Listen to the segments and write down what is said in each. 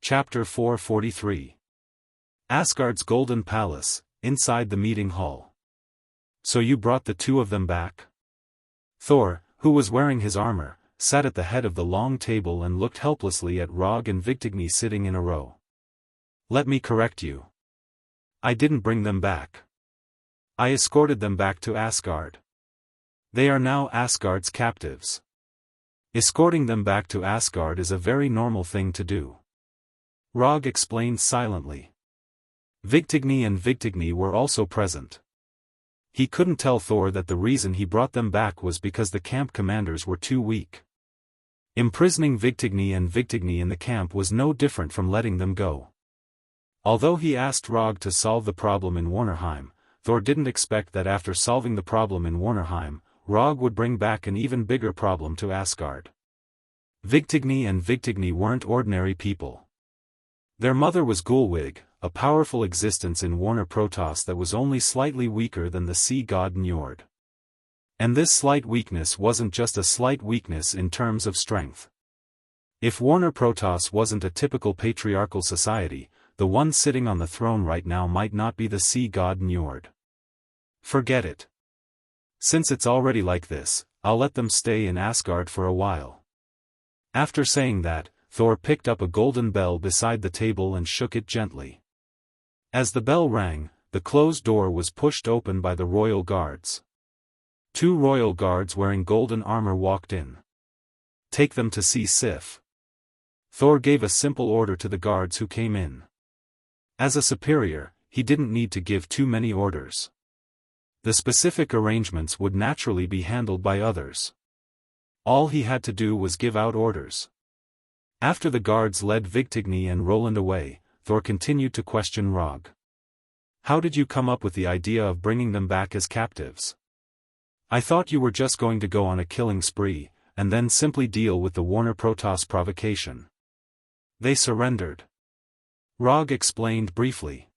Chapter 443. Asgard's Golden Palace, inside the meeting hall. So you brought the two of them back? Thor, who was wearing his armor, sat at the head of the long table and looked helplessly at Rog and Vigtigny sitting in a row. Let me correct you. I didn't bring them back. I escorted them back to Asgard. They are now Asgard's captives. Escorting them back to Asgard is a very normal thing to do. Rog explained silently. Vigtigny and Vigtigny were also present. He couldn't tell Thor that the reason he brought them back was because the camp commanders were too weak. Imprisoning Vigtigny and Vigtigny in the camp was no different from letting them go. Although he asked Rog to solve the problem in Warnerheim, Thor didn't expect that after solving the problem in Warnerheim, Rog would bring back an even bigger problem to Asgard. Vigtigny and Vigtigny weren't ordinary people. Their mother was Gulwig, a powerful existence in Warner Protoss that was only slightly weaker than the sea god Njord. And this slight weakness wasn't just a slight weakness in terms of strength. If Warner Protoss wasn't a typical patriarchal society, the one sitting on the throne right now might not be the sea god Njord. Forget it. Since it's already like this, I'll let them stay in Asgard for a while. After saying that, Thor picked up a golden bell beside the table and shook it gently. As the bell rang, the closed door was pushed open by the royal guards. Two royal guards wearing golden armor walked in. Take them to see Sif. Thor gave a simple order to the guards who came in. As a superior, he didn't need to give too many orders. The specific arrangements would naturally be handled by others. All he had to do was give out orders. After the guards led Vigtigny and Roland away, Thor continued to question Rog. How did you come up with the idea of bringing them back as captives? I thought you were just going to go on a killing spree, and then simply deal with the Warner Protoss provocation. They surrendered. Rog explained briefly.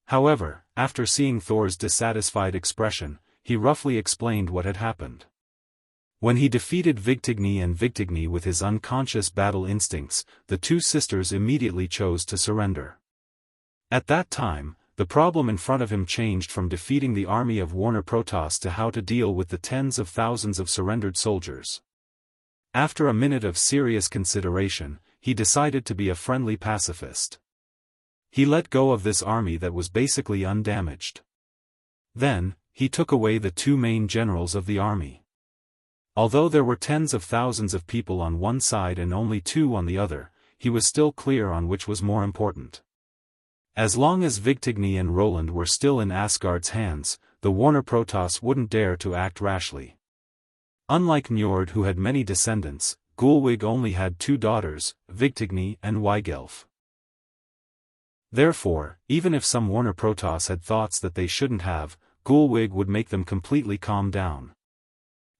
However, after seeing Thor's dissatisfied expression, he roughly explained what had happened. When he defeated Vigtigny and Vigtigny with his unconscious battle instincts, the two sisters immediately chose to surrender. At that time, the problem in front of him changed from defeating the army of Warner Protoss to how to deal with the tens of thousands of surrendered soldiers. After a minute of serious consideration, he decided to be a friendly pacifist. He let go of this army that was basically undamaged. Then, he took away the two main generals of the army. Although there were tens of thousands of people on one side and only two on the other, he was still clear on which was more important. As long as Vigtigny and Roland were still in Asgard's hands, the Warner Protoss wouldn't dare to act rashly. Unlike Njord, who had many descendants, Gulwig only had two daughters, Vigtigny and Wigelf. Therefore, even if some Warner Protoss had thoughts that they shouldn't have, Gulwig would make them completely calm down.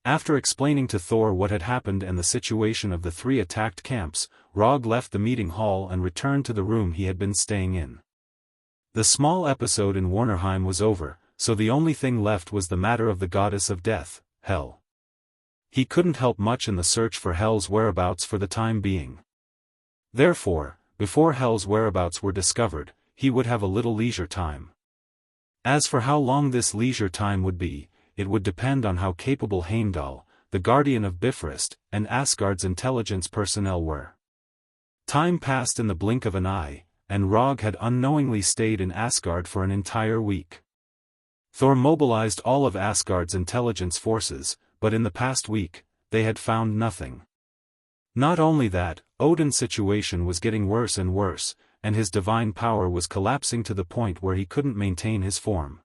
After explaining to Thor what had happened and the situation of the three attacked camps, Rog left the meeting hall and returned to the room he had been staying in. The small episode in Warnerheim was over, so the only thing left was the matter of the goddess of death, Hel. He couldn't help much in the search for Hel's whereabouts for the time being. Therefore, before Hel's whereabouts were discovered, he would have a little leisure time. As for how long this leisure time would be, it would depend on how capable Heimdall, the guardian of Bifrost, and Asgard's intelligence personnel were. Time passed in the blink of an eye, and Rog had unknowingly stayed in Asgard for an entire week. Thor mobilized all of Asgard's intelligence forces, but in the past week, they had found nothing. Not only that, Odin's situation was getting worse and worse, and his divine power was collapsing to the point where he couldn't maintain his form.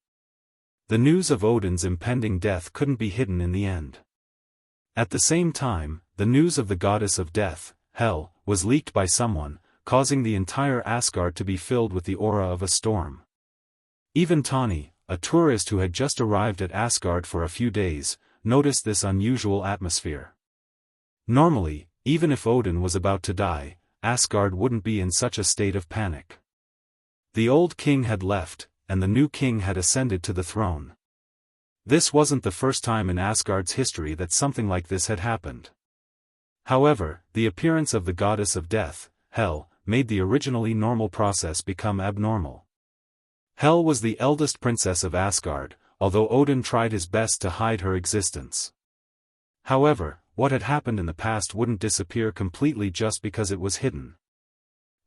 The news of Odin's impending death couldn't be hidden in the end. At the same time, the news of the goddess of death, Hel, was leaked by someone, causing the entire Asgard to be filled with the aura of a storm. Even Tani, a tourist who had just arrived at Asgard for a few days, noticed this unusual atmosphere. Normally, even if Odin was about to die, Asgard wouldn't be in such a state of panic. The old king had left, and the new king had ascended to the throne. This wasn't the first time in Asgard's history that something like this had happened. However, the appearance of the goddess of death, Hel, made the originally normal process become abnormal. Hel was the eldest princess of Asgard, although Odin tried his best to hide her existence. However, what had happened in the past wouldn't disappear completely just because it was hidden.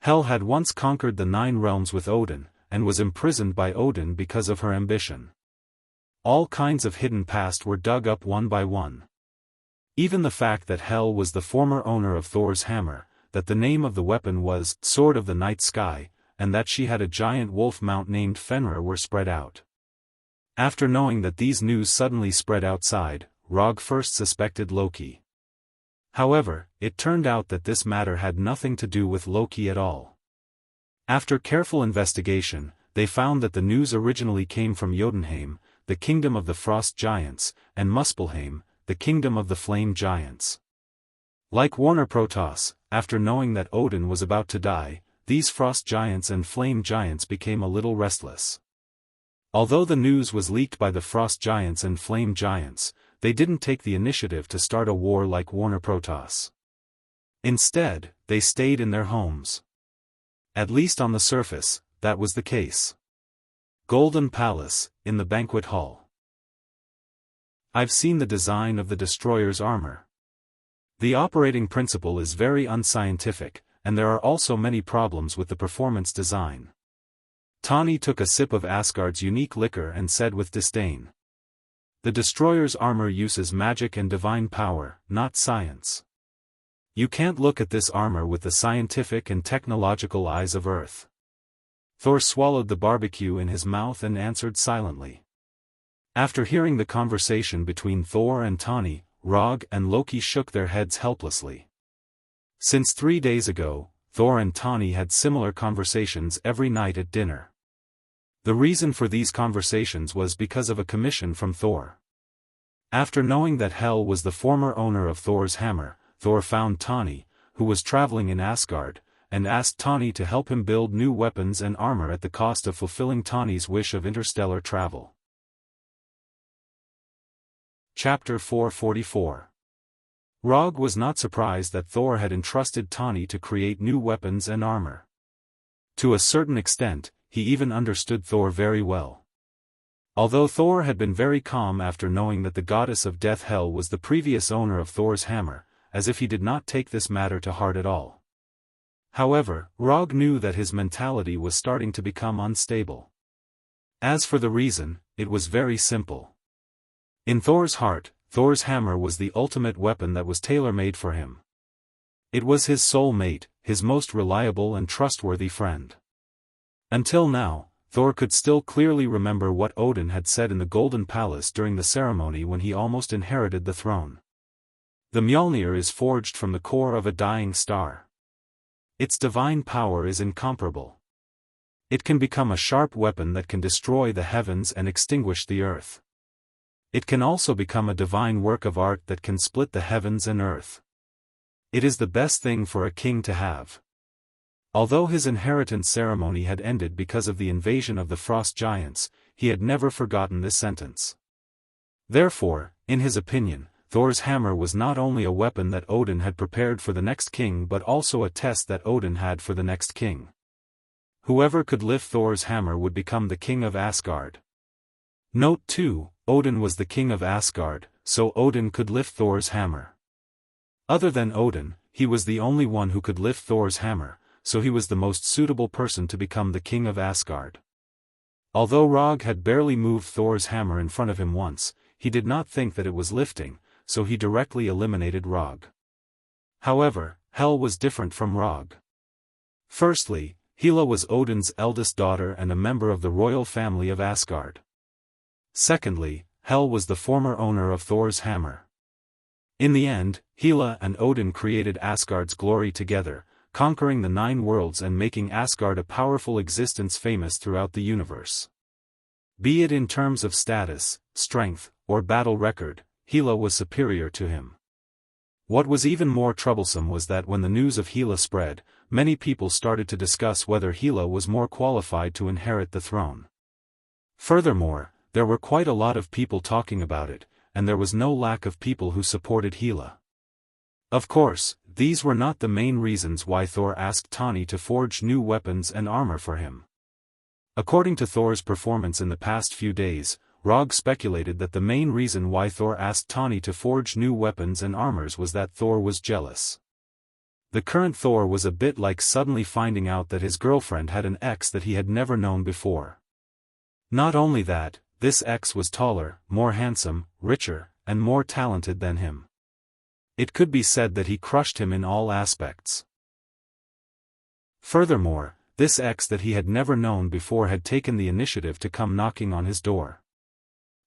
Hel had once conquered the 9 realms with Odin, and was imprisoned by Odin because of her ambition. All kinds of hidden past were dug up one by one. Even the fact that Hel was the former owner of Thor's hammer, that the name of the weapon was Sword of the Night Sky, and that she had a giant wolf mount named Fenrir were spread out. After knowing that these news suddenly spread outside, Rog first suspected Loki. However, it turned out that this matter had nothing to do with Loki at all. After careful investigation, they found that the news originally came from Jotunheim, the kingdom of the Frost Giants, and Muspelheim, the kingdom of the Flame Giants. Like Warner Protoss, after knowing that Odin was about to die, these Frost Giants and Flame Giants became a little restless. Although the news was leaked by the Frost Giants and Flame Giants, they didn't take the initiative to start a war like Warner Protoss. Instead, they stayed in their homes. At least on the surface, that was the case. Golden Palace, in the banquet hall. I've seen the design of the destroyer's armor. The operating principle is very unscientific, and there are also many problems with the performance design. Tani took a sip of Asgard's unique liquor and said with disdain. The destroyer's armor uses magic and divine power, not science. You can't look at this armor with the scientific and technological eyes of Earth. Thor swallowed the barbecue in his mouth and answered silently. After hearing the conversation between Thor and Tani, Rog and Loki shook their heads helplessly. Since 3 days ago, Thor and Tani had similar conversations every night at dinner. The reason for these conversations was because of a commission from Thor. After knowing that Hel was the former owner of Thor's hammer, Thor found Tani, who was traveling in Asgard, and asked Tani to help him build new weapons and armor at the cost of fulfilling Tani's wish of interstellar travel. Chapter 444. Rog was not surprised that Thor had entrusted Tani to create new weapons and armor. To a certain extent, he even understood Thor very well. Although Thor had been very calm after knowing that the goddess of death Hel was the previous owner of Thor's hammer, as if he did not take this matter to heart at all. However, Rog knew that his mentality was starting to become unstable. As for the reason, it was very simple. In Thor's heart, Thor's hammer was the ultimate weapon that was tailor-made for him. It was his soul mate, his most reliable and trustworthy friend. Until now, Thor could still clearly remember what Odin had said in the Golden Palace during the ceremony when he almost inherited the throne. The Mjolnir is forged from the core of a dying star. Its divine power is incomparable. It can become a sharp weapon that can destroy the heavens and extinguish the earth. It can also become a divine work of art that can split the heavens and earth. It is the best thing for a king to have. Although his inheritance ceremony had ended because of the invasion of the Frost Giants, he had never forgotten this sentence. Therefore, in his opinion, Thor's hammer was not only a weapon that Odin had prepared for the next king but also a test that Odin had for the next king. Whoever could lift Thor's hammer would become the king of Asgard. Note 2, Odin was the king of Asgard, so Odin could lift Thor's hammer. Other than Odin, he was the only one who could lift Thor's hammer, so he was the most suitable person to become the king of Asgard. Although Rog had barely moved Thor's hammer in front of him once, he did not think that it was lifting, so he directly eliminated Rog. However, Hel was different from Rog. Firstly, Hela was Odin's eldest daughter and a member of the royal family of Asgard. Secondly, Hel was the former owner of Thor's hammer. In the end, Hela and Odin created Asgard's glory together, conquering the 9 worlds and making Asgard a powerful existence famous throughout the universe. Be it in terms of status, strength, or battle record, Hela was superior to him. What was even more troublesome was that when the news of Hela spread, many people started to discuss whether Hela was more qualified to inherit the throne. Furthermore, there were quite a lot of people talking about it, and there was no lack of people who supported Hela. Of course, these were not the main reasons why Thor asked Tani to forge new weapons and armor for him. According to Thor's performance in the past few days, Rog speculated that the main reason why Thor asked Tani to forge new weapons and armors was that Thor was jealous. The current Thor was a bit like suddenly finding out that his girlfriend had an ex that he had never known before. Not only that, this ex was taller, more handsome, richer, and more talented than him. It could be said that he crushed him in all aspects. Furthermore, this ex that he had never known before had taken the initiative to come knocking on his door.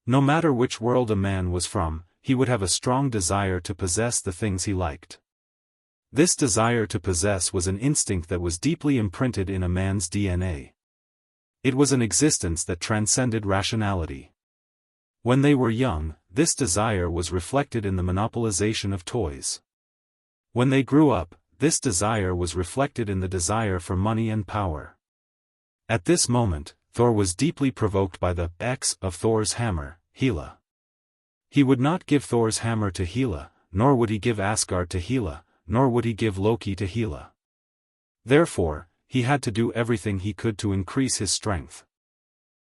No matter which world a man was from, he would have a strong desire to possess the things he liked. This desire to possess was an instinct that was deeply imprinted in a man's DNA. It was an existence that transcended rationality. When they were young, this desire was reflected in the monopolization of toys. When they grew up, this desire was reflected in the desire for money and power. At this moment, Thor was deeply provoked by the ex of Thor's hammer, Hela. He would not give Thor's hammer to Hela, nor would he give Asgard to Hela, nor would he give Loki to Hela. Therefore, he had to do everything he could to increase his strength.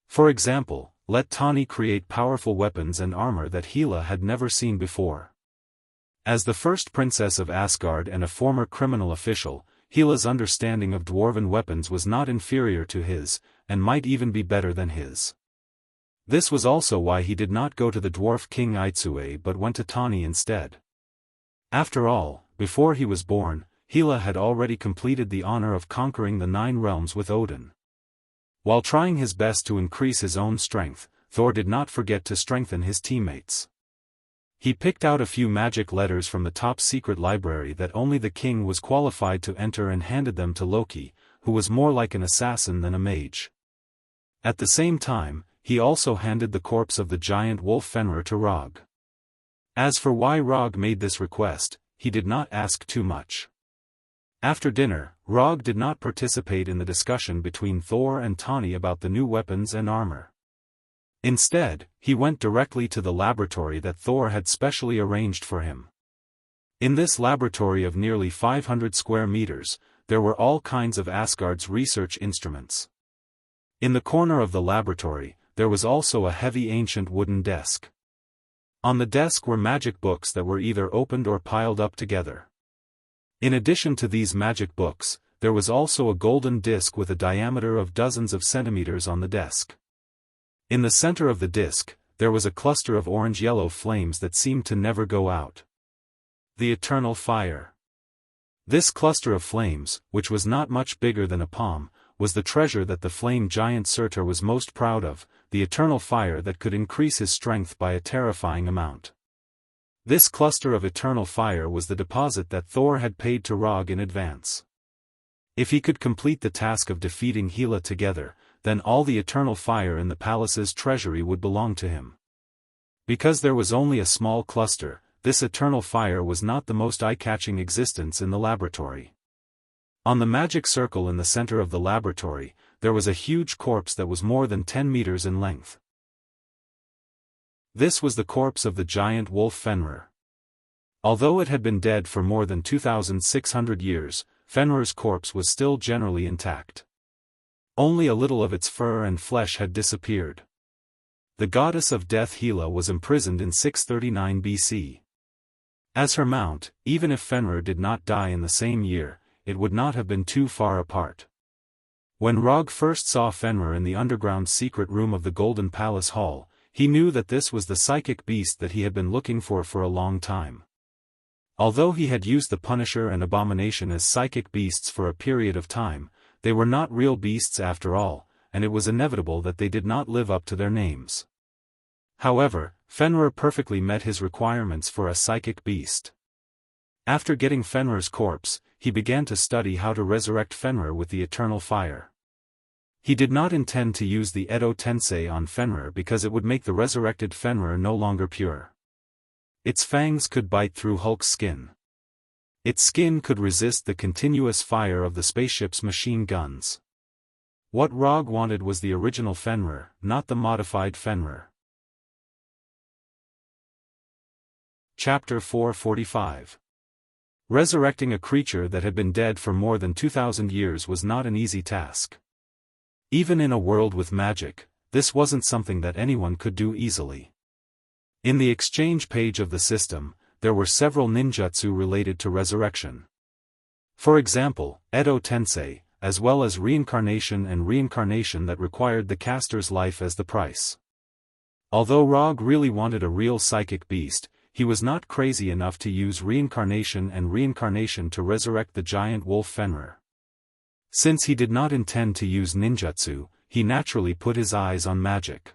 For example, let Tani create powerful weapons and armor that Hela had never seen before. As the first princess of Asgard and a former criminal official, Hela's understanding of dwarven weapons was not inferior to his, and might even be better than his. This was also why he did not go to the dwarf king Aitsue but went to Tani instead. After all, before he was born, Hela had already completed the honor of conquering the 9 realms with Odin. While trying his best to increase his own strength, Thor did not forget to strengthen his teammates. He picked out a few magic letters from the top secret library that only the king was qualified to enter and handed them to Loki, who was more like an assassin than a mage. At the same time, he also handed the corpse of the giant wolf Fenrir to Rog. As for why Rog made this request, he did not ask too much. After dinner, Rog did not participate in the discussion between Thor and Tani about the new weapons and armor. Instead, he went directly to the laboratory that Thor had specially arranged for him. In this laboratory of nearly 500 square meters, there were all kinds of Asgard's research instruments. In the corner of the laboratory, there was also a heavy ancient wooden desk. On the desk were magic books that were either opened or piled up together. In addition to these magic books, there was also a golden disc with a diameter of dozens of centimeters on the desk. In the center of the disc, there was a cluster of orange-yellow flames that seemed to never go out. The eternal fire. This cluster of flames, which was not much bigger than a palm, was the treasure that the flame giant Surtur was most proud of, the eternal fire that could increase his strength by a terrifying amount. This cluster of eternal fire was the deposit that Thor had paid to Rog in advance. If he could complete the task of defeating Hela together, then all the eternal fire in the palace's treasury would belong to him. Because there was only a small cluster, this eternal fire was not the most eye-catching existence in the laboratory. On the magic circle in the center of the laboratory, there was a huge corpse that was more than 10 meters in length. This was the corpse of the giant wolf Fenrir. Although it had been dead for more than 2,600 years, Fenrir's corpse was still generally intact. Only a little of its fur and flesh had disappeared. The goddess of death Hela was imprisoned in 639 BC. As her mount, even if Fenrir did not die in the same year, it would not have been too far apart. When Rog first saw Fenrir in the underground secret room of the Golden Palace Hall, he knew that this was the psychic beast that he had been looking for a long time. Although he had used the Punisher and Abomination as psychic beasts for a period of time, they were not real beasts after all, and it was inevitable that they did not live up to their names. However, Fenrir perfectly met his requirements for a psychic beast. After getting Fenrir's corpse, he began to study how to resurrect Fenrir with the eternal fire. He did not intend to use the Edo Tensei on Fenrir because it would make the resurrected Fenrir no longer pure. Its fangs could bite through Hulk's skin. Its skin could resist the continuous fire of the spaceship's machine guns. What Rog wanted was the original Fenrir, not the modified Fenrir. Chapter 445. Resurrecting a creature that had been dead for more than 2,000 years was not an easy task. Even in a world with magic, this wasn't something that anyone could do easily. In the exchange page of the system, there were several ninjutsu related to resurrection. For example, Edo Tensei, as well as reincarnation and reincarnation that required the caster's life as the price. Although Rog really wanted a real psychic beast, he was not crazy enough to use reincarnation and reincarnation to resurrect the giant wolf Fenrir. Since he did not intend to use ninjutsu, he naturally put his eyes on magic.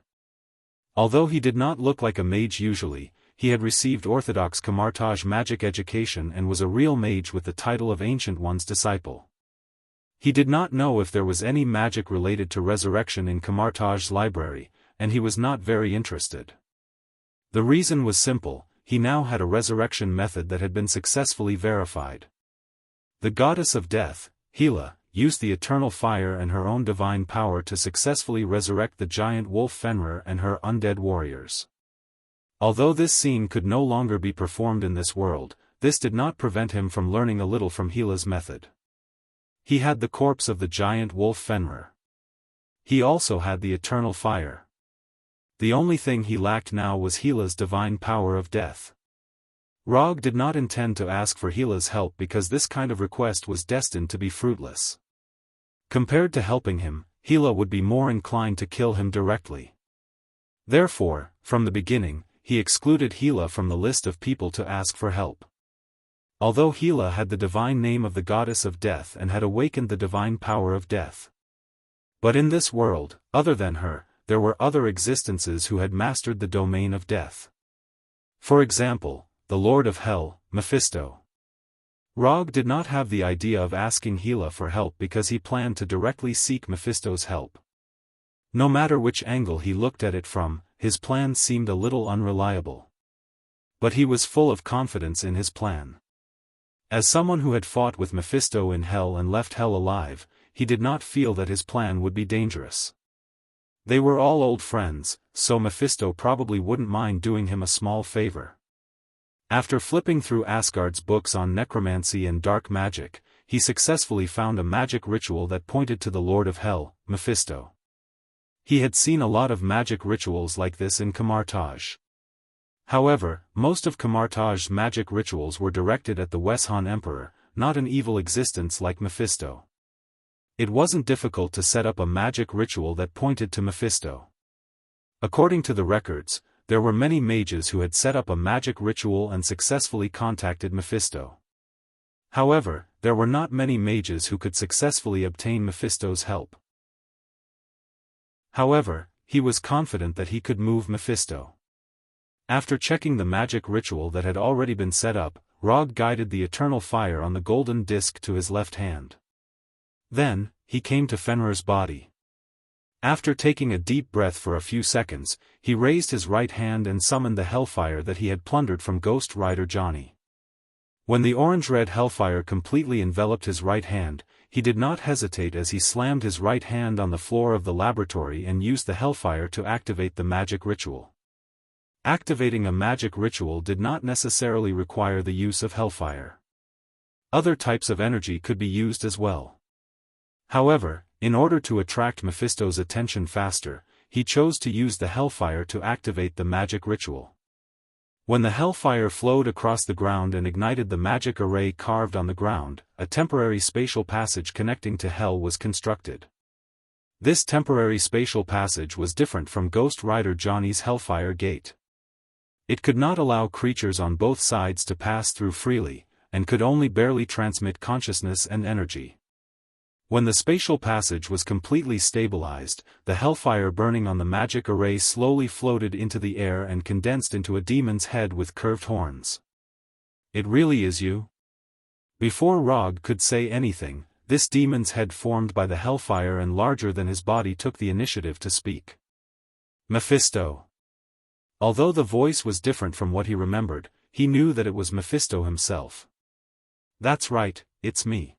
Although he did not look like a mage usually, he had received orthodox Kamartaj magic education and was a real mage with the title of Ancient One's disciple. He did not know if there was any magic related to resurrection in Kamartaj's library, and he was not very interested. The reason was simple: he now had a resurrection method that had been successfully verified. The goddess of death, Hela, used the eternal fire and her own divine power to successfully resurrect the giant wolf Fenrir and her undead warriors. Although this scene could no longer be performed in this world, this did not prevent him from learning a little from Hela's method. He had the corpse of the giant wolf Fenrir. He also had the eternal fire. The only thing he lacked now was Hela's divine power of death. Rog did not intend to ask for Hela's help because this kind of request was destined to be fruitless. Compared to helping him, Hela would be more inclined to kill him directly. Therefore, from the beginning, he excluded Hela from the list of people to ask for help. Although Hela had the divine name of the goddess of death and had awakened the divine power of death. But in this world, other than her, there were other existences who had mastered the domain of death. For example, the Lord of Hell, Mephisto. Rog did not have the idea of asking Hela for help because he planned to directly seek Mephisto's help. No matter which angle he looked at it from, his plan seemed a little unreliable. But he was full of confidence in his plan. As someone who had fought with Mephisto in Hell and left Hell alive, he did not feel that his plan would be dangerous. They were all old friends, so Mephisto probably wouldn't mind doing him a small favor. After flipping through Asgard's books on necromancy and dark magic, he successfully found a magic ritual that pointed to the Lord of Hell, Mephisto. He had seen a lot of magic rituals like this in Kamartaj. However, most of Kamartaj's magic rituals were directed at the Weshan Emperor, not an evil existence like Mephisto. It wasn't difficult to set up a magic ritual that pointed to Mephisto. According to the records, there were many mages who had set up a magic ritual and successfully contacted Mephisto. However, there were not many mages who could successfully obtain Mephisto's help. However, he was confident that he could move Mephisto. After checking the magic ritual that had already been set up, Rog guided the eternal fire on the golden disc to his left hand. Then, he came to Fenrir's body. After taking a deep breath for a few seconds, he raised his right hand and summoned the hellfire that he had plundered from Ghost Rider Johnny. When the orange-red hellfire completely enveloped his right hand, he did not hesitate as he slammed his right hand on the floor of the laboratory and used the hellfire to activate the magic ritual. Activating a magic ritual did not necessarily require the use of hellfire. Other types of energy could be used as well. However, in order to attract Mephisto's attention faster, he chose to use the hellfire to activate the magic ritual. When the hellfire flowed across the ground and ignited the magic array carved on the ground, a temporary spatial passage connecting to Hell was constructed. This temporary spatial passage was different from Ghost Rider Johnny's Hellfire Gate. It could not allow creatures on both sides to pass through freely, and could only barely transmit consciousness and energy. When the spatial passage was completely stabilized, the hellfire burning on the magic array slowly floated into the air and condensed into a demon's head with curved horns. "It really is you?" Before Rog could say anything, this demon's head formed by the hellfire and larger than his body took the initiative to speak. Mephisto. Although the voice was different from what he remembered, he knew that it was Mephisto himself. "That's right, it's me.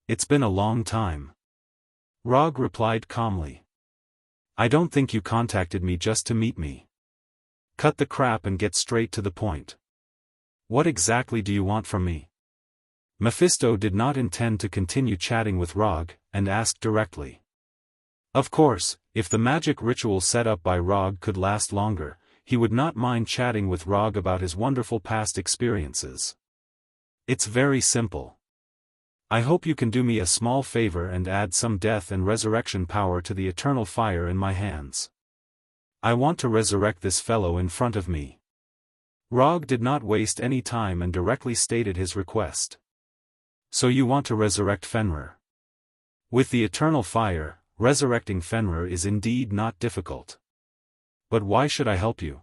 It's been a long time." Rog replied calmly. "I don't think you contacted me just to meet me. Cut the crap and get straight to the point. What exactly do you want from me?" Mephisto did not intend to continue chatting with Rog, and asked directly. Of course, if the magic ritual set up by Rog could last longer, he would not mind chatting with Rog about his wonderful past experiences. It's very simple. I hope you can do me a small favor and add some death and resurrection power to the eternal fire in my hands. I want to resurrect this fellow in front of me. Rog did not waste any time and directly stated his request. So you want to resurrect Fenrir? With the eternal fire, resurrecting Fenrir is indeed not difficult. But why should I help you?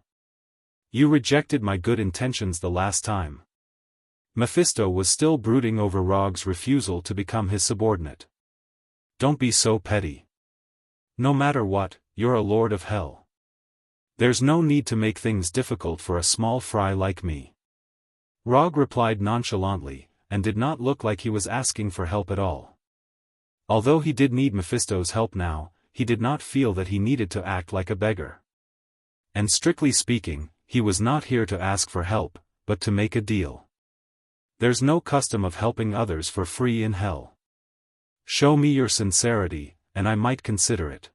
You rejected my good intentions the last time. Mephisto was still brooding over Rog's refusal to become his subordinate. Don't be so petty. No matter what, you're a lord of hell. There's no need to make things difficult for a small fry like me. Rog replied nonchalantly, and did not look like he was asking for help at all. Although he did need Mephisto's help now, he did not feel that he needed to act like a beggar. And strictly speaking, he was not here to ask for help, but to make a deal. There's no custom of helping others for free in hell. Show me your sincerity, and I might consider it.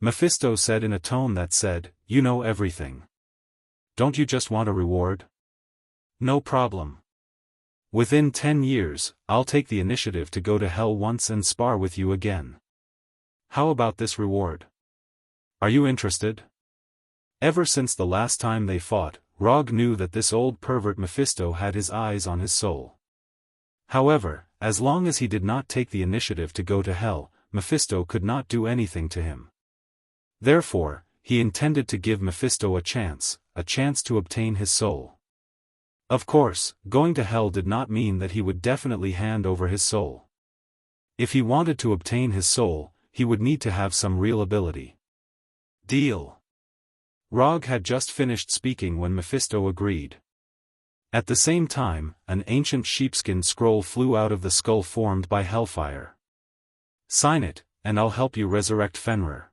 Mephisto said in a tone that said, you know everything. Don't you just want a reward? No problem. Within 10 years, I'll take the initiative to go to hell once and spar with you again. How about this reward? Are you interested? Ever since the last time they fought, Rog knew that this old pervert Mephisto had his eyes on his soul. However, as long as he did not take the initiative to go to hell, Mephisto could not do anything to him. Therefore, he intended to give Mephisto a chance to obtain his soul. Of course, going to hell did not mean that he would definitely hand over his soul. If he wanted to obtain his soul, he would need to have some real ability. Deal. Rog had just finished speaking when Mephisto agreed. At the same time, an ancient sheepskin scroll flew out of the skull formed by hellfire. Sign it, and I'll help you resurrect Fenrir.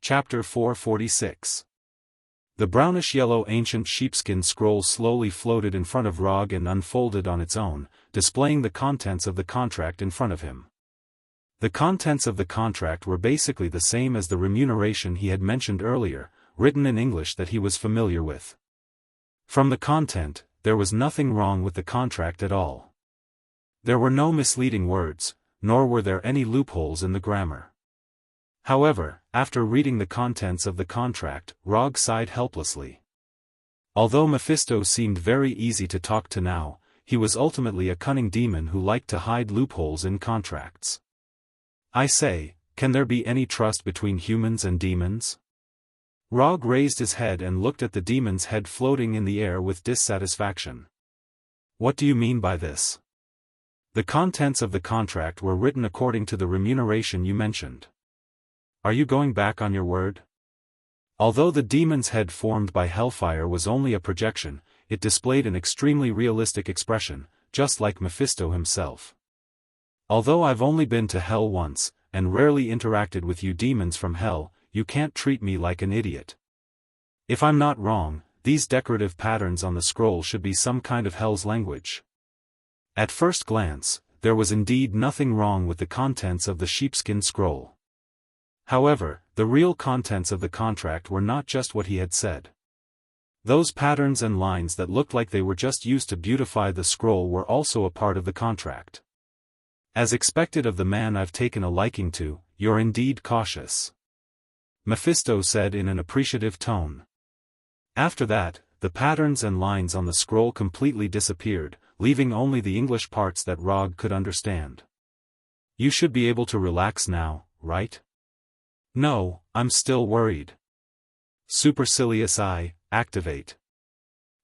Chapter 446. The brownish-yellow ancient sheepskin scroll slowly floated in front of Rog and unfolded on its own, displaying the contents of the contract in front of him. The contents of the contract were basically the same as the remuneration he had mentioned earlier, written in English that he was familiar with. From the content, there was nothing wrong with the contract at all. There were no misleading words, nor were there any loopholes in the grammar. However, after reading the contents of the contract, Rog sighed helplessly. Although Mephisto seemed very easy to talk to now, he was ultimately a cunning demon who liked to hide loopholes in contracts. I say, can there be any trust between humans and demons? Rog raised his head and looked at the demon's head floating in the air with dissatisfaction. What do you mean by this? The contents of the contract were written according to the remuneration you mentioned. Are you going back on your word? Although the demon's head formed by hellfire was only a projection, it displayed an extremely realistic expression, just like Mephisto himself. Although I've only been to hell once, and rarely interacted with you demons from hell, you can't treat me like an idiot. If I'm not wrong, these decorative patterns on the scroll should be some kind of hell's language. At first glance, there was indeed nothing wrong with the contents of the sheepskin scroll. However, the real contents of the contract were not just what he had said. Those patterns and lines that looked like they were just used to beautify the scroll were also a part of the contract. As expected of the man I've taken a liking to, you're indeed cautious. Mephisto said in an appreciative tone. After that, the patterns and lines on the scroll completely disappeared, leaving only the English parts that Rog could understand. You should be able to relax now, right? No, I'm still worried. Supercilious Eye, activate.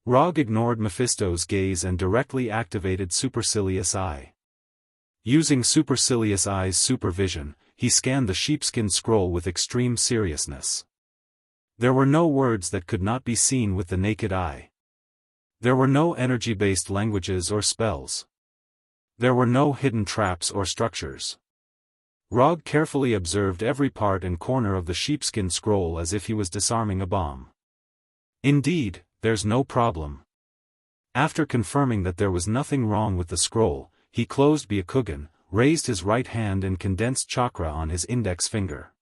Rog ignored Mephisto's gaze and directly activated Supercilious Eye. Using Supercilious Eye's supervision, he scanned the sheepskin scroll with extreme seriousness. There were no words that could not be seen with the naked eye. There were no energy-based languages or spells. There were no hidden traps or structures. Rog carefully observed every part and corner of the sheepskin scroll as if he was disarming a bomb. Indeed, there's no problem. After confirming that there was nothing wrong with the scroll, he closed Byakugan, raised his right hand and condensed chakra on his index finger.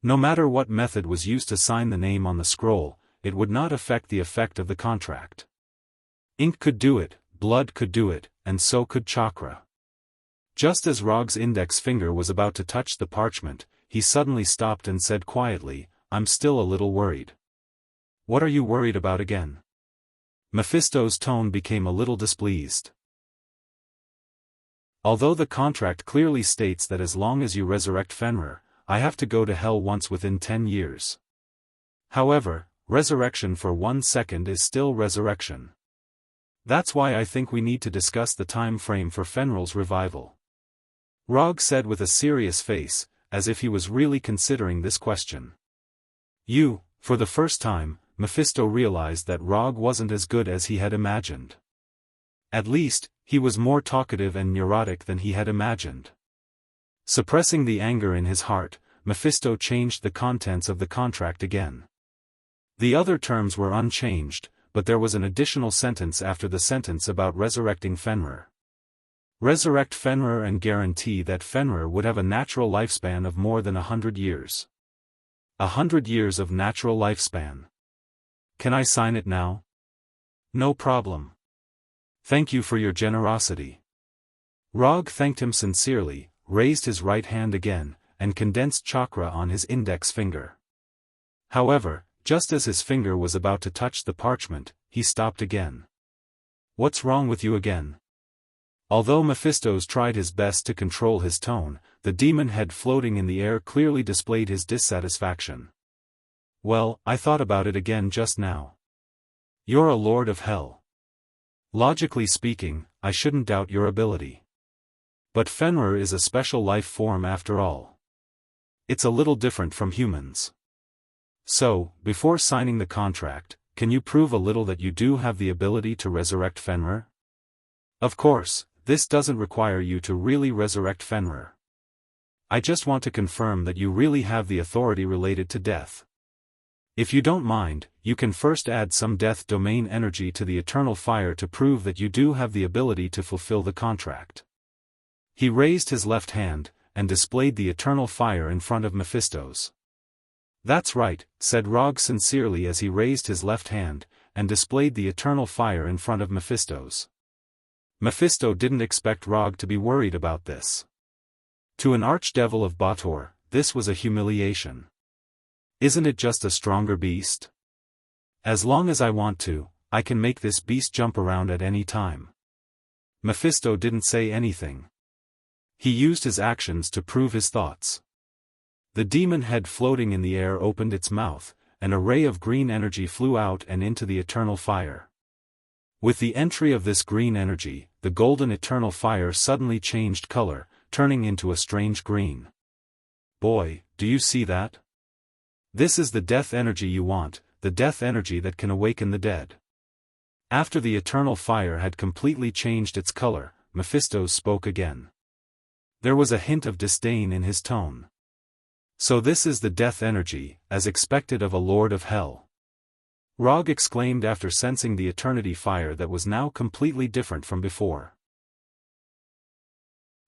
No matter what method was used to sign the name on the scroll, it would not affect the effect of the contract. Ink could do it, blood could do it, and so could chakra. Just as Rog's index finger was about to touch the parchment, he suddenly stopped and said quietly, "I'm still a little worried." "What are you worried about again?" Mephisto's tone became a little displeased. "Although the contract clearly states that as long as you resurrect Fenrir, I have to go to hell once within 10 years. However, resurrection for 1 second is still resurrection. That's why I think we need to discuss the time frame for Fenrir's revival," Rog said with a serious face, as if he was really considering this question. For the first time, Mephisto realized that Rog wasn't as good as he had imagined. At least, he was more talkative and neurotic than he had imagined. Suppressing the anger in his heart, Mephisto changed the contents of the contract again. The other terms were unchanged, but there was an additional sentence after the sentence about resurrecting Fenrir. Resurrect Fenrir and guarantee that Fenrir would have a natural lifespan of more than 100 years. 100 years of natural lifespan. Can I sign it now? No problem. Thank you for your generosity. Rog thanked him sincerely, raised his right hand again, and condensed chakra on his index finger. However, just as his finger was about to touch the parchment, he stopped again. "What's wrong with you again?" Although Mephisto's tried his best to control his tone, the demon head floating in the air clearly displayed his dissatisfaction. "Well, I thought about it again just now. You're a lord of hell. Logically speaking, I shouldn't doubt your ability. But Fenrir is a special life form after all. It's a little different from humans. So, before signing the contract, can you prove a little that you do have the ability to resurrect Fenrir? Of course, this doesn't require you to really resurrect Fenrir. I just want to confirm that you really have the authority related to death. If you don't mind, you can first add some death domain energy to the eternal fire to prove that you do have the ability to fulfill the contract." He raised his left hand, and displayed the eternal fire in front of Mephisto's. "That's right," said Rog sincerely as he raised his left hand, and displayed the eternal fire in front of Mephisto's. Mephisto didn't expect Rog to be worried about this. To an archdevil of Bator, this was a humiliation. Isn't it just a stronger beast? As long as I want to, I can make this beast jump around at any time. Mephisto didn't say anything. He used his actions to prove his thoughts. The demon head floating in the air opened its mouth, and a ray of green energy flew out and into the eternal fire. With the entry of this green energy, the golden eternal fire suddenly changed color, turning into a strange green. "Boy, do you see that? This is the death energy you want, the death energy that can awaken the dead." After the eternal fire had completely changed its color, Mephisto spoke again. There was a hint of disdain in his tone. "So this is the death energy, as expected of a lord of hell?" Rog exclaimed after sensing the eternity fire that was now completely different from before.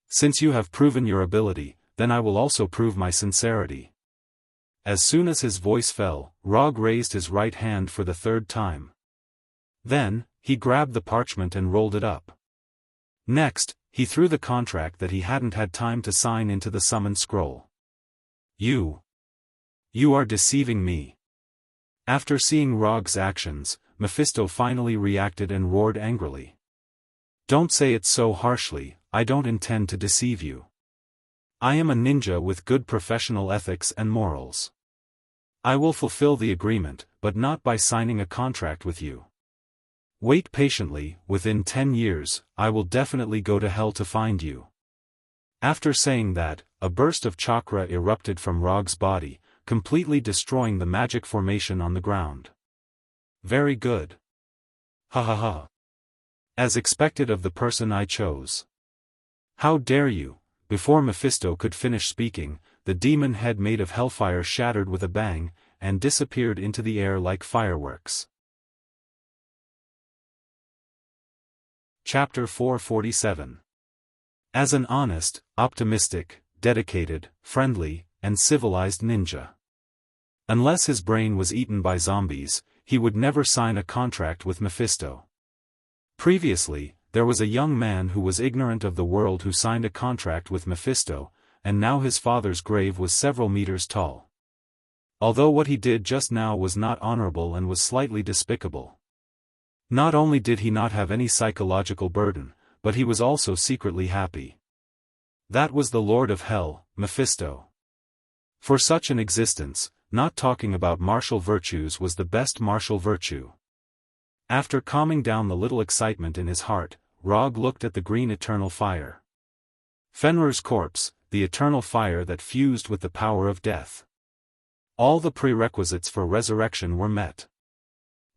"Since you have proven your ability, then I will also prove my sincerity." As soon as his voice fell, Rog raised his right hand for the 3rd time. Then, he grabbed the parchment and rolled it up. Next, he threw the contract that he hadn't had time to sign into the summoned scroll. You are deceiving me." After seeing Rog's actions, Mephisto finally reacted and roared angrily. "Don't say it so harshly, I don't intend to deceive you. I am a ninja with good professional ethics and morals. I will fulfill the agreement, but not by signing a contract with you. Wait patiently, within 10 years, I will definitely go to hell to find you." After saying that, a burst of chakra erupted from Rog's body, completely destroying the magic formation on the ground. "Very good. Ha ha ha. As expected of the person I chose. How dare you?" Before Mephisto could finish speaking, the demon head made of hellfire shattered with a bang, and disappeared into the air like fireworks. Chapter 447. As an honest, optimistic, dedicated, friendly, and civilized ninja. Unless his brain was eaten by zombies, he would never sign a contract with Mephisto. Previously, there was a young man who was ignorant of the world who signed a contract with Mephisto, and now his father's grave was several meters tall. Although what he did just now was not honorable and was slightly despicable. Not only did he not have any psychological burden, but he was also secretly happy. That was the Lord of Hell, Mephisto. For such an existence, not talking about martial virtues was the best martial virtue. After calming down the little excitement in his heart, Rog looked at the green eternal fire. Fenrir's corpse, the eternal fire that fused with the power of death. All the prerequisites for resurrection were met.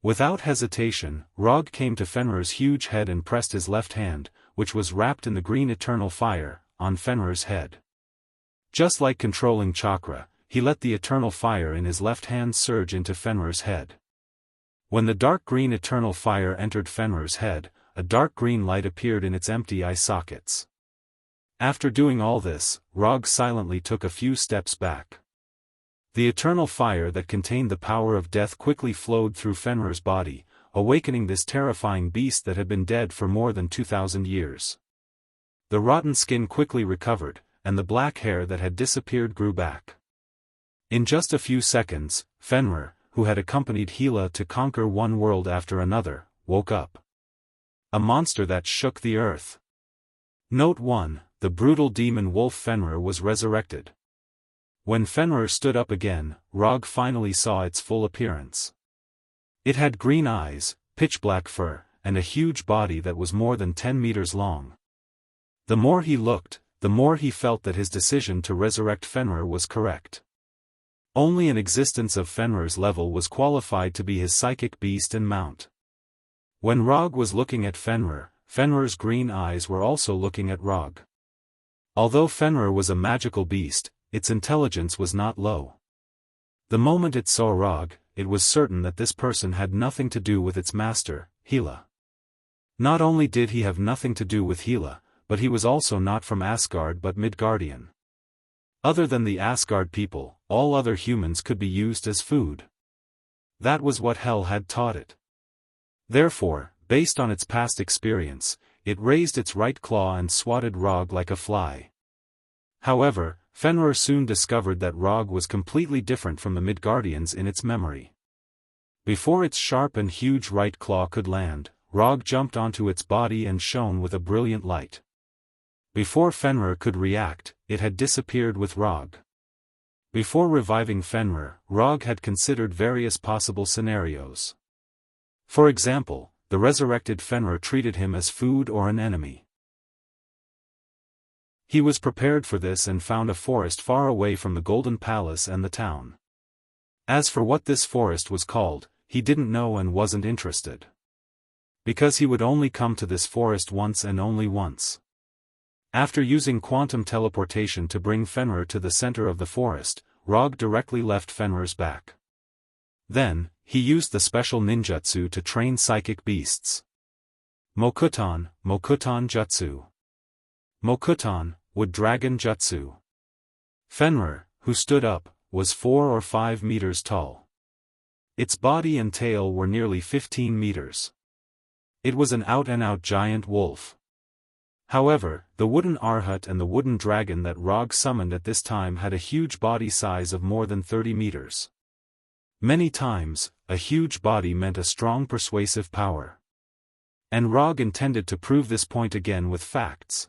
Without hesitation, Rog came to Fenrir's huge head and pressed his left hand, which was wrapped in the green eternal fire, on Fenrir's head. Just like controlling chakra, he let the eternal fire in his left hand surge into Fenrir's head. When the dark green eternal fire entered Fenrir's head, a dark green light appeared in its empty eye sockets. After doing all this, Rog silently took a few steps back. The eternal fire that contained the power of death quickly flowed through Fenrir's body, awakening this terrifying beast that had been dead for more than 2,000 years. The rotten skin quickly recovered, and the black hair that had disappeared grew back. In just a few seconds, Fenrir, who had accompanied Hela to conquer one world after another, woke up. A monster that shook the earth. Note 1: the brutal demon wolf Fenrir was resurrected. When Fenrir stood up again, Rog finally saw its full appearance. It had green eyes, pitch-black fur, and a huge body that was more than 10 meters long. The more he looked, the more he felt that his decision to resurrect Fenrir was correct. Only an existence of Fenrir's level was qualified to be his psychic beast and mount. When Rog was looking at Fenrir, Fenrir's green eyes were also looking at Rog. Although Fenrir was a magical beast, its intelligence was not low. The moment it saw Rog, it was certain that this person had nothing to do with its master, Hela. Not only did he have nothing to do with Hela, but he was also not from Asgard but Midgardian. Other than the Asgard people, all other humans could be used as food. That was what Hell had taught it. Therefore, based on its past experience, it raised its right claw and swatted Rog like a fly. However, Fenrir soon discovered that Rog was completely different from the Midgardians in its memory. Before its sharp and huge right claw could land, Rog jumped onto its body and shone with a brilliant light. Before Fenrir could react, it had disappeared with Rog. Before reviving Fenrir, Rog had considered various possible scenarios. For example, the resurrected Fenrir treated him as food or an enemy. He was prepared for this and found a forest far away from the Golden Palace and the town. As for what this forest was called, he didn't know and wasn't interested. Because he would only come to this forest once and only once. After using quantum teleportation to bring Fenrir to the center of the forest, Rog directly left Fenrir's back. Then, he used the special ninjutsu to train psychic beasts. Mokuton, Mokuton Jutsu. Mokuton, Wood Dragon Jutsu. Fenrir, who stood up, was 4 or 5 meters tall. Its body and tail were nearly 15 meters. It was an out-and-out giant wolf. However, the wooden Arhat and the wooden dragon that Rog summoned at this time had a huge body size of more than 30 meters. Many times, a huge body meant a strong persuasive power. And Rog intended to prove this point again with facts.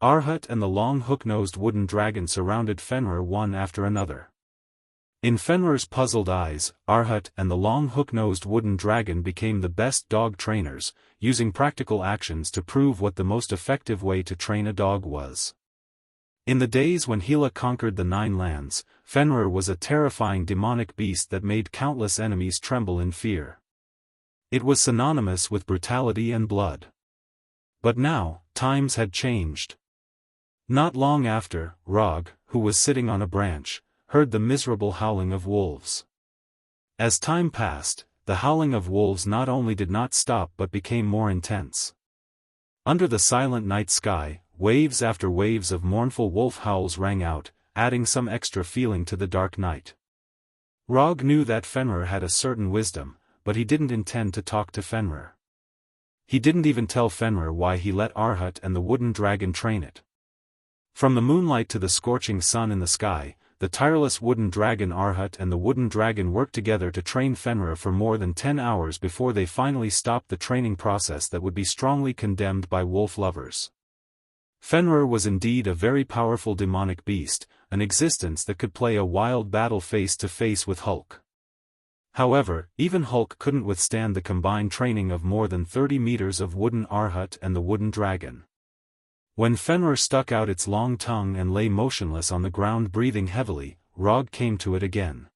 Arhat and the long hook-nosed wooden dragon surrounded Fenrir one after another. In Fenrir's puzzled eyes, Arhat and the long hook-nosed wooden dragon became the best dog trainers, using practical actions to prove what the most effective way to train a dog was. In the days when Hela conquered the 9 lands, Fenrir was a terrifying demonic beast that made countless enemies tremble in fear. It was synonymous with brutality and blood. But now, times had changed. Not long after, Rog, who was sitting on a branch, heard the miserable howling of wolves. As time passed, the howling of wolves not only did not stop but became more intense. Under the silent night sky, waves after waves of mournful wolf howls rang out, adding some extra feeling to the dark night. Rog knew that Fenrir had a certain wisdom, but he didn't intend to talk to Fenrir. He didn't even tell Fenrir why he let Arhut and the wooden dragon train it. From the moonlight to the scorching sun in the sky, the tireless wooden dragon Arhut and the wooden dragon worked together to train Fenrir for more than 10 hours before they finally stopped the training process that would be strongly condemned by wolf lovers. Fenrir was indeed a very powerful demonic beast, an existence that could play a wild battle face-to-face with Hulk. However, even Hulk couldn't withstand the combined training of more than 30 meters of wooden Arhut and the wooden dragon. When Fenrir stuck out its long tongue and lay motionless on the ground breathing heavily, Rog came to it again.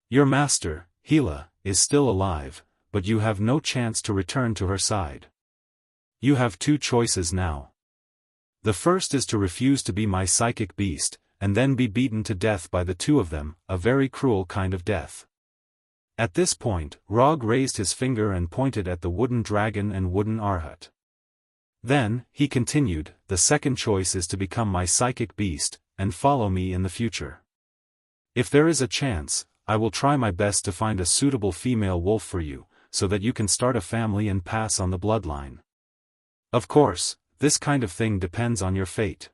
Your master, Hela, is still alive, but you have no chance to return to her side. You have two choices now. The first is to refuse to be my psychic beast, and then be beaten to death by the two of them, a very cruel kind of death. At this point, Rog raised his finger and pointed at the wooden dragon and wooden Arhut. Then, he continued, the second choice is to become my psychic beast, and follow me in the future. If there is a chance, I will try my best to find a suitable female wolf for you, so that you can start a family and pass on the bloodline. Of course, this kind of thing depends on your fate.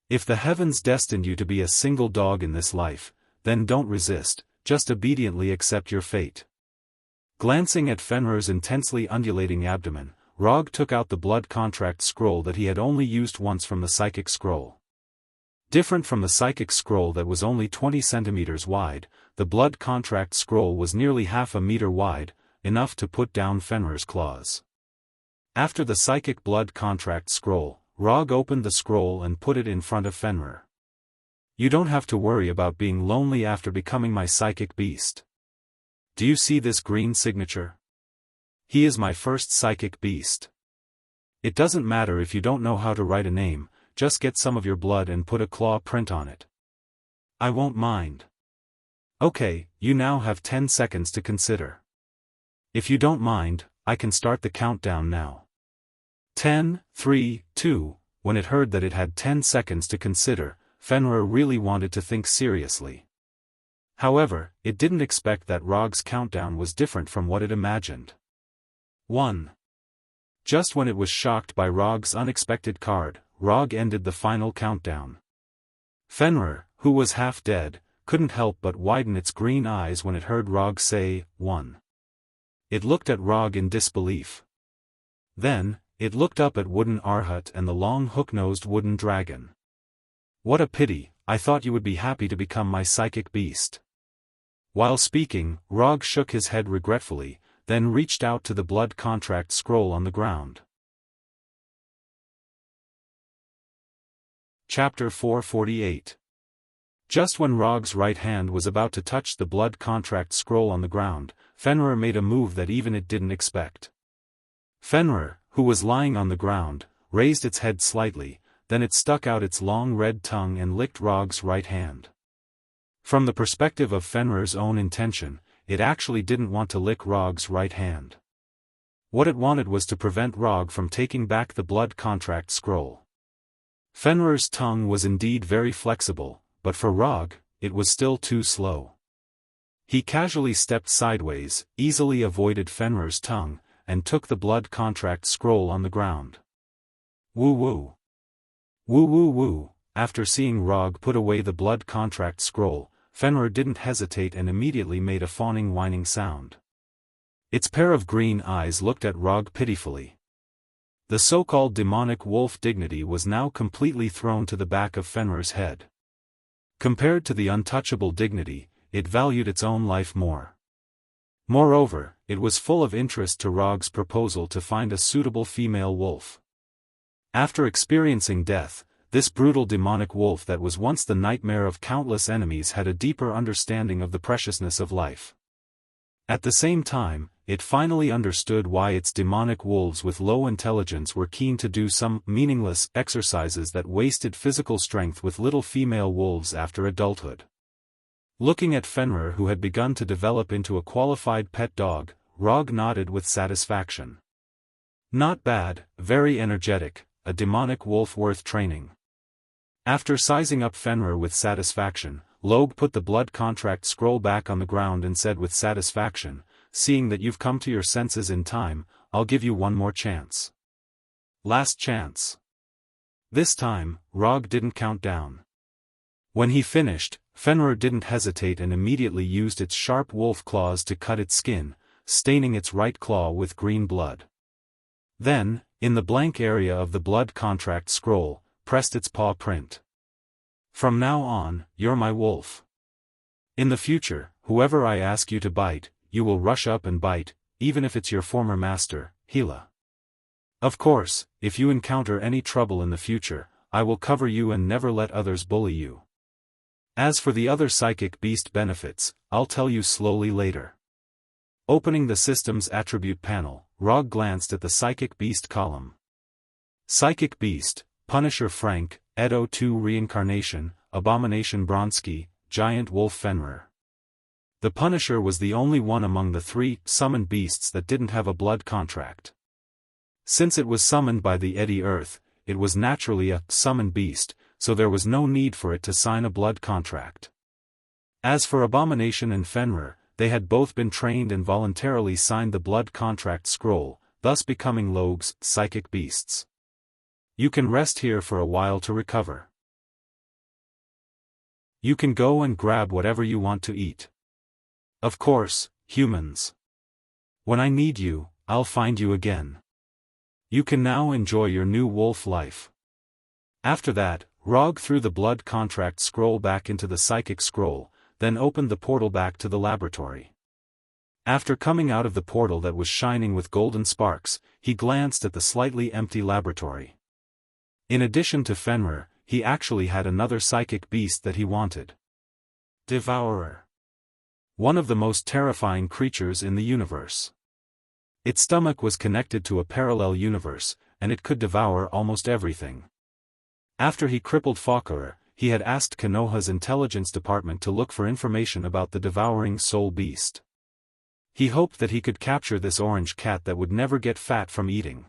If the heavens destined you to be a single dog in this life, then don't resist, just obediently accept your fate. Glancing at Fenrir's intensely undulating abdomen, Rog took out the blood contract scroll that he had only used once from the psychic scroll. Different from the psychic scroll that was only 20 centimeters wide, the blood contract scroll was nearly half a meter wide, enough to put down Fenrir's claws. After the psychic blood contract scroll, Rog opened the scroll and put it in front of Fenrir. You don't have to worry about being lonely after becoming my psychic beast. Do you see this green signature? He is my first psychic beast. It doesn't matter if you don't know how to write a name, just get some of your blood and put a claw print on it. I won't mind. Okay, you now have 10 seconds to consider. If you don't mind, I can start the countdown now. 10, 3, 2, when it heard that it had 10 seconds to consider, Fenrir really wanted to think seriously. However, it didn't expect that Rog's countdown was different from what it imagined. 1. Just when it was shocked by Rog's unexpected card, Rog ended the final countdown. Fenrir, who was half dead, couldn't help but widen its green eyes when it heard Rog say, 1. It looked at Rog in disbelief. Then, it looked up at wooden Arhut and the long hook-nosed wooden dragon. What a pity, I thought you would be happy to become my psychic beast. While speaking, Rog shook his head regretfully, then reached out to the blood contract scroll on the ground. Chapter 448. Just when Rog's right hand was about to touch the blood contract scroll on the ground, Fenrir made a move that even it didn't expect. Fenrir, who was lying on the ground, raised its head slightly, then it stuck out its long red tongue and licked Rog's right hand. From the perspective of Fenrir's own intention, it actually didn't want to lick Rog's right hand. What it wanted was to prevent Rog from taking back the blood contract scroll. Fenrir's tongue was indeed very flexible, but for Rog, it was still too slow. He casually stepped sideways, easily avoided Fenrir's tongue, and took the blood contract scroll on the ground. Woo woo. Woo woo woo. After seeing Rog put away the blood contract scroll, Fenrir didn't hesitate and immediately made a fawning whining sound. Its pair of green eyes looked at Rog pitifully. The so-called demonic wolf dignity was now completely thrown to the back of Fenrir's head. Compared to the untouchable dignity, it valued its own life more. Moreover, it was full of interest to Rog's proposal to find a suitable female wolf. After experiencing death, this brutal demonic wolf that was once the nightmare of countless enemies had a deeper understanding of the preciousness of life. At the same time, it finally understood why its demonic wolves with low intelligence were keen to do some meaningless exercises that wasted physical strength with little female wolves after adulthood. Looking at Fenrir, who had begun to develop into a qualified pet dog, Rog nodded with satisfaction. Not bad, very energetic, a demonic wolf worth training. After sizing up Fenrir with satisfaction, Logue put the blood contract scroll back on the ground and said with satisfaction, "Seeing that you've come to your senses in time, I'll give you one more chance." Last chance. This time, Rog didn't count down. When he finished, Fenrir didn't hesitate and immediately used its sharp wolf claws to cut its skin, staining its right claw with green blood. Then, in the blank area of the blood contract scroll, pressed its paw print. "From now on, you're my wolf. In the future, whoever I ask you to bite, you will rush up and bite, even if it's your former master, Hela. Of course, if you encounter any trouble in the future, I will cover you and never let others bully you. As for the other psychic beast benefits, I'll tell you slowly later." Opening the system's attribute panel, Rog glanced at the Psychic Beast column. Psychic Beast, Punisher Frank, Edo 2 Reincarnation, Abomination Bronsky, Giant Wolf Fenrir. The Punisher was the only one among the 3 summoned beasts that didn't have a blood contract. Since it was summoned by the Eddy Earth, it was naturally a summoned beast, so there was no need for it to sign a blood contract. As for Abomination and Fenrir, they had both been trained and voluntarily signed the blood contract scroll, thus becoming Logue's psychic beasts. "You can rest here for a while to recover. You can go and grab whatever you want to eat. Of course, humans. When I need you, I'll find you again. You can now enjoy your new wolf life." After that, Rog threw the blood contract scroll back into the psychic scroll, then opened the portal back to the laboratory. After coming out of the portal that was shining with golden sparks, he glanced at the slightly empty laboratory. In addition to Fenrir, he actually had another psychic beast that he wanted. Devourer. One of the most terrifying creatures in the universe. Its stomach was connected to a parallel universe, and it could devour almost everything. After he crippled Falkar, he had asked Konoha's intelligence department to look for information about the devouring soul beast. He hoped that he could capture this orange cat that would never get fat from eating.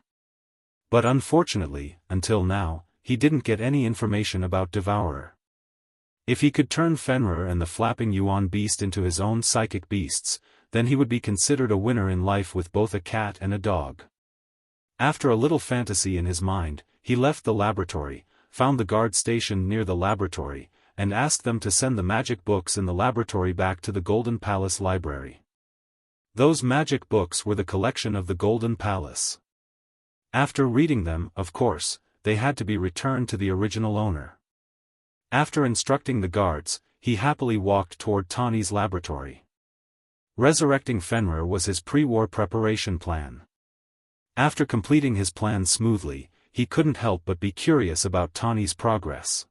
But unfortunately, until now, he didn't get any information about Devourer. If he could turn Fenrir and the flapping Yuan beast into his own psychic beasts, then he would be considered a winner in life with both a cat and a dog. After a little fantasy in his mind, he left the laboratory, found the guard stationed near the laboratory, and asked them to send the magic books in the laboratory back to the Golden Palace library. Those magic books were the collection of the Golden Palace. After reading them, of course, they had to be returned to the original owner. After instructing the guards, he happily walked toward Tani's laboratory. Resurrecting Fenrir was his pre-war preparation plan. After completing his plan smoothly, he couldn't help but be curious about Tani's progress.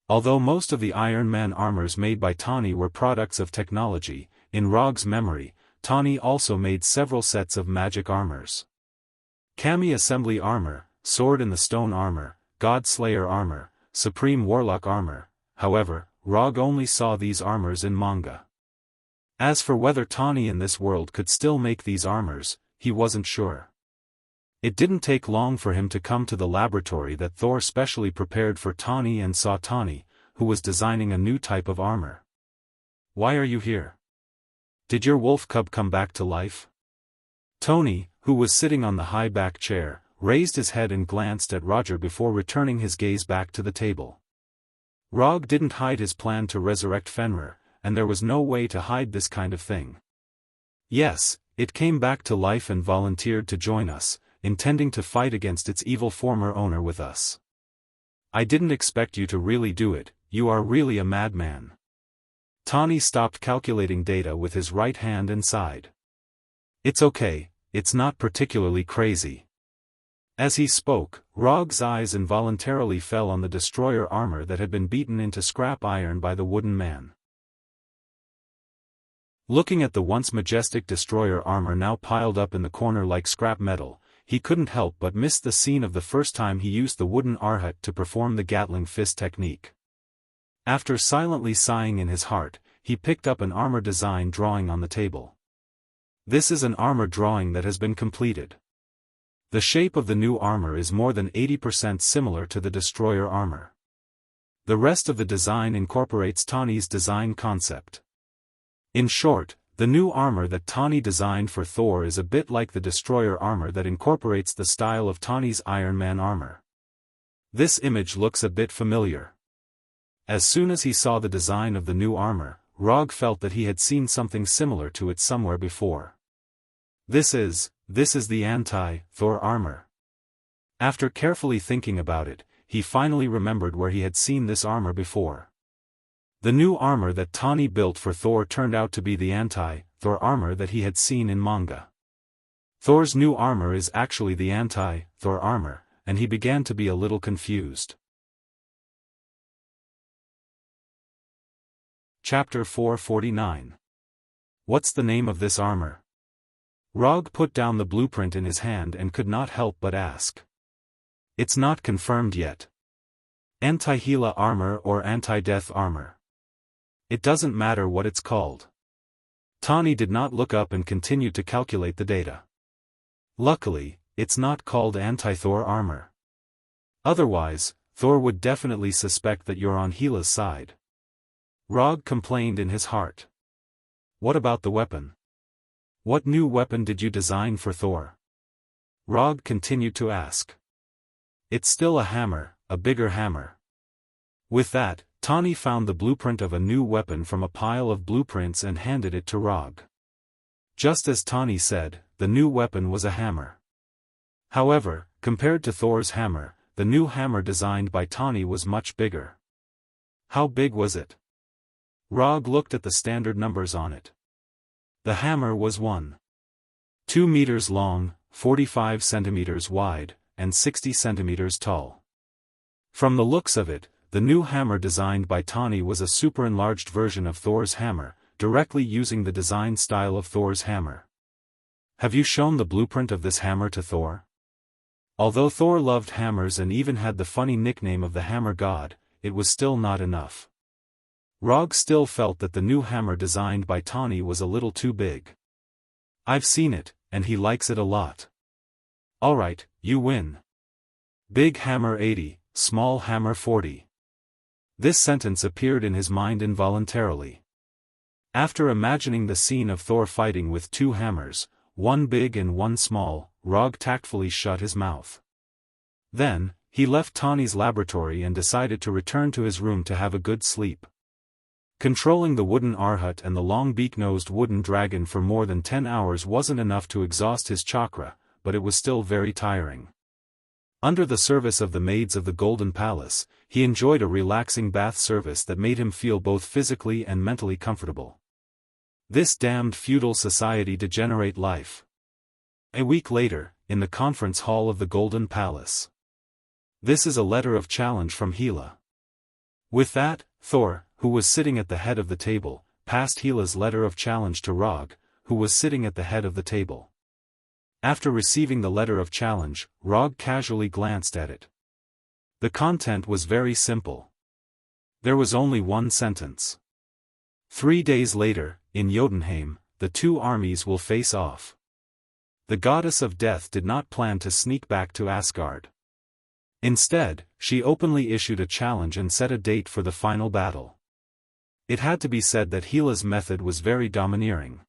Although most of the Iron Man armors made by Tani were products of technology, in Rog's memory, Tani also made several sets of magic armors. Kami Assembly Armor, Sword in the Stone Armor, God Slayer Armor, Supreme Warlock Armor. However, Rog only saw these armors in manga. As for whether Tani in this world could still make these armors, he wasn't sure. It didn't take long for him to come to the laboratory that Thor specially prepared for Tani and saw Tani, who was designing a new type of armor. "Why are you here? Did your wolf cub come back to life?" Tony, who was sitting on the high-back chair, raised his head and glanced at Roger before returning his gaze back to the table. Rog didn't hide his plan to resurrect Fenrir, and there was no way to hide this kind of thing. "Yes, it came back to life and volunteered to join us, intending to fight against its evil former owner with us. I didn't expect you to really do it, you are really a madman." Tani stopped calculating data with his right hand and sighed. "It's okay, it's not particularly crazy." As he spoke, Rog's eyes involuntarily fell on the destroyer armor that had been beaten into scrap iron by the wooden man. Looking at the once majestic destroyer armor now piled up in the corner like scrap metal, he couldn't help but miss the scene of the first time he used the wooden arhat to perform the Gatling fist technique. After silently sighing in his heart, he picked up an armor design drawing on the table. "This is an armor drawing that has been completed. The shape of the new armor is more than 80% similar to the destroyer armor. The rest of the design incorporates Tani's design concept. In short, the new armor that Tani designed for Thor is a bit like the destroyer armor that incorporates the style of Tani's Iron Man armor. This image looks a bit familiar. As soon as he saw the design of the new armor, Rog felt that he had seen something similar to it somewhere before. This is the anti-Thor armor. After carefully thinking about it, he finally remembered where he had seen this armor before. The new armor that Tani built for Thor turned out to be the anti-Thor armor that he had seen in manga. Thor's new armor is actually the anti-Thor armor, and he began to be a little confused. Chapter 449. What's the name of this armor? Rog put down the blueprint in his hand and could not help but ask. It's not confirmed yet. Anti-Hela armor or anti-death armor. It doesn't matter what it's called. Tani did not look up and continued to calculate the data. Luckily, it's not called anti-Thor armor. Otherwise, Thor would definitely suspect that you're on Hela's side. Rog complained in his heart. What about the weapon? What new weapon did you design for Thor? Rog continued to ask. It's still a hammer, a bigger hammer. With that, Tani found the blueprint of a new weapon from a pile of blueprints and handed it to Rog. Just as Tani said, the new weapon was a hammer. However, compared to Thor's hammer, the new hammer designed by Tani was much bigger. How big was it? Rog looked at the standard numbers on it. The hammer was 1.2 meters long, 45 centimeters wide, and 60 centimeters tall. From the looks of it, the new hammer designed by Tani was a super-enlarged version of Thor's hammer, directly using the design style of Thor's hammer. Have you shown the blueprint of this hammer to Thor? Although Thor loved hammers and even had the funny nickname of the Hammer God, it was still not enough. Rog still felt that the new hammer designed by Tani was a little too big. I've seen it, and he likes it a lot. Alright, you win. Big hammer 80, small hammer 40. This sentence appeared in his mind involuntarily. After imagining the scene of Thor fighting with two hammers, one big and one small, Rog tactfully shut his mouth. Then, he left Tani's laboratory and decided to return to his room to have a good sleep. Controlling the wooden Arhut and the long beak-nosed wooden dragon for more than 10 hours wasn't enough to exhaust his chakra, but it was still very tiring. Under the service of the maids of the Golden Palace, he enjoyed a relaxing bath service that made him feel both physically and mentally comfortable. This damned feudal society degenerate life. A week later, in the conference hall of the Golden Palace. This is a letter of challenge from Hela. With that, Thor, who was sitting at the head of the table, passed Hela's letter of challenge to Rog, who was sitting at the head of the table. After receiving the letter of challenge, Rog casually glanced at it. The content was very simple. There was only one sentence. 3 days later, in Jotunheim, the two armies will face off. The goddess of death did not plan to sneak back to Asgard. Instead, she openly issued a challenge and set a date for the final battle. It had to be said that Hela's method was very domineering.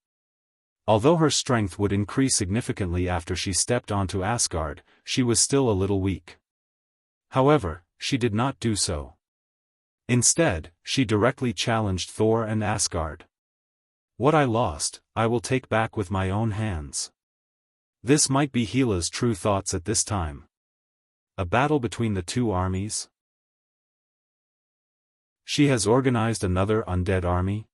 Although her strength would increase significantly after she stepped onto Asgard, she was still a little weak. However, she did not do so. Instead, she directly challenged Thor and Asgard. What I lost, I will take back with my own hands. This might be Hela's true thoughts at this time. A battle between the two armies? She has organized another undead army?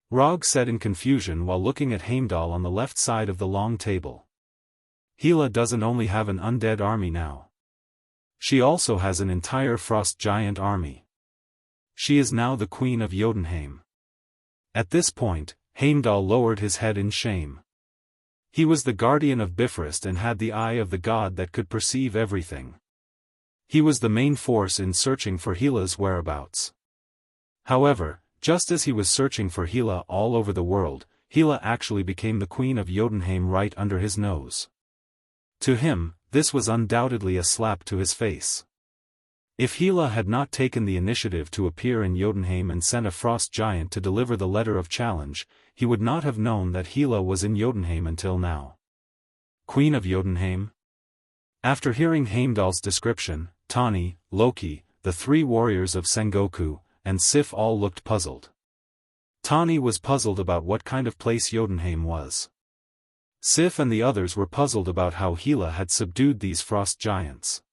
Rog said in confusion while looking at Heimdall on the left side of the long table. Hela doesn't only have an undead army now. She also has an entire frost giant army. She is now the queen of Jotunheim. At this point, Heimdall lowered his head in shame. He was the guardian of Bifrost and had the eye of the god that could perceive everything. He was the main force in searching for Hela's whereabouts. However, just as he was searching for Hela all over the world, Hela actually became the queen of Jotunheim right under his nose. To him, this was undoubtedly a slap to his face. If Hela had not taken the initiative to appear in Jotunheim and sent a frost giant to deliver the letter of challenge, he would not have known that Hela was in Jotunheim until now. Queen of Jotunheim? After hearing Heimdall's description, Tani, Loki, the three warriors of Sengoku, and Sif all looked puzzled. Tani was puzzled about what kind of place Jotunheim was. Sif and the others were puzzled about how Hela had subdued these frost giants.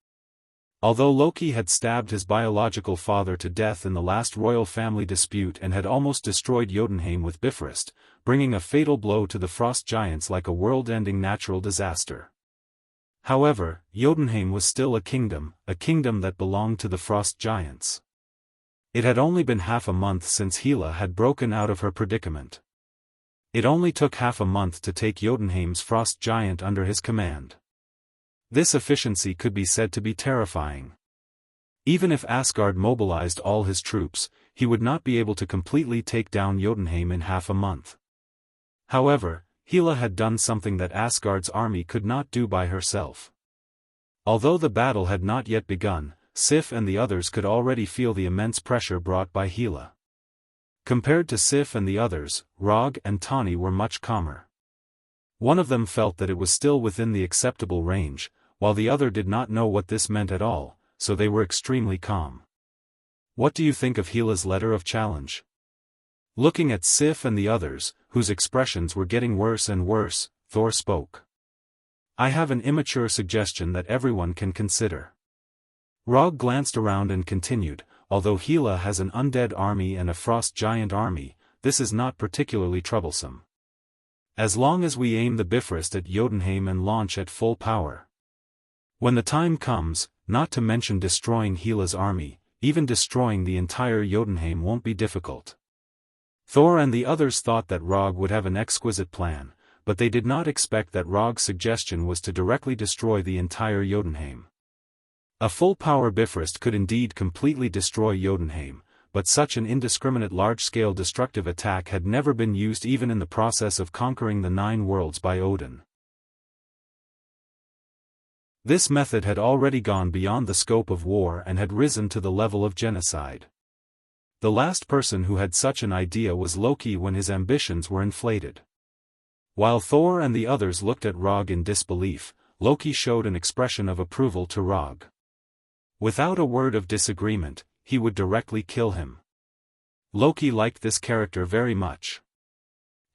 Although Loki had stabbed his biological father to death in the last royal family dispute and had almost destroyed Jotunheim with Bifrost, bringing a fatal blow to the frost giants like a world-ending natural disaster. However, Jotunheim was still a kingdom that belonged to the frost giants. It had only been half a month since Hela had broken out of her predicament. It only took half a month to take Jotunheim's frost giant under his command. This efficiency could be said to be terrifying. Even if Asgard mobilized all his troops, he would not be able to completely take down Jotunheim in half a month. However, Hela had done something that Asgard's army could not do by herself. Although the battle had not yet begun, Sif and the others could already feel the immense pressure brought by Hela. Compared to Sif and the others, Rog and Tani were much calmer. One of them felt that it was still within the acceptable range, while the other did not know what this meant at all, so they were extremely calm. What do you think of Hela's letter of challenge? Looking at Sif and the others, whose expressions were getting worse and worse, Thor spoke. I have an immature suggestion that everyone can consider. Rog glanced around and continued, although Hela has an undead army and a frost giant army, this is not particularly troublesome. As long as we aim the Bifrost at Jotunheim and launch at full power. When the time comes, not to mention destroying Hela's army, even destroying the entire Jotunheim won't be difficult. Thor and the others thought that Rog would have an exquisite plan, but they did not expect that Rog's suggestion was to directly destroy the entire Jotunheim. A full-power Bifrost could indeed completely destroy Jotunheim, but such an indiscriminate large-scale destructive attack had never been used even in the process of conquering the 9 worlds by Odin. This method had already gone beyond the scope of war and had risen to the level of genocide. The last person who had such an idea was Loki when his ambitions were inflated. While Thor and the others looked at Rog in disbelief, Loki showed an expression of approval to Rog. Without a word of disagreement, he would directly kill him. Loki liked this character very much.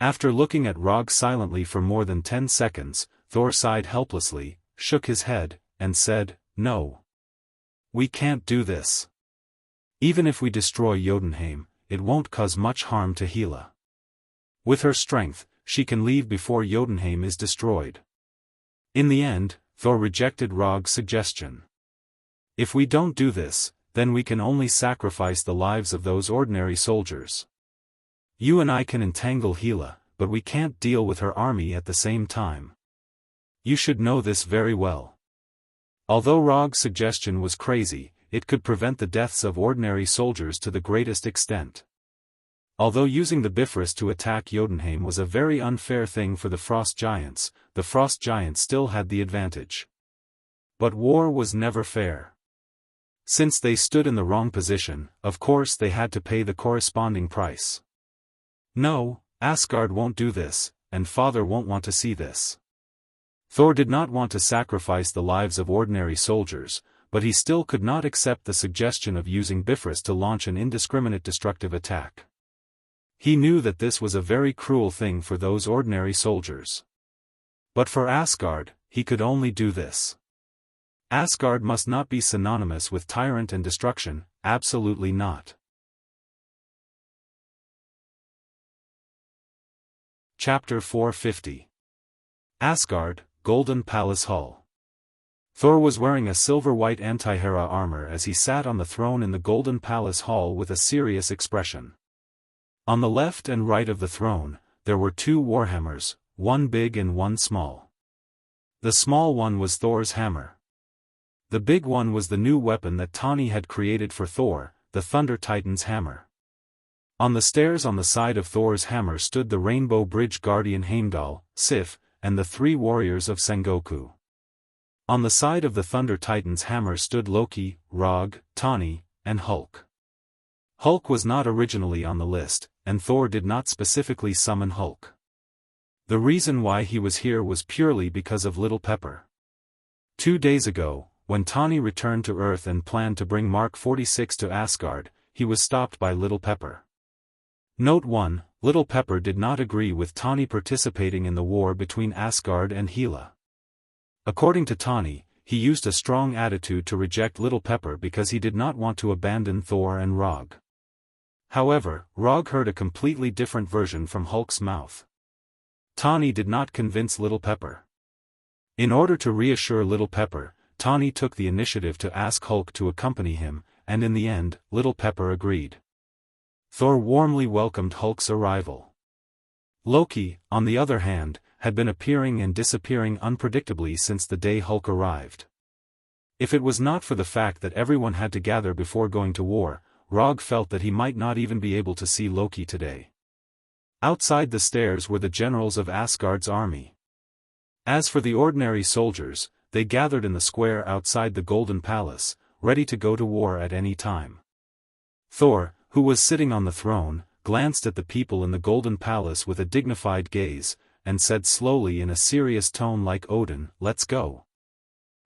After looking at Rog silently for more than 10 seconds, Thor sighed helplessly, shook his head, and said, "No. We can't do this. Even if we destroy Jotunheim, it won't cause much harm to Hela. With her strength, she can leave before Jotunheim is destroyed." In the end, Thor rejected Rog's suggestion. If we don't do this, then we can only sacrifice the lives of those ordinary soldiers. You and I can entangle Hela, but we can't deal with her army at the same time. You should know this very well. Although Rog's suggestion was crazy, it could prevent the deaths of ordinary soldiers to the greatest extent. Although using the Bifrost to attack Jotunheim was a very unfair thing for the frost giants still had the advantage. But war was never fair. Since they stood in the wrong position, of course they had to pay the corresponding price. No, Asgard won't do this, and Father won't want to see this. Thor did not want to sacrifice the lives of ordinary soldiers, but he still could not accept the suggestion of using Bifrost to launch an indiscriminate destructive attack. He knew that this was a very cruel thing for those ordinary soldiers. But for Asgard, he could only do this. Asgard must not be synonymous with tyrant and destruction, absolutely not. Chapter 450. Asgard, Golden Palace Hall. Thor was wearing a silver-white anti-Hera armor as he sat on the throne in the Golden Palace Hall with a serious expression. On the left and right of the throne, there were 2 warhammers, one big and one small. The small one was Thor's hammer. The big one was the new weapon that Tani had created for Thor, the Thunder Titan's hammer. On the stairs on the side of Thor's hammer stood the Rainbow Bridge Guardian Heimdall, Sif, and the 3 warriors of Sengoku. On the side of the Thunder Titan's hammer stood Loki, Rog, Tani, and Hulk. Hulk was not originally on the list, and Thor did not specifically summon Hulk. The reason why he was here was purely because of Little Pepper. 2 days ago, when Tani returned to Earth and planned to bring Mark 46 to Asgard, he was stopped by Little Pepper. Note 1, Little Pepper did not agree with Tani participating in the war between Asgard and Hela. According to Tani, he used a strong attitude to reject Little Pepper because he did not want to abandon Thor and Rog. However, Rog heard a completely different version from Hulk's mouth. Tani did not convince Little Pepper. In order to reassure Little Pepper, Tani took the initiative to ask Hulk to accompany him, and in the end, Little Pepper agreed. Thor warmly welcomed Hulk's arrival. Loki, on the other hand, had been appearing and disappearing unpredictably since the day Hulk arrived. If it was not for the fact that everyone had to gather before going to war, Rog felt that he might not even be able to see Loki today. Outside the stairs were the generals of Asgard's army. As for the ordinary soldiers, they gathered in the square outside the Golden Palace, ready to go to war at any time. Thor, who was sitting on the throne, glanced at the people in the Golden Palace with a dignified gaze, and said slowly in a serious tone like Odin, "Let's go."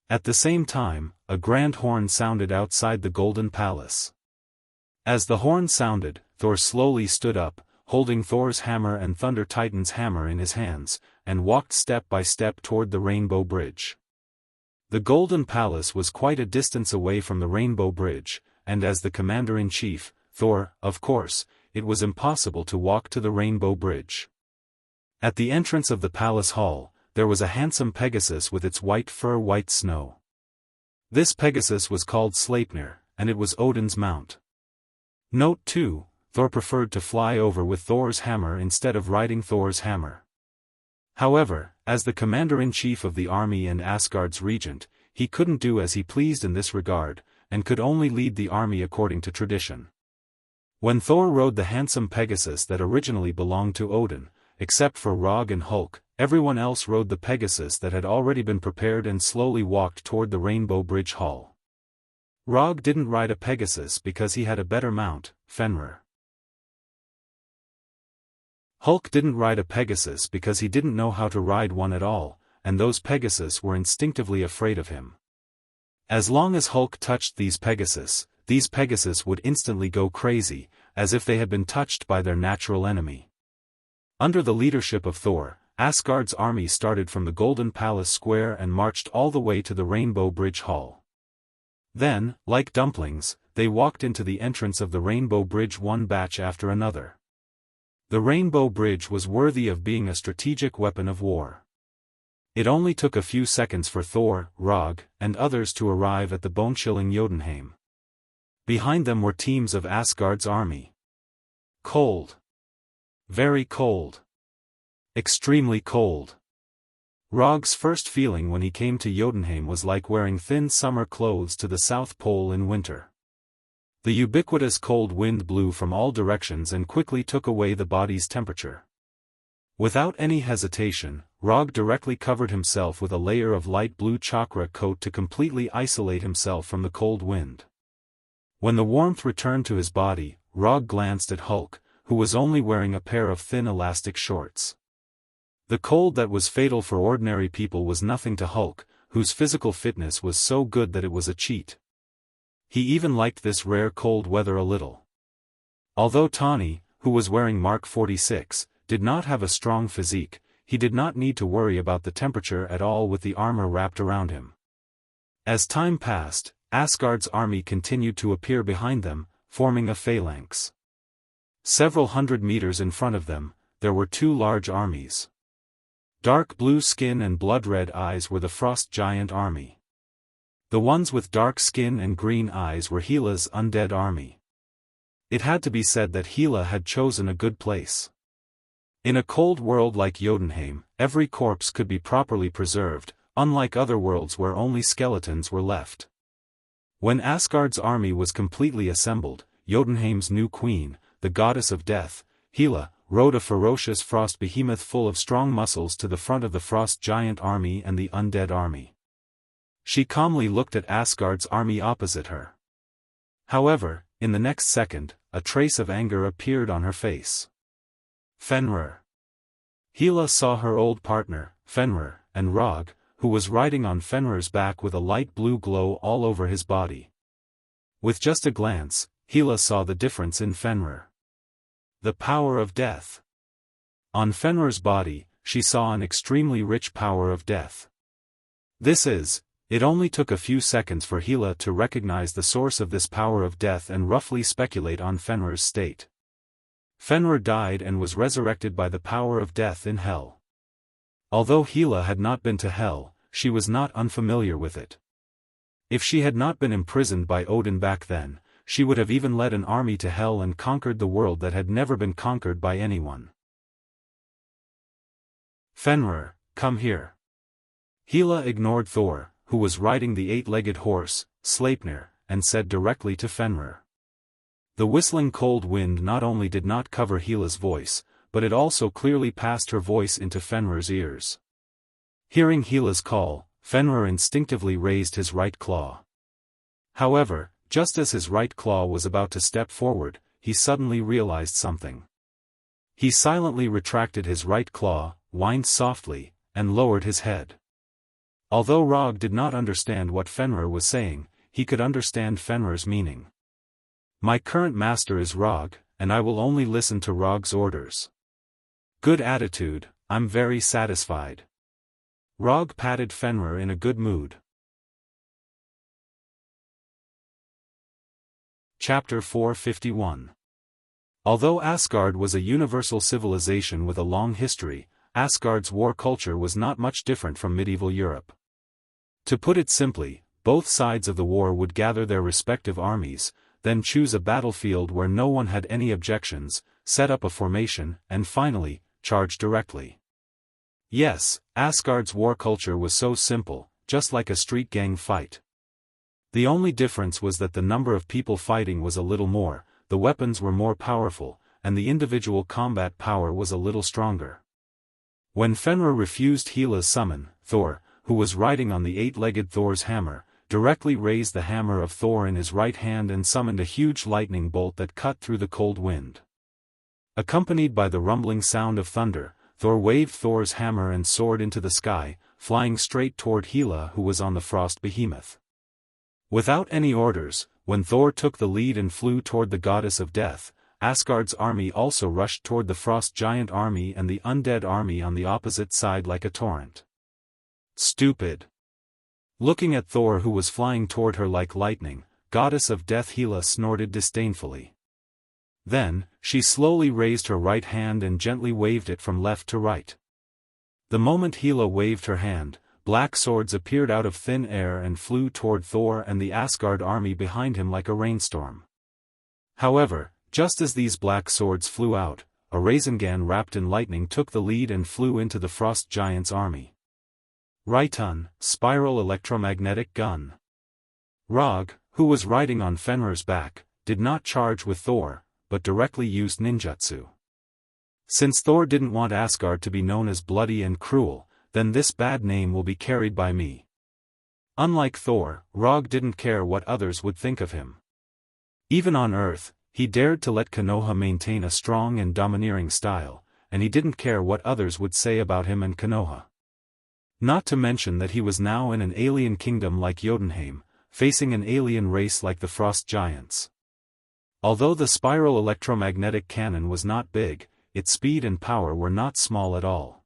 At the same time, a grand horn sounded outside the Golden Palace. As the horn sounded, Thor slowly stood up, holding Thor's hammer and Thunder Titan's hammer in his hands, and walked step by step toward the Rainbow Bridge. The Golden Palace was quite a distance away from the Rainbow Bridge, and as the commander-in-chief, Thor, of course, it was impossible to walk to the Rainbow Bridge. At the entrance of the palace hall, there was a handsome Pegasus with its white fur white snow. This Pegasus was called Sleipnir, and it was Odin's mount. Note 2, Thor preferred to fly over with Thor's hammer instead of riding Thor's hammer. However, as the commander-in-chief of the army and Asgard's regent, he couldn't do as he pleased in this regard, and could only lead the army according to tradition. When Thor rode the handsome Pegasus that originally belonged to Odin, except for Rog and Hulk, everyone else rode the Pegasus that had already been prepared and slowly walked toward the Rainbow Bridge Hall. Rog didn't ride a Pegasus because he had a better mount, Fenrir. Hulk didn't ride a Pegasus because he didn't know how to ride one at all, and those Pegasus were instinctively afraid of him. As long as Hulk touched these Pegasus would instantly go crazy, as if they had been touched by their natural enemy. Under the leadership of Thor, Asgard's army started from the Golden Palace Square and marched all the way to the Rainbow Bridge Hall. Then, like dumplings, they walked into the entrance of the Rainbow Bridge one batch after another. The Rainbow Bridge was worthy of being a strategic weapon of war. It only took a few seconds for Thor, Rog, and others to arrive at the bone-chilling Jotunheim. Behind them were teams of Asgard's army. Cold. Very cold. Extremely cold. Rog's first feeling when he came to Jotunheim was like wearing thin summer clothes to the South Pole in winter. The ubiquitous cold wind blew from all directions and quickly took away the body's temperature. Without any hesitation, Rog directly covered himself with a layer of light blue chakra coat to completely isolate himself from the cold wind. When the warmth returned to his body, Rog glanced at Hulk, who was only wearing a pair of thin elastic shorts. The cold that was fatal for ordinary people was nothing to Hulk, whose physical fitness was so good that it was a cheat. He even liked this rare cold weather a little. Although Tani, who was wearing Mark 46, did not have a strong physique, he did not need to worry about the temperature at all with the armor wrapped around him. As time passed, Asgard's army continued to appear behind them, forming a phalanx. Several hundred meters in front of them, there were two large armies. Dark blue skin and blood-red eyes were the Frost Giant army. The ones with dark skin and green eyes were Hela's undead army. It had to be said that Hela had chosen a good place. In a cold world like Jotunheim, every corpse could be properly preserved, unlike other worlds where only skeletons were left. When Asgard's army was completely assembled, Jotunheim's new queen, the goddess of death, Hela, rode a ferocious frost behemoth full of strong muscles to the front of the Frost Giant army and the undead army. She calmly looked at Asgard's army opposite her. However, in the next second, a trace of anger appeared on her face. Fenrir. Hela saw her old partner, Fenrir, and Rog, who was riding on Fenrir's back with a light blue glow all over his body. With just a glance, Hela saw the difference in Fenrir. The power of death. On Fenrir's body, she saw an extremely rich power of death. It only took a few seconds for Hela to recognize the source of this power of death and roughly speculate on Fenrir's state. Fenrir died and was resurrected by the power of death in Hell. Although Hela had not been to Hell, she was not unfamiliar with it. If she had not been imprisoned by Odin back then, she would have even led an army to Hell and conquered the world that had never been conquered by anyone. Fenrir, come here. Hela ignored Thor, who was riding the eight-legged horse, Sleipnir, and said directly to Fenrir. The whistling cold wind not only did not cover Hela's voice, but it also clearly passed her voice into Fenrir's ears. Hearing Hela's call, Fenrir instinctively raised his right claw. However, just as his right claw was about to step forward, he suddenly realized something. He silently retracted his right claw, whined softly, and lowered his head. Although Rog did not understand what Fenrir was saying, he could understand Fenrir's meaning. My current master is Rog, and I will only listen to Rog's orders. Good attitude, I'm very satisfied. Rog patted Fenrir in a good mood. Chapter 451. Although Asgard was a universal civilization with a long history, Asgard's war culture was not much different from medieval Europe. To put it simply, both sides of the war would gather their respective armies, then choose a battlefield where no one had any objections, set up a formation, and finally, charge directly. Yes, Asgard's war culture was so simple, just like a street gang fight. The only difference was that the number of people fighting was a little more, the weapons were more powerful, and the individual combat power was a little stronger. When Fenrir refused Hela's summon, Thor, who was riding on the eight-legged Thor's hammer, directly raised the hammer of Thor in his right hand and summoned a huge lightning bolt that cut through the cold wind. Accompanied by the rumbling sound of thunder, Thor waved Thor's hammer and sword into the sky, flying straight toward Hela, who was on the frost behemoth. Without any orders, when Thor took the lead and flew toward the goddess of death, Asgard's army also rushed toward the frost giant army and the undead army on the opposite side like a torrent. Stupid. Looking at Thor, who was flying toward her like lightning, goddess of death Hela snorted disdainfully. Then, she slowly raised her right hand and gently waved it from left to right. The moment Hela waved her hand, black swords appeared out of thin air and flew toward Thor and the Asgard army behind him like a rainstorm. However, just as these black swords flew out, a Rasengan wrapped in lightning took the lead and flew into the frost giant's army. Raiton, spiral electromagnetic gun. Rog, who was riding on Fenrir's back, did not charge with Thor, but directly used ninjutsu. Since Thor didn't want Asgard to be known as bloody and cruel, then this bad name will be carried by me. Unlike Thor, Rog didn't care what others would think of him. Even on Earth, he dared to let Konoha maintain a strong and domineering style, and he didn't care what others would say about him and Konoha. Not to mention that he was now in an alien kingdom like Jotunheim, facing an alien race like the Frost Giants. Although the spiral electromagnetic cannon was not big, its speed and power were not small at all.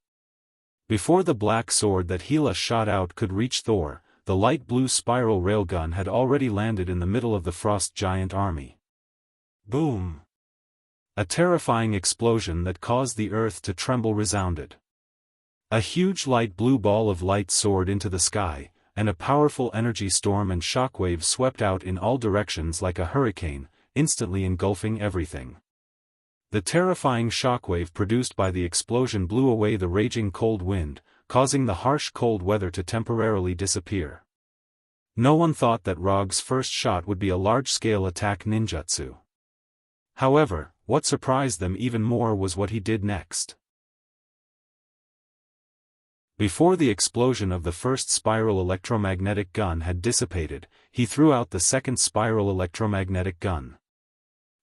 Before the black sword that Hela shot out could reach Thor, the light blue spiral railgun had already landed in the middle of the Frost Giant army. Boom! A terrifying explosion that caused the earth to tremble resounded. A huge light blue ball of light soared into the sky, and a powerful energy storm and shockwave swept out in all directions like a hurricane, instantly engulfing everything. The terrifying shockwave produced by the explosion blew away the raging cold wind, causing the harsh cold weather to temporarily disappear. No one thought that Rog's first shot would be a large-scale attack ninjutsu. However, what surprised them even more was what he did next. Before the explosion of the first spiral electromagnetic gun had dissipated, he threw out the second spiral electromagnetic gun.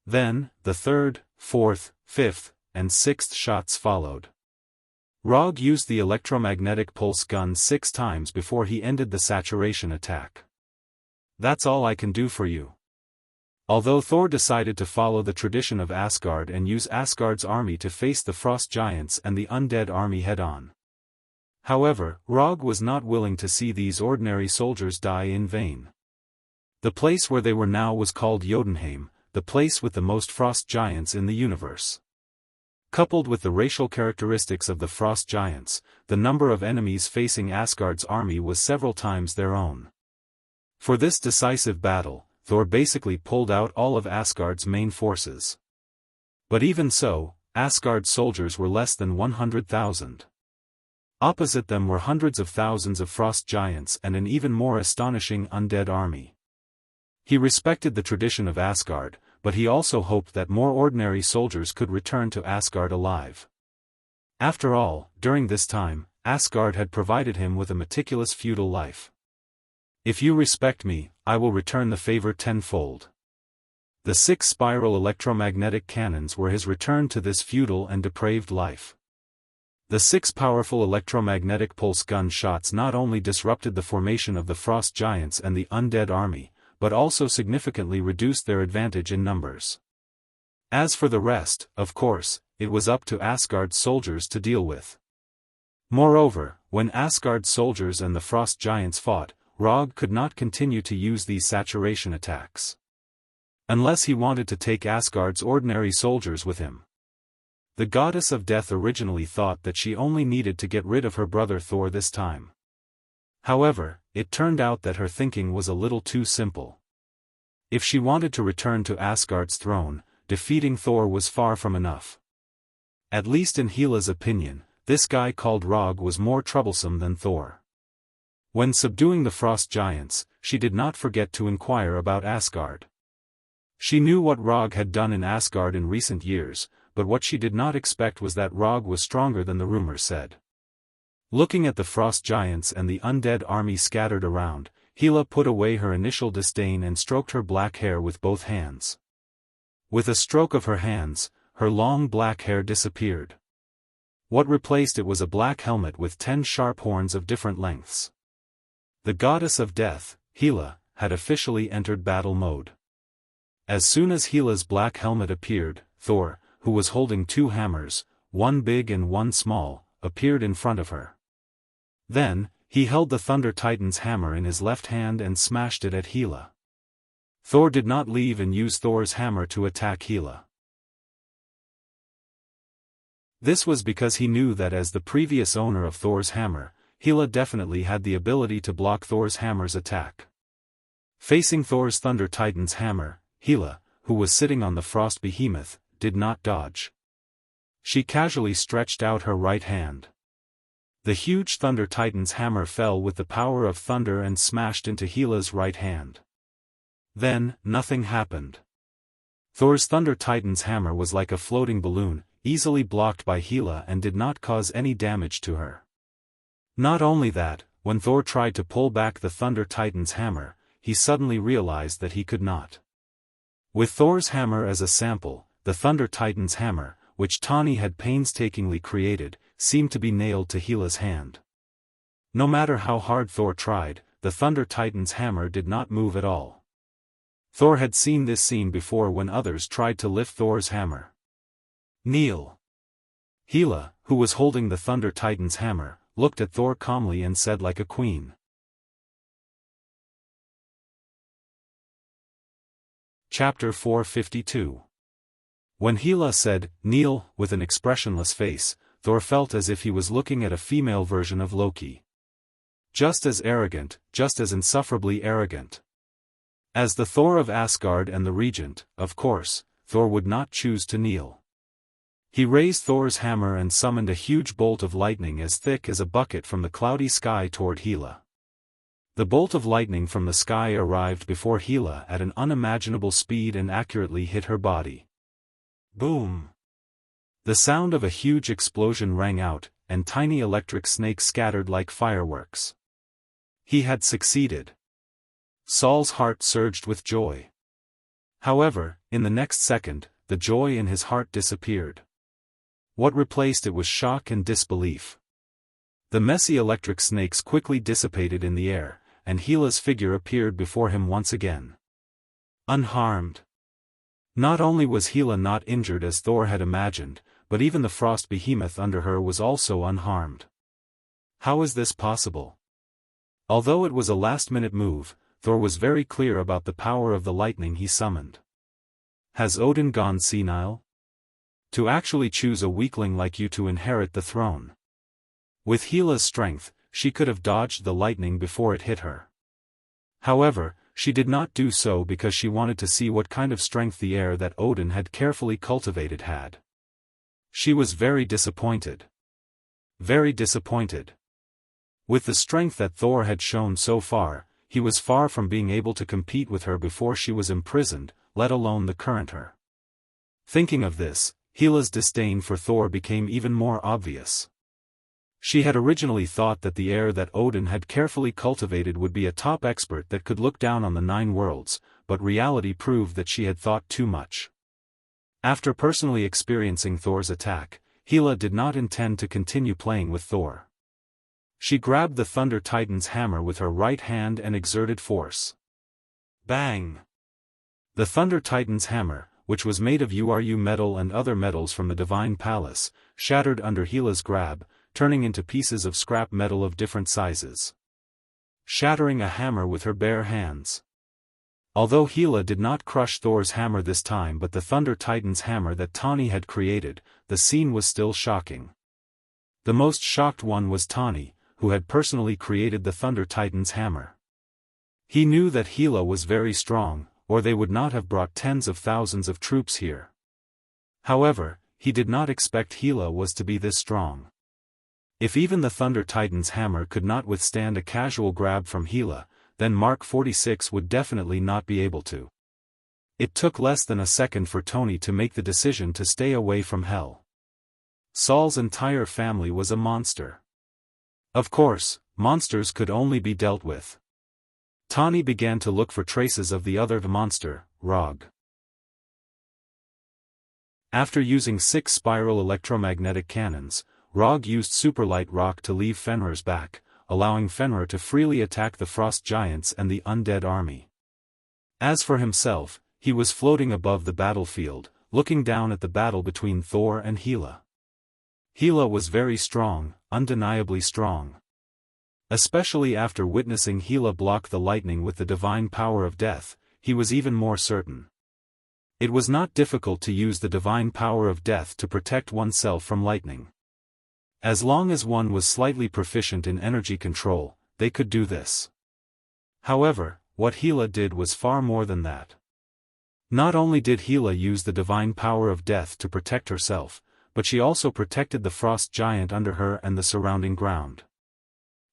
Then, the third, fourth, fifth, and sixth shots followed. Rog used the electromagnetic pulse gun 6 times before he ended the saturation attack. "That's all I can do for you." Although Thor decided to follow the tradition of Asgard and use Asgard's army to face the frost giants and the undead army head-on. However, Rog was not willing to see these ordinary soldiers die in vain. The place where they were now was called Jotunheim, the place with the most frost giants in the universe. Coupled with the racial characteristics of the frost giants, the number of enemies facing Asgard's army was several times their own. For this decisive battle, Thor basically pulled out all of Asgard's main forces. But even so, Asgard's soldiers were less than 100,000. Opposite them were hundreds of thousands of frost giants and an even more astonishing undead army. He respected the tradition of Asgard, but he also hoped that more ordinary soldiers could return to Asgard alive. After all, during this time, Asgard had provided him with a meticulous feudal life. "If you respect me, I will return the favor tenfold." The 6 spiral electromagnetic cannons were his return to this feudal and depraved life. The 6 powerful electromagnetic pulse gun shots not only disrupted the formation of the frost giants and the undead army, but also significantly reduced their advantage in numbers. As for the rest, of course, it was up to Asgard's soldiers to deal with. Moreover, when Asgard's soldiers and the frost giants fought, Rog could not continue to use these saturation attacks. Unless he wanted to take Asgard's ordinary soldiers with him. The goddess of death originally thought that she only needed to get rid of her brother Thor this time. However, it turned out that her thinking was a little too simple. If she wanted to return to Asgard's throne, defeating Thor was far from enough. At least in Hela's opinion, this guy called Rog was more troublesome than Thor. When subduing the frost giants, she did not forget to inquire about Asgard. She knew what Rog had done in Asgard in recent years, but what she did not expect was that Rog was stronger than the rumor said. Looking at the frost giants and the undead army scattered around, Hela put away her initial disdain and stroked her black hair with both hands. With a stroke of her hands, her long black hair disappeared. What replaced it was a black helmet with 10 sharp horns of different lengths. The goddess of death, Hela, had officially entered battle mode. As soon as Hela's black helmet appeared, Thor, who was holding 2 hammers, one big and one small, appeared in front of her. Then, he held the Thunder Titan's hammer in his left hand and smashed it at Hela. Thor did not leave and use Thor's hammer to attack Hela. This was because he knew that as the previous owner of Thor's hammer, Hela definitely had the ability to block Thor's hammer's attack. Facing Thor's Thunder Titan's hammer, Hela, who was sitting on the frost behemoth, did not dodge. She casually stretched out her right hand. The huge Thunder Titan's hammer fell with the power of thunder and smashed into Hela's right hand. Then, nothing happened. Thor's Thunder Titan's hammer was like a floating balloon, easily blocked by Hela and did not cause any damage to her. Not only that, when Thor tried to pull back the Thunder Titan's hammer, he suddenly realized that he could not. With Thor's hammer as a sample, the Thunder Titan's hammer, which Tani had painstakingly created, seemed to be nailed to Hela's hand. No matter how hard Thor tried, the Thunder Titan's hammer did not move at all. Thor had seen this scene before when others tried to lift Thor's hammer. "Kneel." Hela, who was holding the Thunder Titan's hammer, looked at Thor calmly and said like a queen. Chapter 452. When Hela said, "Kneel," with an expressionless face, Thor felt as if he was looking at a female version of Loki. Just as arrogant, just as insufferably arrogant. As the Thor of Asgard and the regent, of course, Thor would not choose to kneel. He raised Thor's hammer and summoned a huge bolt of lightning as thick as a bucket from the cloudy sky toward Hela. The bolt of lightning from the sky arrived before Hela at an unimaginable speed and accurately hit her body. Boom! The sound of a huge explosion rang out, and tiny electric snakes scattered like fireworks. He had succeeded. Saul's heart surged with joy. However, in the next second, the joy in his heart disappeared. What replaced it was shock and disbelief. The messy electric snakes quickly dissipated in the air, and Hela's figure appeared before him once again. Unharmed. Not only was Hela not injured as Thor had imagined, but even the frost behemoth under her was also unharmed. How is this possible? Although it was a last-minute move, Thor was very clear about the power of the lightning he summoned. Has Odin gone senile? To actually choose a weakling like you to inherit the throne. With Hela's strength, she could have dodged the lightning before it hit her. However, she did not do so because she wanted to see what kind of strength the heir that Odin had carefully cultivated had. She was very disappointed. Very disappointed. With the strength that Thor had shown so far, he was far from being able to compete with her before she was imprisoned, let alone the current her. Thinking of this, Hela's disdain for Thor became even more obvious. She had originally thought that the heir that Odin had carefully cultivated would be a top expert that could look down on the 9 worlds, but reality proved that she had thought too much. After personally experiencing Thor's attack, Hela did not intend to continue playing with Thor. She grabbed the Thunder Titan's hammer with her right hand and exerted force. Bang! The Thunder Titan's hammer, which was made of URU metal and other metals from the Divine Palace, shattered under Hela's grab, turning into pieces of scrap metal of different sizes. Shattering a hammer with her bare hands. Although Hela did not crush Thor's hammer this time but the Thunder Titan's hammer that Tani had created, the scene was still shocking. The most shocked one was Tani, who had personally created the Thunder Titan's hammer. He knew that Hela was very strong, or they would not have brought tens of thousands of troops here. However, he did not expect Hela was to be this strong. If even the Thunder Titan's hammer could not withstand a casual grab from Hela, then Mark 46 would definitely not be able to. It took less than a second for Tony to make the decision to stay away from hell. Saul's entire family was a monster. Of course, monsters could only be dealt with. Tani began to look for traces of the other monster, Rog. After using 6 spiral electromagnetic cannons, Rog used superlight rock to leave Fenrir's back, allowing Fenrir to freely attack the frost giants and the undead army. As for himself, he was floating above the battlefield, looking down at the battle between Thor and Hela. Hela was very strong, undeniably strong. Especially after witnessing Hela block the lightning with the divine power of death, he was even more certain. It was not difficult to use the divine power of death to protect oneself from lightning. As long as one was slightly proficient in energy control, they could do this. However, what Hela did was far more than that. Not only did Hela use the divine power of death to protect herself, but she also protected the frost giant under her and the surrounding ground.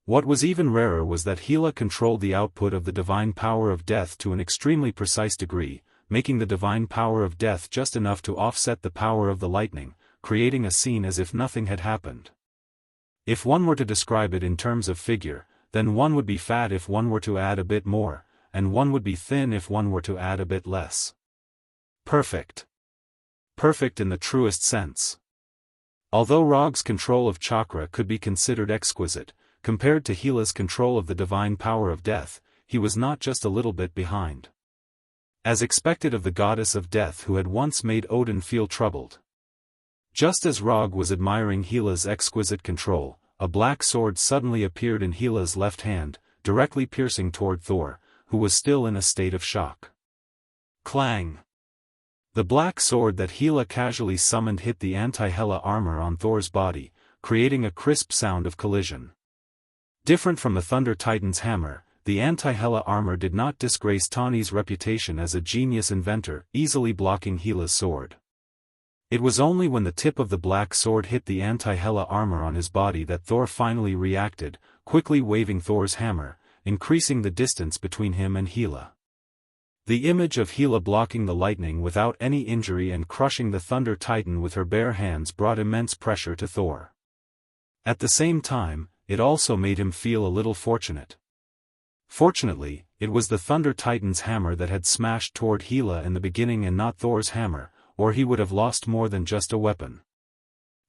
What was even rarer was that Hela controlled the output of the divine power of death to an extremely precise degree, making the divine power of death just enough to offset the power of the lightning, creating a scene as if nothing had happened. If one were to describe it in terms of figure, then one would be fat if one were to add a bit more, and one would be thin if one were to add a bit less. Perfect. Perfect in the truest sense. Although Rog's control of chakra could be considered exquisite, compared to Hela's control of the divine power of death, he was not just a little bit behind. As expected of the goddess of death who had once made Odin feel troubled. Just as Rog was admiring Hela's exquisite control, a black sword suddenly appeared in Hela's left hand, directly piercing toward Thor, who was still in a state of shock. Clang! The black sword that Hela casually summoned hit the anti-Hela armor on Thor's body, creating a crisp sound of collision. Different from the Thunder Titan's hammer, the anti-Hela armor did not disgrace Tani's reputation as a genius inventor, easily blocking Hela's sword. It was only when the tip of the black sword hit the anti-Hela armor on his body that Thor finally reacted, quickly waving Thor's hammer, increasing the distance between him and Hela. The image of Hela blocking the lightning without any injury and crushing the Thunder Titan with her bare hands brought immense pressure to Thor. At the same time, it also made him feel a little fortunate. Fortunately, it was the Thunder Titan's hammer that had smashed toward Hela in the beginning and not Thor's hammer, or he would have lost more than just a weapon.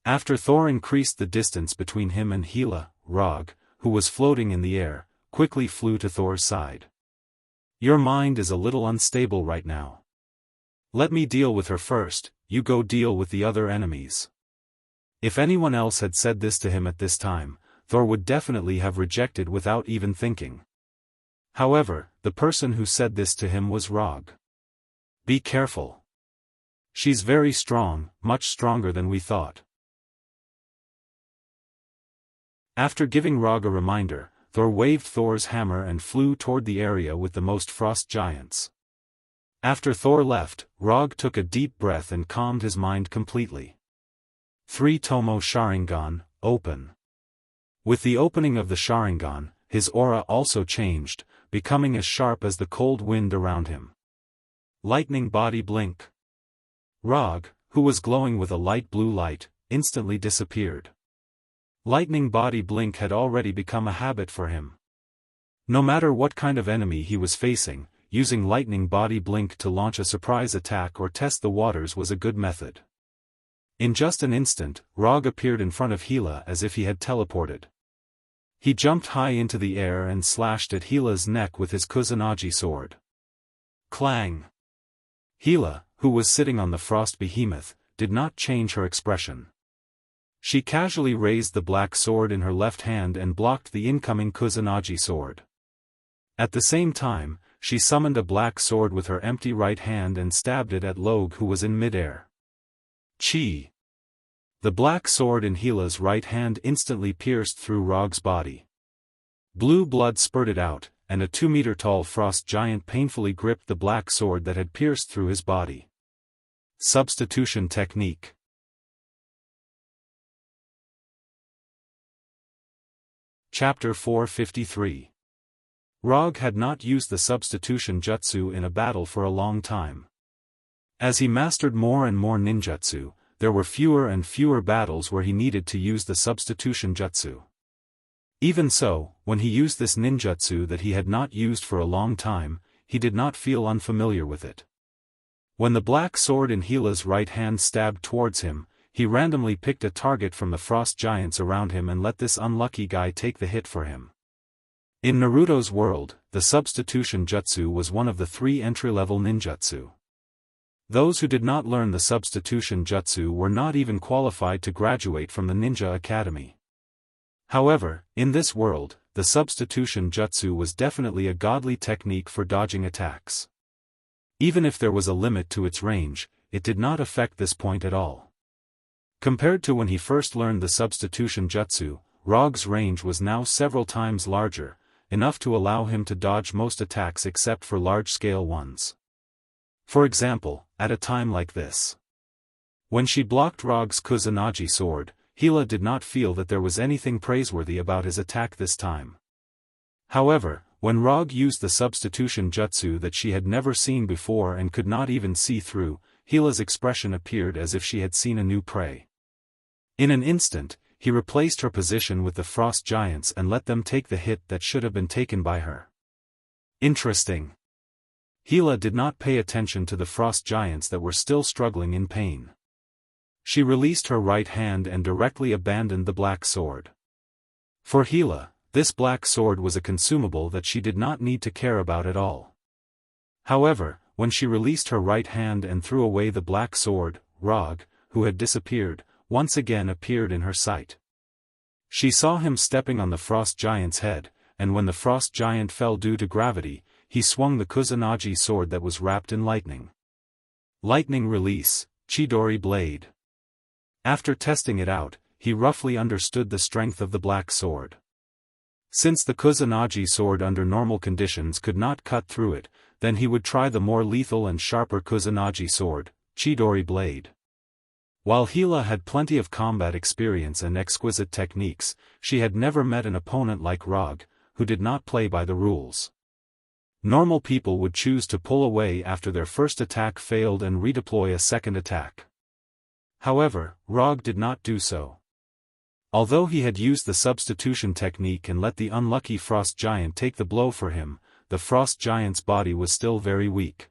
After Thor increased the distance between him and Hela, Rog, who was floating in the air, quickly flew to Thor's side. "Your mind is a little unstable right now. Let me deal with her first, you go deal with the other enemies." If anyone else had said this to him at this time, Thor would definitely have rejected without even thinking. However, the person who said this to him was Rog. "Be careful. She's very strong, much stronger than we thought." After giving Rog a reminder, Thor waved Thor's hammer and flew toward the area with the most frost giants. After Thor left, Rog took a deep breath and calmed his mind completely. 3 Tomo Sharingan, open. With the opening of the Sharingan, his aura also changed, becoming as sharp as the cold wind around him. Lightning body blink. Rog, who was glowing with a light blue light, instantly disappeared. Lightning body blink had already become a habit for him. No matter what kind of enemy he was facing, using lightning body blink to launch a surprise attack or test the waters was a good method. In just an instant, Rog appeared in front of Hela as if he had teleported. He jumped high into the air and slashed at Hela's neck with his Kusanagi sword. Clang! Hela, who was sitting on the frost behemoth, did not change her expression. She casually raised the black sword in her left hand and blocked the incoming Kusanagi sword. At the same time, she summoned a black sword with her empty right hand and stabbed it at Log, who was in midair. Chi! The black sword in Hela's right hand instantly pierced through Rog's body. Blue blood spurted out, and a 2-meter-tall frost giant painfully gripped the black sword that had pierced through his body. Substitution technique. Chapter 453. Rog had not used the substitution jutsu in a battle for a long time. As he mastered more and more ninjutsu, there were fewer and fewer battles where he needed to use the substitution jutsu. Even so, when he used this ninjutsu that he had not used for a long time, he did not feel unfamiliar with it. When the black sword in Hela's right hand stabbed towards him, he randomly picked a target from the frost giants around him and let this unlucky guy take the hit for him. In Naruto's world, the substitution jutsu was one of the 3 entry-level ninjutsu. Those who did not learn the substitution jutsu were not even qualified to graduate from the ninja academy. However, in this world, the substitution jutsu was definitely a godly technique for dodging attacks. Even if there was a limit to its range, it did not affect this point at all. Compared to when he first learned the substitution jutsu, Rog's range was now several times larger, enough to allow him to dodge most attacks except for large-scale ones. For example, at a time like this. When she blocked Rog's Kusanagi sword, Hela did not feel that there was anything praiseworthy about his attack this time. However, when Rog used the substitution jutsu that she had never seen before and could not even see through, Hela's expression appeared as if she had seen a new prey. In an instant, he replaced her position with the frost giants and let them take the hit that should have been taken by her. Interesting. Hela did not pay attention to the frost giants that were still struggling in pain. She released her right hand and directly abandoned the black sword. For Hela, this black sword was a consumable that she did not need to care about at all. However, when she released her right hand and threw away the black sword, Rog, who had disappeared, once again appeared in her sight. She saw him stepping on the frost giant's head, and when the frost giant fell due to gravity, he swung the Kusanagi sword that was wrapped in lightning. Lightning release, Chidori blade. After testing it out, he roughly understood the strength of the black sword. Since the Kusanagi sword under normal conditions could not cut through it, then he would try the more lethal and sharper Kusanagi sword, Chidori blade. While Hela had plenty of combat experience and exquisite techniques, she had never met an opponent like Rog, who did not play by the rules. Normal people would choose to pull away after their first attack failed and redeploy a second attack. However, Rog did not do so. Although he had used the substitution technique and let the unlucky frost giant take the blow for him, the frost giant's body was still very weak.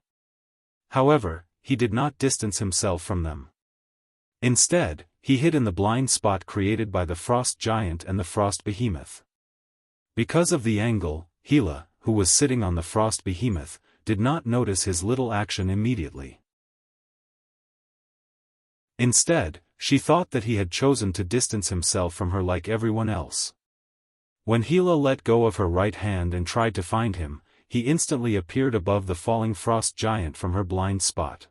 However, he did not distance himself from them. Instead, he hid in the blind spot created by the frost giant and the frost behemoth. Because of the angle, Hela, who was sitting on the frost behemoth, did not notice his little action immediately. Instead, she thought that he had chosen to distance himself from her like everyone else. When Hela let go of her right hand and tried to find him, he instantly appeared above the falling frost giant from her blind spot.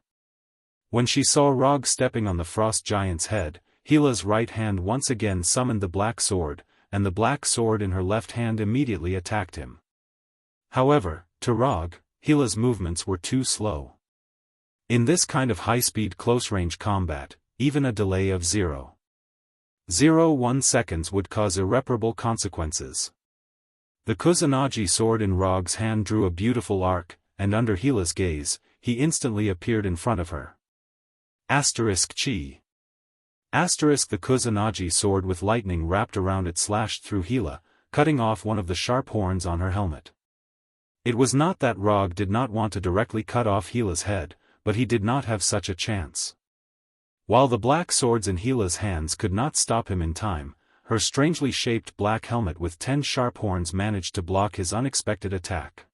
When she saw Rog stepping on the frost giant's head, Hela's right hand once again summoned the black sword, and the black sword in her left hand immediately attacked him. However, to Rog, Hela's movements were too slow. In this kind of high-speed close-range combat, even a delay of 0.01 seconds would cause irreparable consequences. The Kusanagi sword in Rog's hand drew a beautiful arc, and under Hela's gaze, he instantly appeared in front of her. Chi. The Kusanagi sword with lightning wrapped around it slashed through Hela, cutting off one of the sharp horns on her helmet. It was not that Rog did not want to directly cut off Hela's head, but he did not have such a chance. While the black swords in Hela's hands could not stop him in time, her strangely shaped black helmet with 10 sharp horns managed to block his unexpected attack.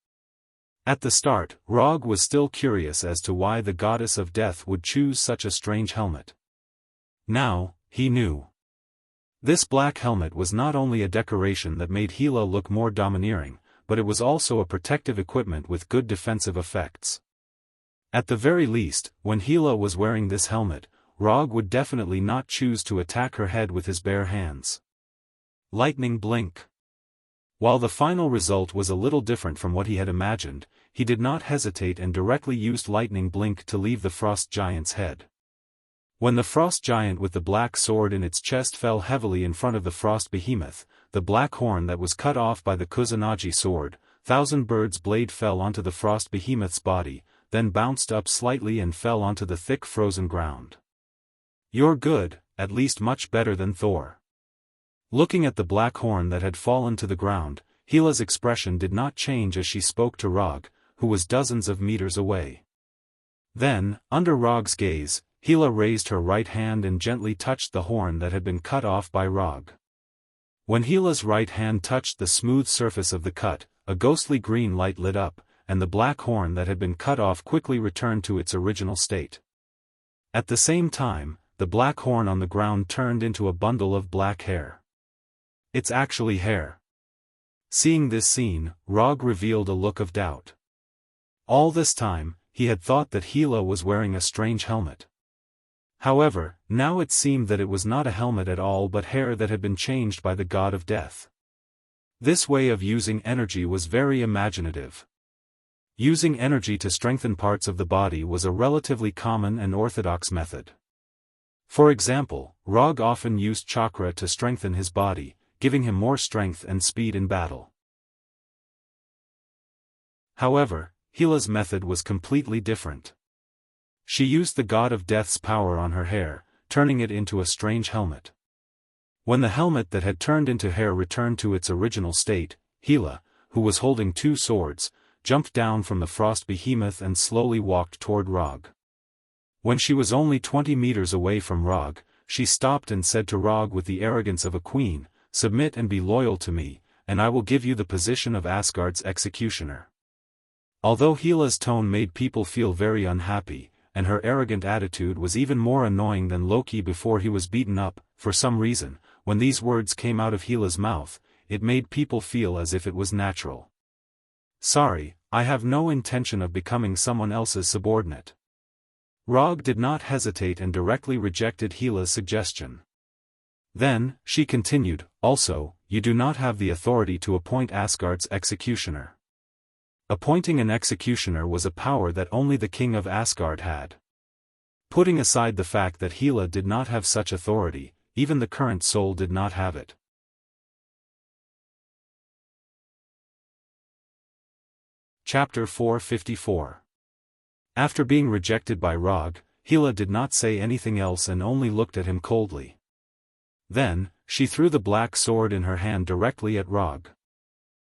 At the start, Rog was still curious as to why the goddess of death would choose such a strange helmet. Now, he knew. This black helmet was not only a decoration that made Hela look more domineering, but it was also a protective equipment with good defensive effects. At the very least, when Hela was wearing this helmet, Rog would definitely not choose to attack her head with his bare hands. Lightning blink. While the final result was a little different from what he had imagined, he did not hesitate and directly used lightning blink to leave the frost giant's head. When the frost giant with the black sword in its chest fell heavily in front of the frost behemoth, the black horn that was cut off by the Kusanagi sword, Thousand Bird's blade fell onto the frost behemoth's body, then bounced up slightly and fell onto the thick frozen ground. "You're good, at least much better than Thor." Looking at the black horn that had fallen to the ground, Hela's expression did not change as she spoke to Rog, who was dozens of meters away. Then, under Rog's gaze, Hela raised her right hand and gently touched the horn that had been cut off by Rog. When Hela's right hand touched the smooth surface of the cut, a ghostly green light lit up, and the black horn that had been cut off quickly returned to its original state. At the same time, the black horn on the ground turned into a bundle of black hair. "It's actually hair." Seeing this scene, Rog revealed a look of doubt. All this time, he had thought that Hela was wearing a strange helmet. However, now it seemed that it was not a helmet at all but hair that had been changed by the god of death. This way of using energy was very imaginative. Using energy to strengthen parts of the body was a relatively common and orthodox method. For example, Rog often used chakra to strengthen his body, giving him more strength and speed in battle. However, Hela's method was completely different. She used the god of death's power on her hair, turning it into a strange helmet. When the helmet that had turned into hair returned to its original state, Hela, who was holding 2 swords, jumped down from the frost behemoth and slowly walked toward Rog. When she was only 20 meters away from Rog, she stopped and said to Rog with the arrogance of a queen, "Submit and be loyal to me, and I will give you the position of Asgard's executioner." Although Hela's tone made people feel very unhappy, and her arrogant attitude was even more annoying than Loki before he was beaten up, for some reason, when these words came out of Hela's mouth, it made people feel as if it was natural. "Sorry, I have no intention of becoming someone else's subordinate." Rog did not hesitate and directly rejected Hela's suggestion. Then, she continued, "Also, you do not have the authority to appoint Asgard's executioner." Appointing an executioner was a power that only the king of Asgard had. Putting aside the fact that Hela did not have such authority, even the current soul did not have it. Chapter 454. After being rejected by Rog, Hela did not say anything else and only looked at him coldly. Then, she threw the black sword in her hand directly at Rog.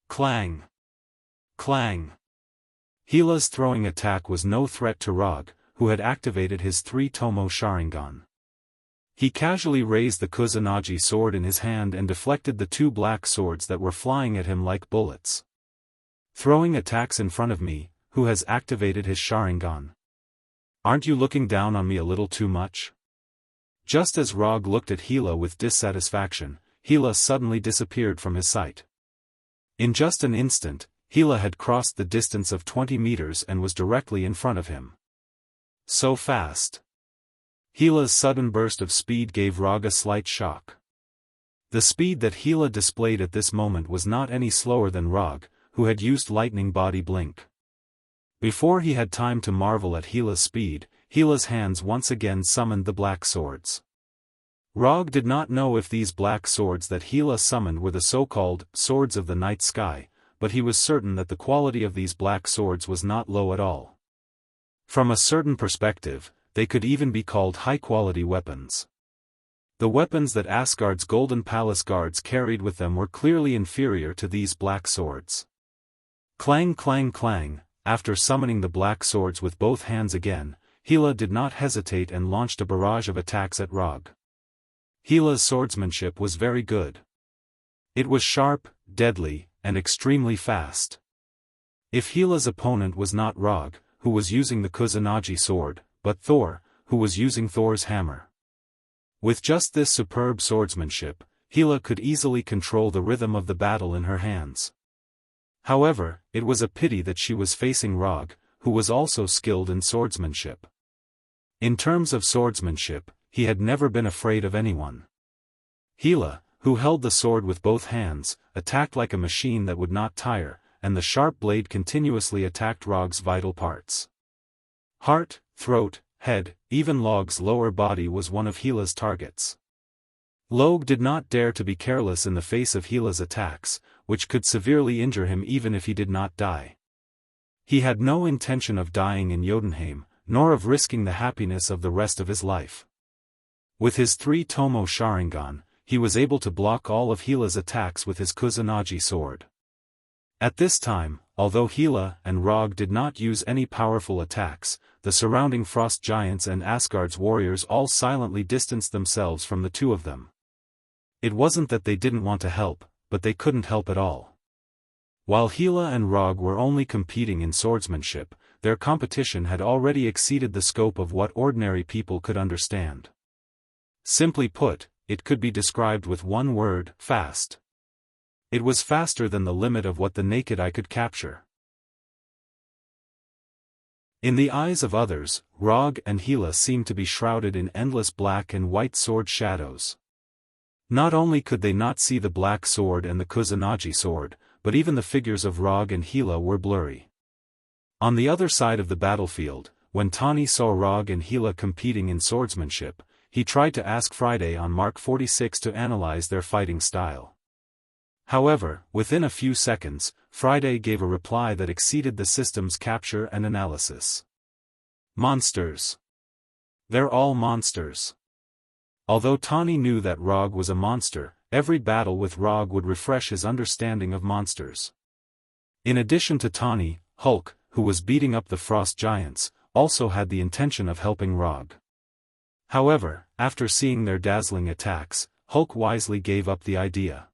Clang! Clang! Hila's throwing attack was no threat to Rog, who had activated his 3-tomo Sharingan. He casually raised the Kusanagi sword in his hand and deflected the 2 black swords that were flying at him like bullets. Throwing attacks in front of me, who has activated his Sharingan? Aren't you looking down on me a little too much? Just as Rog looked at Hila with dissatisfaction, Hila suddenly disappeared from his sight. In just an instant, Hila had crossed the distance of 20 meters and was directly in front of him. So fast. Hila's sudden burst of speed gave Rog a slight shock. The speed that Hila displayed at this moment was not any slower than Rog, who had used lightning body blink. Before he had time to marvel at Hila's speed, Hila's hands once again summoned the black swords. Rog did not know if these black swords that Hila summoned were the so-called swords of the night sky, but he was certain that the quality of these black swords was not low at all. From a certain perspective, they could even be called high-quality weapons. The weapons that Asgard's Golden Palace guards carried with them were clearly inferior to these black swords. Clang clang clang, after summoning the black swords with both hands again, Hila did not hesitate and launched a barrage of attacks at Rog. Hila's swordsmanship was very good. It was sharp, deadly, and extremely fast. If Hila's opponent was not Rog, who was using the Kusanagi sword, but Thor, who was using Thor's hammer. With just this superb swordsmanship, Hila could easily control the rhythm of the battle in her hands. However, it was a pity that she was facing Rog, who was also skilled in swordsmanship. In terms of swordsmanship, he had never been afraid of anyone. Hila, who held the sword with both hands, attacked like a machine that would not tire, and the sharp blade continuously attacked Rog's vital parts. Heart, throat, head, even Log's lower body was one of Hila's targets. Log did not dare to be careless in the face of Hila's attacks, which could severely injure him even if he did not die. He had no intention of dying in Jotunheim, nor of risking the happiness of the rest of his life. With his 3-tomo Sharingan, he was able to block all of Hila's attacks with his Kusanagi sword. At this time, although Hila and Rog did not use any powerful attacks, the surrounding frost giants and Asgard's warriors all silently distanced themselves from the two of them. It wasn't that they didn't want to help, but they couldn't help at all. While Hila and Rog were only competing in swordsmanship, their competition had already exceeded the scope of what ordinary people could understand. Simply put, it could be described with one word: fast. It was faster than the limit of what the naked eye could capture. In the eyes of others, Rog and Hila seemed to be shrouded in endless black and white sword shadows. Not only could they not see the black sword and the Kusanagi sword, but even the figures of Rog and Hila were blurry. On the other side of the battlefield, when Tani saw Rog and Hila competing in swordsmanship, he tried to ask Friday on Mark 46 to analyze their fighting style. However, within a few seconds, Friday gave a reply that exceeded the system's capture and analysis. Monsters. They're all monsters. Although Tani knew that Rog was a monster, every battle with Rog would refresh his understanding of monsters. In addition to Tani, Hulk, who was beating up the frost giants, also had the intention of helping Rog. However, after seeing their dazzling attacks, Hulk wisely gave up the idea.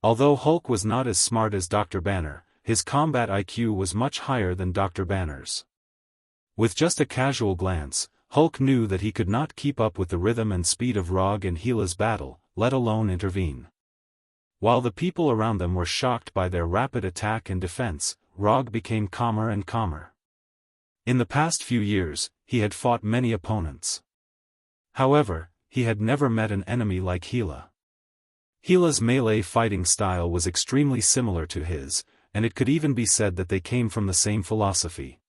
Although Hulk was not as smart as Dr. Banner, his combat IQ was much higher than Dr. Banner's. With just a casual glance, Hulk knew that he could not keep up with the rhythm and speed of Rog and Hila's battle, let alone intervene. While the people around them were shocked by their rapid attack and defense, Rog became calmer and calmer. In the past few years, he had fought many opponents. However, he had never met an enemy like Hila. Hila's melee fighting style was extremely similar to his, and it could even be said that they came from the same philosophy.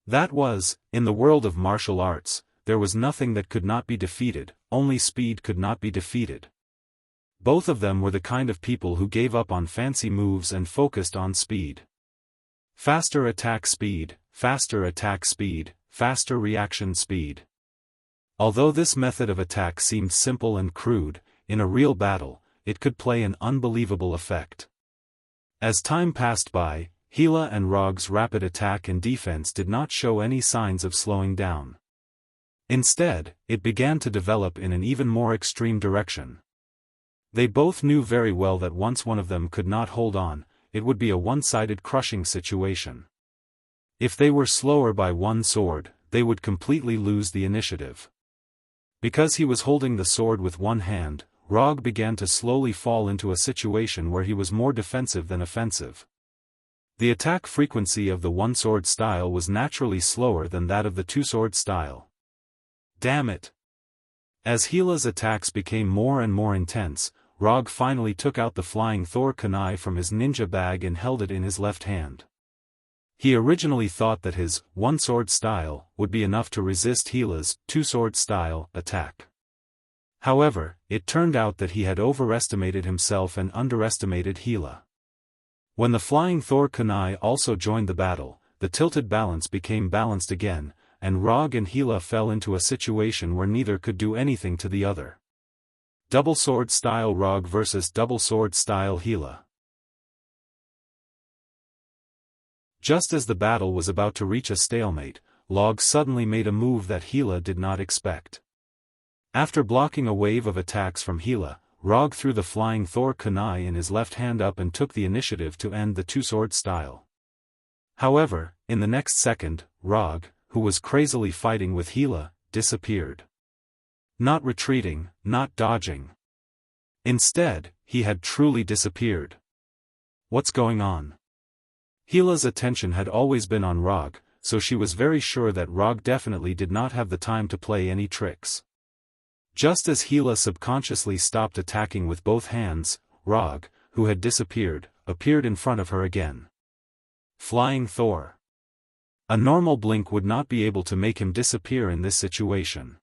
That was, in the world of martial arts, there was nothing that could not be defeated, only speed could not be defeated. Both of them were the kind of people who gave up on fancy moves and focused on speed. Faster attack speed, faster attack speed, faster reaction speed. Although this method of attack seemed simple and crude, in a real battle, it could play an unbelievable effect. As time passed by, Hila and Rog's rapid attack and defense did not show any signs of slowing down. Instead, it began to develop in an even more extreme direction. They both knew very well that once one of them could not hold on, it would be a one-sided crushing situation. If they were slower by one sword, they would completely lose the initiative. Because he was holding the sword with one hand, Rog began to slowly fall into a situation where he was more defensive than offensive. The attack frequency of the one-sword style was naturally slower than that of the two-sword style. Damn it! As Hila's attacks became more and more intense, Rog finally took out the flying Thor kunai from his ninja bag and held it in his left hand. He originally thought that his one-sword style would be enough to resist Hila's two-sword style attack. However, it turned out that he had overestimated himself and underestimated Hila. When the flying Thor kunai also joined the battle, the tilted balance became balanced again, and Rog and Hila fell into a situation where neither could do anything to the other. Double sword style Rog versus double sword style Hila. Just as the battle was about to reach a stalemate, Rog suddenly made a move that Hila did not expect. After blocking a wave of attacks from Hila, Rog threw the flying Thor kunai in his left hand up and took the initiative to end the two-sword style. However, in the next second, Rog, who was crazily fighting with Hila, disappeared. Not retreating, not dodging. Instead, he had truly disappeared. What's going on? Hila's attention had always been on Rog, so she was very sure that Rog definitely did not have the time to play any tricks. Just as Hila subconsciously stopped attacking with both hands, Rog, who had disappeared, appeared in front of her again. Flying Thor. A normal blink would not be able to make him disappear in this situation.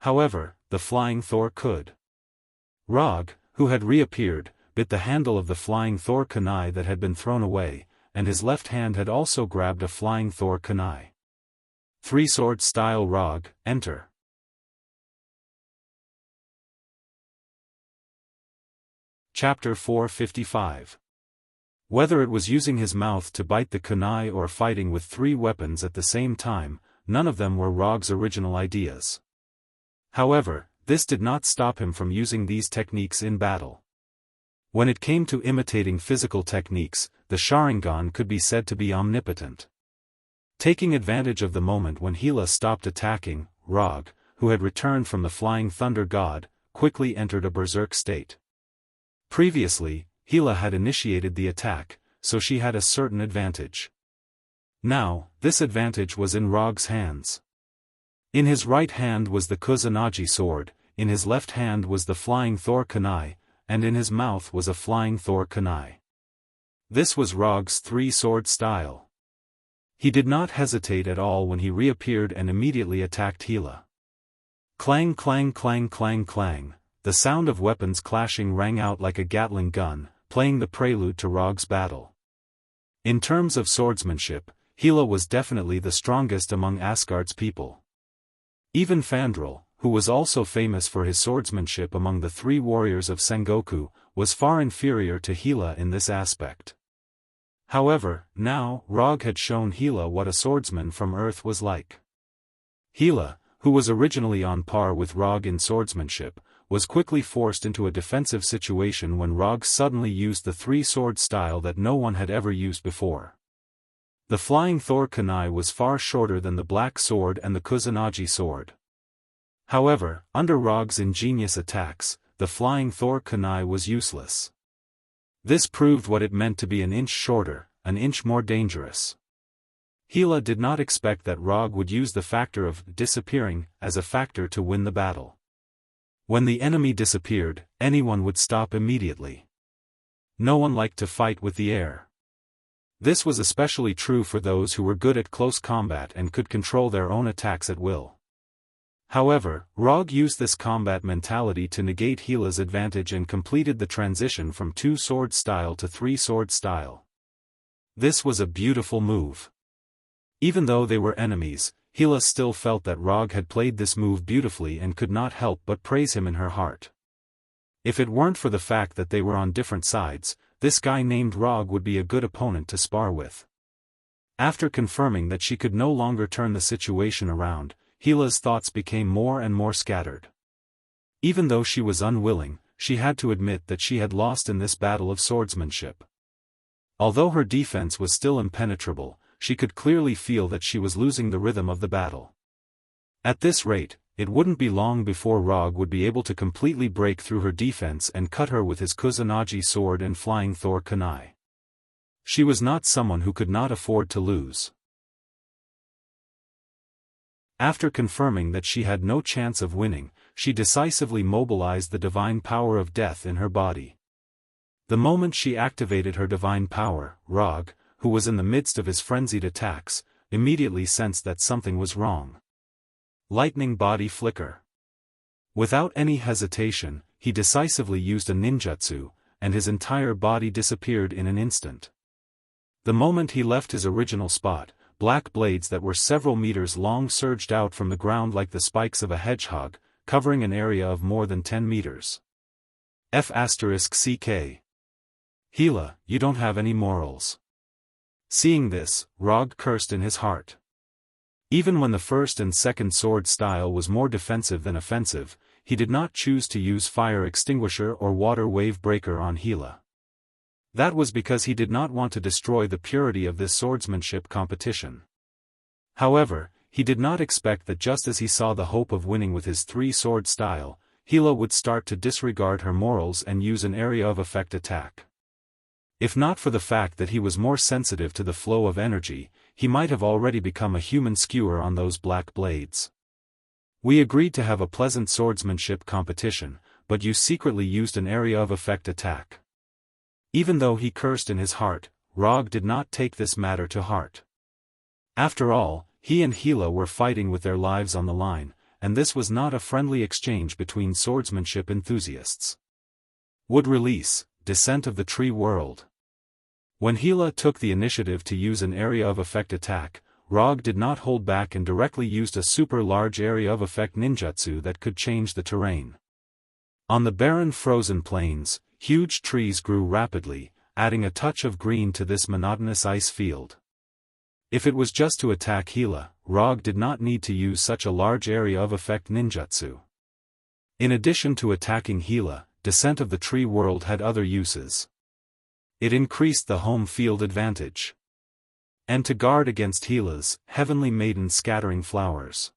However, the flying Thor could. Rog, who had reappeared, bit the handle of the flying Thor kunai that had been thrown away, and his left hand had also grabbed a flying Thor kunai. Three-sword style Rog, enter. Chapter 455. Whether it was using his mouth to bite the kunai or fighting with three weapons at the same time, none of them were Rog's original ideas. However, this did not stop him from using these techniques in battle. When it came to imitating physical techniques, the Sharingan could be said to be omnipotent. Taking advantage of the moment when Hila stopped attacking, Rog, who had returned from the Flying Thunder God, quickly entered a berserk state. Previously, Hila had initiated the attack, so she had a certain advantage. Now, this advantage was in Rog's hands. In his right hand was the Kusanagi sword, in his left hand was the flying Thor kunai, and in his mouth was a flying Thor kunai. This was Rog's three-sword style. He did not hesitate at all when he reappeared and immediately attacked Hila. Clang clang clang clang clang, the sound of weapons clashing rang out like a Gatling gun, playing the prelude to Rog's battle. In terms of swordsmanship, Hila was definitely the strongest among Asgard's people. Even Fandral, who was also famous for his swordsmanship among the three warriors of Sengoku, was far inferior to Hila in this aspect. However, now, Rog had shown Hila what a swordsman from Earth was like. Hila, who was originally on par with Rog in swordsmanship, was quickly forced into a defensive situation when Rog suddenly used the three-sword style that no one had ever used before. The flying Thor kunai was far shorter than the black sword and the Kusanagi sword. However, under Rog's ingenious attacks, the flying Thor kunai was useless. This proved what it meant to be an inch shorter, an inch more dangerous. Hila did not expect that Rog would use the factor of disappearing as a factor to win the battle. When the enemy disappeared, anyone would stop immediately. No one liked to fight with the air. This was especially true for those who were good at close combat and could control their own attacks at will. However, Rog used this combat mentality to negate Hila's advantage and completed the transition from two-sword style to three-sword style. This was a beautiful move. Even though they were enemies, Hila still felt that Rog had played this move beautifully and could not help but praise him in her heart. If it weren't for the fact that they were on different sides, this guy named Rog would be a good opponent to spar with. After confirming that she could no longer turn the situation around, Hila's thoughts became more and more scattered. Even though she was unwilling, she had to admit that she had lost in this battle of swordsmanship. Although her defense was still impenetrable, she could clearly feel that she was losing the rhythm of the battle. At this rate, it wouldn't be long before Rog would be able to completely break through her defense and cut her with his Kusanagi sword and flying Thor kunai. She was not someone who could not afford to lose. After confirming that she had no chance of winning, she decisively mobilized the divine power of death in her body. The moment she activated her divine power, Rog, who was in the midst of his frenzied attacks, immediately sensed that something was wrong. Lightning body flicker. Without any hesitation, he decisively used a ninjutsu, and his entire body disappeared in an instant. The moment he left his original spot, black blades that were several meters long surged out from the ground like the spikes of a hedgehog, covering an area of more than 10 meters. F***CK. Hila, you don't have any morals. Seeing this, Rog cursed in his heart. Even when the first and second sword style was more defensive than offensive, he did not choose to use fire extinguisher or water wave breaker on Hila. That was because he did not want to destroy the purity of this swordsmanship competition. However, he did not expect that just as he saw the hope of winning with his three-sword style, Hila would start to disregard her morals and use an area of effect attack. If not for the fact that he was more sensitive to the flow of energy, he might have already become a human skewer on those black blades. We agreed to have a pleasant swordsmanship competition, but you secretly used an area of effect attack. Even though he cursed in his heart, Rog did not take this matter to heart. After all, he and Hila were fighting with their lives on the line, and this was not a friendly exchange between swordsmanship enthusiasts. Would release, Descent of the Tree World. When Hila took the initiative to use an area of effect attack, Rog did not hold back and directly used a super large area of effect ninjutsu that could change the terrain. On the barren frozen plains, huge trees grew rapidly, adding a touch of green to this monotonous ice field. If it was just to attack Hila, Rog did not need to use such a large area of effect ninjutsu. In addition to attacking Hila, Descent of the Tree World had other uses. It increased the home field advantage. And to guard against Hila's Heavenly Maiden scattering flowers.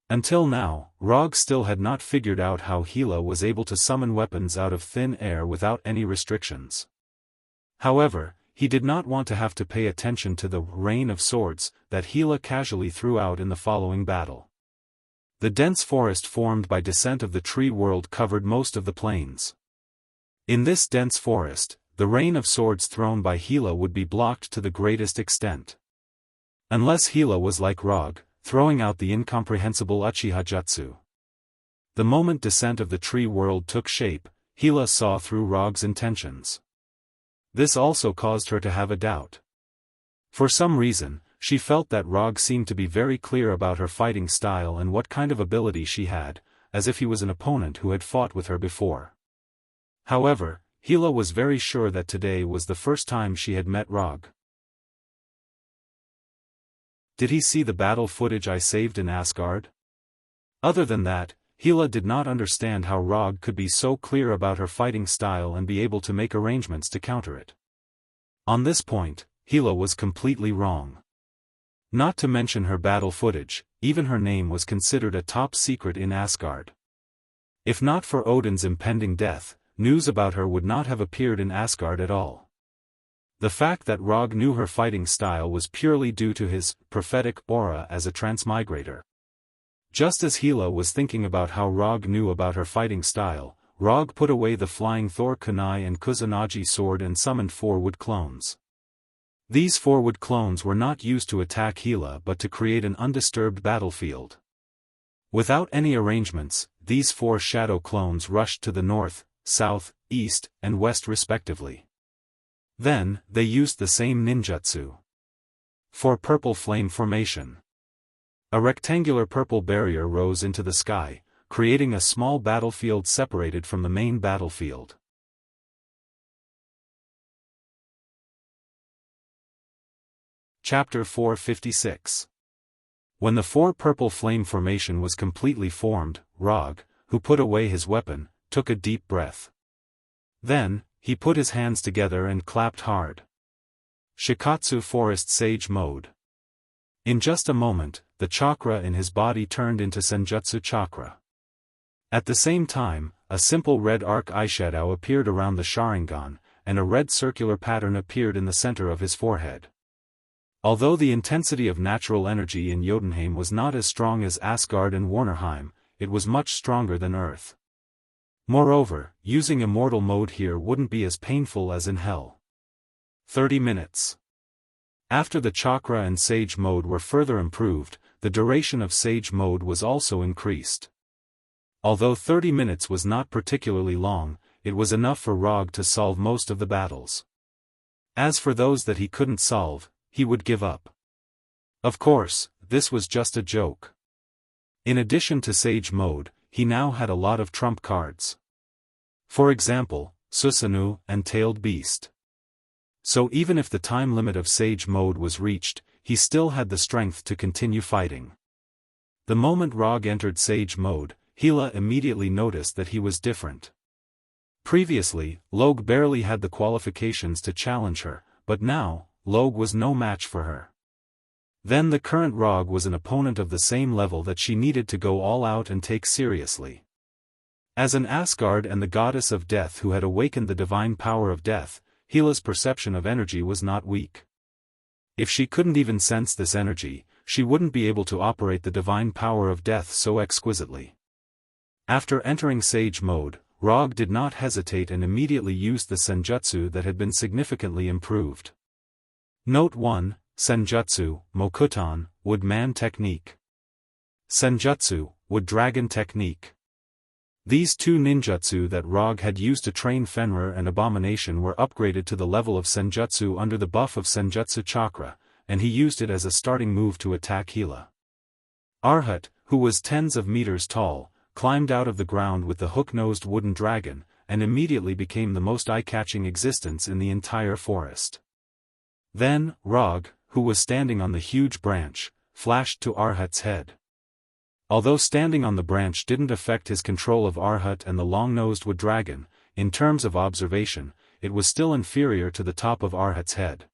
Until now, Rog still had not figured out how Hila was able to summon weapons out of thin air without any restrictions. However, he did not want to have to pay attention to the rain of swords that Hila casually threw out in the following battle. The dense forest formed by Descent of the Tree World covered most of the plains. In this dense forest, the rain of swords thrown by Hila would be blocked to the greatest extent. Unless Hila was like Rog, throwing out the incomprehensible Uchiha Jutsu. The moment Descent of the Tree World took shape, Hila saw through Rog's intentions. This also caused her to have a doubt. For some reason, she felt that Rog seemed to be very clear about her fighting style and what kind of ability she had, as if he was an opponent who had fought with her before. However, Hila was very sure that today was the first time she had met Rog. Did he see the battle footage I saved in Asgard? Other than that, Hila did not understand how Rog could be so clear about her fighting style and be able to make arrangements to counter it. On this point, Hila was completely wrong. Not to mention her battle footage, even her name was considered a top secret in Asgard. If not for Odin's impending death, news about her would not have appeared in Asgard at all. The fact that Rog knew her fighting style was purely due to his prophetic aura as a transmigrator. Just as Hila was thinking about how Rog knew about her fighting style, Rog put away the flying Thor kunai and Kusanagi sword and summoned 4 wood clones. These 4 wood clones were not used to attack Hila but to create an undisturbed battlefield. Without any arrangements, these 4 shadow clones rushed to the north, south, east, and west respectively. Then, they used the same ninjutsu. For purple flame formation. A rectangular purple barrier rose into the sky, creating a small battlefield separated from the main battlefield. Chapter 456. When the four purple flame formation was completely formed, Rog, who put away his weapon, took a deep breath. Then, he put his hands together and clapped hard. Shikatsu Forest Sage Mode. In just a moment, the chakra in his body turned into Senjutsu chakra. At the same time, a simple red arc eyeshadow appeared around the Sharingan, and a red circular pattern appeared in the center of his forehead. Although the intensity of natural energy in Jotunheim was not as strong as Asgard and Warnerheim, it was much stronger than Earth. Moreover, using immortal mode here wouldn't be as painful as in Hell. 30 minutes. After the chakra and sage mode were further improved, the duration of sage mode was also increased. Although 30 minutes was not particularly long, it was enough for Rog to solve most of the battles. As for those that he couldn't solve, he would give up. Of course, this was just a joke. In addition to Sage Mode, he now had a lot of trump cards. For example, Susanoo and Tailed Beast. So even if the time limit of Sage Mode was reached, he still had the strength to continue fighting. The moment Rog entered Sage Mode, Hela immediately noticed that he was different. Previously, Log barely had the qualifications to challenge her, but now, Log was no match for her. Then the current Rog was an opponent of the same level that she needed to go all out and take seriously. As an Asgard and the goddess of death who had awakened the divine power of death, Hela's perception of energy was not weak. If she couldn't even sense this energy, she wouldn't be able to operate the divine power of death so exquisitely. After entering Sage Mode, Rog did not hesitate and immediately used the Senjutsu that had been significantly improved. Note 1, Senjutsu, Mokutan, Wood Man Technique. Senjutsu, Wood Dragon Technique. These two ninjutsu that Rog had used to train Fenrir and Abomination were upgraded to the level of Senjutsu under the buff of Senjutsu Chakra, and he used it as a starting move to attack Hela. Arhat, who was tens of meters tall, climbed out of the ground with the hook-nosed wooden dragon, and immediately became the most eye-catching existence in the entire forest. Then, Rog, who was standing on the huge branch, flashed to Arhat's head. Although standing on the branch didn't affect his control of Arhat and the long-nosed wood dragon, in terms of observation, it was still inferior to the top of Arhat's head.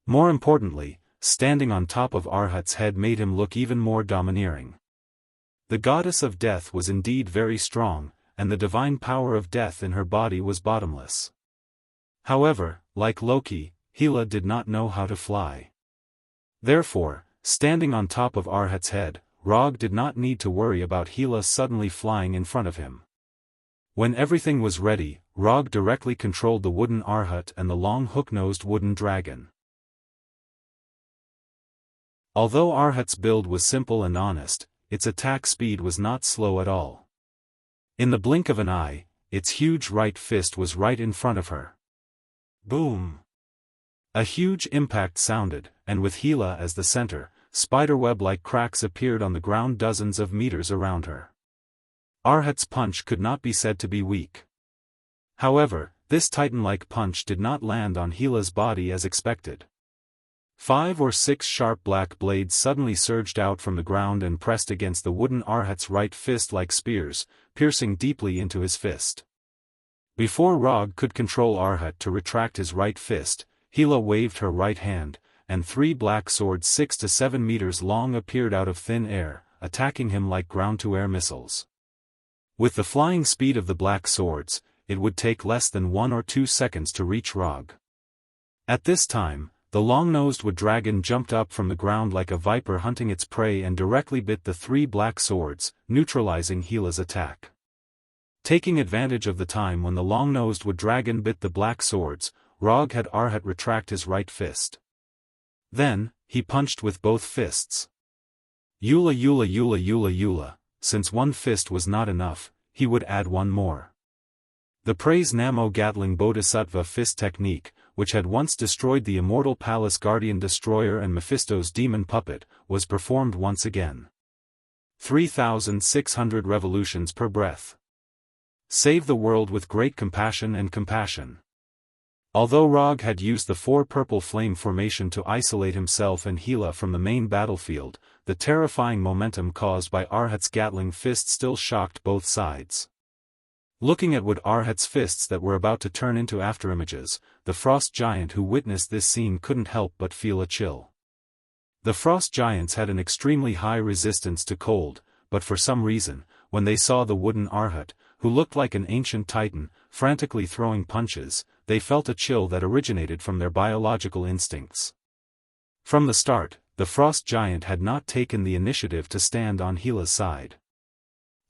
More importantly, standing on top of Arhat's head made him look even more domineering. The goddess of death was indeed very strong, and the divine power of death in her body was bottomless. However, like Loki, Hela did not know how to fly. Therefore, standing on top of Arhat's head, Rog did not need to worry about Hela suddenly flying in front of him. When everything was ready, Rog directly controlled the wooden Arhat and the long hook-nosed wooden dragon. Although Arhat's build was simple and honest, its attack speed was not slow at all. In the blink of an eye, its huge right fist was right in front of her. Boom! A huge impact sounded, and with Hela as the center, spiderweb-like cracks appeared on the ground dozens of meters around her. Arhat's punch could not be said to be weak. However, this titan-like punch did not land on Hela's body as expected. 5 or 6 sharp black blades suddenly surged out from the ground and pressed against the wooden Arhat's right fist like spears, piercing deeply into his fist. Before Rog could control Arhat to retract his right fist, Hela waved her right hand, and 3 black swords 6 to 7 meters long appeared out of thin air, attacking him like ground-to-air missiles. With the flying speed of the black swords, it would take less than 1 or 2 seconds to reach Rog. At this time, the long-nosed wood dragon jumped up from the ground like a viper hunting its prey and directly bit the 3 black swords, neutralizing Hela's attack. Taking advantage of the time when the long-nosed wood dragon bit the black swords, Rog had Arhat retract his right fist. Then, he punched with both fists. Eula Eula Eula Eula Eula, since one fist was not enough, he would add one more. The Praise Namo Gatling Bodhisattva fist technique, which had once destroyed the Immortal Palace Guardian Destroyer and Mephisto's demon puppet, was performed once again. 3,600 revolutions per breath. Save the world with great compassion and compassion. Although Rog had used the 4 purple flame formation to isolate himself and Hela from the main battlefield, the terrifying momentum caused by Arhat's Gatling fist still shocked both sides. Looking at Wood Arhat's fists that were about to turn into afterimages, the frost giant who witnessed this scene couldn't help but feel a chill. The frost giants had an extremely high resistance to cold, but for some reason, when they saw the wooden Arhat, who looked like an ancient titan, frantically throwing punches, they felt a chill that originated from their biological instincts. From the start, the frost giant had not taken the initiative to stand on Hela's side.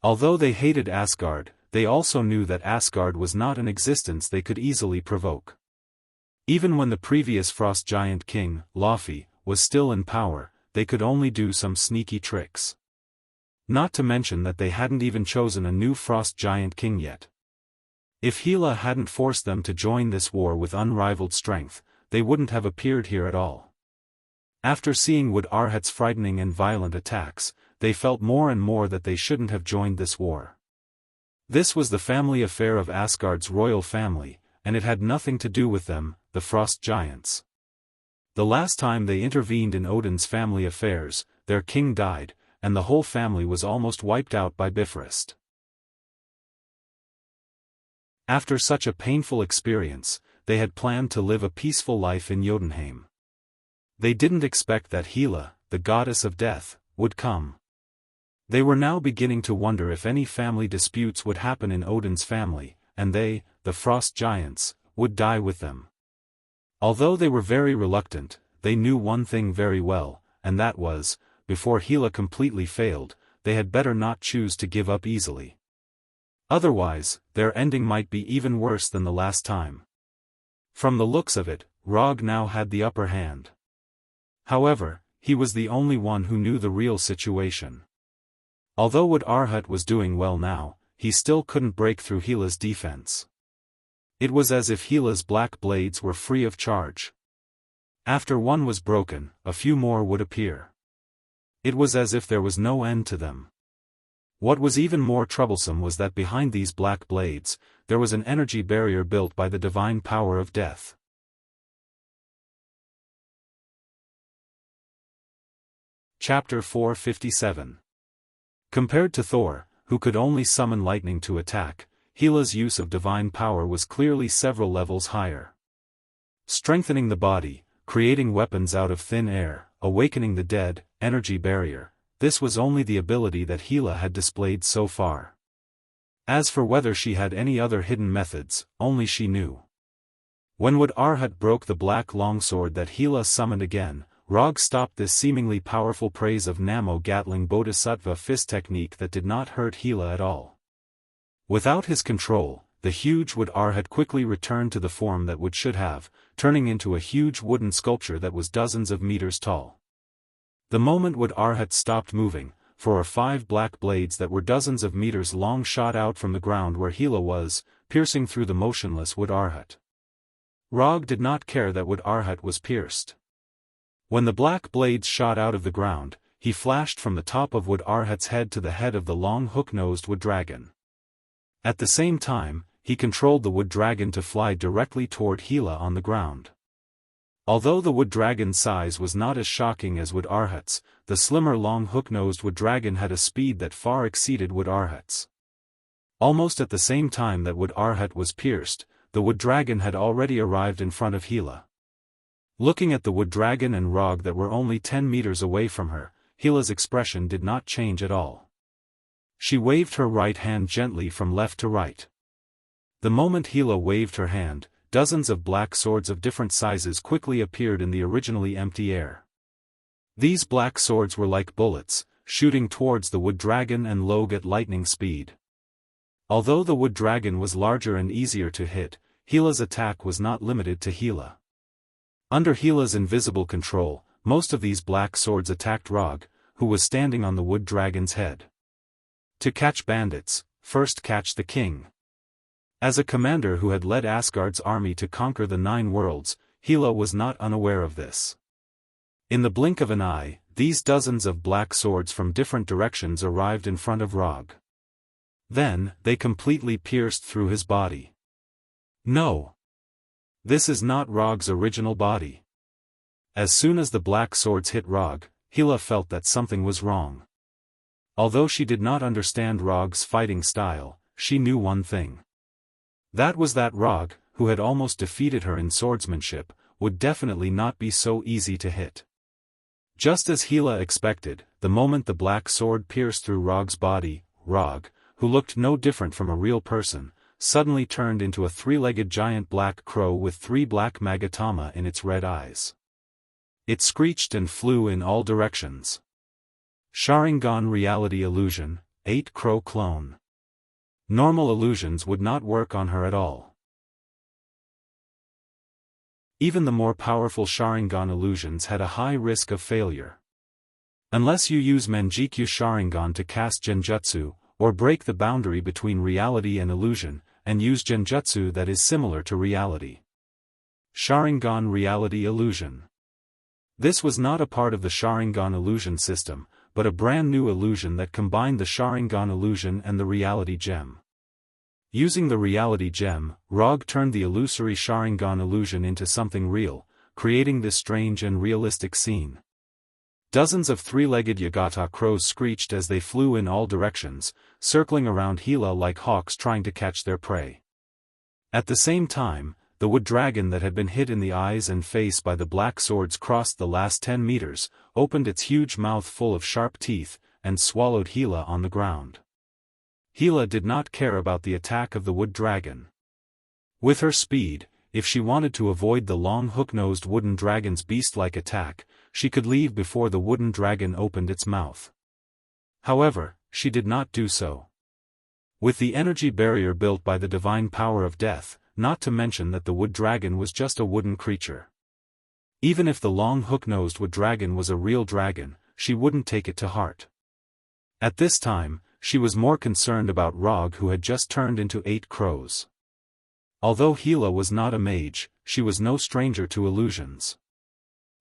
Although they hated Asgard, they also knew that Asgard was not an existence they could easily provoke. Even when the previous frost giant king, Laufey, was still in power, they could only do some sneaky tricks. Not to mention that they hadn't even chosen a new frost giant king yet. If Hela hadn't forced them to join this war with unrivaled strength, they wouldn't have appeared here at all. After seeing Wood Arhat's frightening and violent attacks, they felt more and more that they shouldn't have joined this war. This was the family affair of Asgard's royal family, and it had nothing to do with them, the frost giants. The last time they intervened in Odin's family affairs, their king died, and the whole family was almost wiped out by Bifrost. After such a painful experience, they had planned to live a peaceful life in Jotunheim. They didn't expect that Hela, the goddess of death, would come. They were now beginning to wonder if any family disputes would happen in Odin's family, and they, the frost giants, would die with them. Although they were very reluctant, they knew one thing very well, and that was, before Hela completely failed, they had better not choose to give up easily. Otherwise, their ending might be even worse than the last time. From the looks of it, Rog now had the upper hand. However, he was the only one who knew the real situation. Although Wood Arhat was doing well now, he still couldn't break through Hela's defense. It was as if Hela's black blades were free of charge. After one was broken, a few more would appear. It was as if there was no end to them. What was even more troublesome was that behind these black blades, there was an energy barrier built by the divine power of death. Chapter 457. Compared to Thor, who could only summon lightning to attack, Hela's use of divine power was clearly several levels higher. Strengthening the body, creating weapons out of thin air, awakening the dead, energy barrier, this was only the ability that Hela had displayed so far. As for whether she had any other hidden methods, only she knew. When Wood Arhat broke the black longsword that Hela summoned again, Rog stopped this seemingly powerful praise of Namo Gatling Bodhisattva fist technique that did not hurt Hela at all. Without his control, the huge Wood Arhat quickly returned to the form that Wood should have, turning into a huge wooden sculpture that was dozens of meters tall. The moment Wood Arhat stopped moving, 4 or 5 black blades that were dozens of meters long shot out from the ground where Hela was, piercing through the motionless Wood Arhat. Rog did not care that Wood Arhat was pierced. When the black blades shot out of the ground, he flashed from the top of Wood Arhat's head to the head of the long hook-nosed wood dragon. At the same time, he controlled the wood dragon to fly directly toward Hela on the ground. Although the wood dragon's size was not as shocking as Wood Arhat's, the slimmer long hook-nosed wood dragon had a speed that far exceeded Wood Arhat's. Almost at the same time that Wood Arhat was pierced, the wood dragon had already arrived in front of Hela. Looking at the wood dragon and Rog that were only 10 meters away from her, Hela's expression did not change at all. She waved her right hand gently from left to right. The moment Hela waved her hand, dozens of black swords of different sizes quickly appeared in the originally empty air. These black swords were like bullets, shooting towards the wood dragon and Log at lightning speed. Although the wood dragon was larger and easier to hit, Hela's attack was not limited to Hela. Under Hela's invisible control, most of these black swords attacked Rog, who was standing on the wood dragon's head. To catch bandits, first catch the king. As a commander who had led Asgard's army to conquer the 9 worlds, Hela was not unaware of this. In the blink of an eye, these dozens of black swords from different directions arrived in front of Rog. Then, they completely pierced through his body. No! This is not Rog's original body. As soon as the black swords hit Rog, Hila felt that something was wrong. Although she did not understand Rog's fighting style, she knew one thing. That was that Rog, who had almost defeated her in swordsmanship, would definitely not be so easy to hit. Just as Hila expected, the moment the black sword pierced through Rog's body, Rog, who looked no different from a real person, suddenly turned into a three-legged giant black crow with 3 black magatama in its red eyes. It screeched and flew in all directions. Sharingan reality illusion, 8 crow clone. Normal illusions would not work on her at all. Even the more powerful Sharingan illusions had a high risk of failure. Unless you use Manjikyu Sharingan to cast Genjutsu, or break the boundary between reality and illusion, and use Genjutsu that is similar to reality. Sharingan reality illusion. This was not a part of the Sharingan illusion system, but a brand new illusion that combined the Sharingan illusion and the reality gem. Using the reality gem, Rog turned the illusory Sharingan illusion into something real, creating this strange and realistic scene. Dozens of three-legged Yagata crows screeched as they flew in all directions, circling around Hila like hawks trying to catch their prey. At the same time, the wood dragon that had been hit in the eyes and face by the black swords crossed the last 10 meters, opened its huge mouth full of sharp teeth, and swallowed Hila on the ground. Hila did not care about the attack of the wood dragon. With her speed, if she wanted to avoid the long hook-nosed wooden dragon's beast-like attack, she could leave before the wooden dragon opened its mouth. However, she did not do so. With the energy barrier built by the divine power of death, not to mention that the wood dragon was just a wooden creature. Even if the long hook-nosed wood dragon was a real dragon, she wouldn't take it to heart. At this time, she was more concerned about Rog, who had just turned into 8 crows. Although Hila was not a mage, she was no stranger to illusions.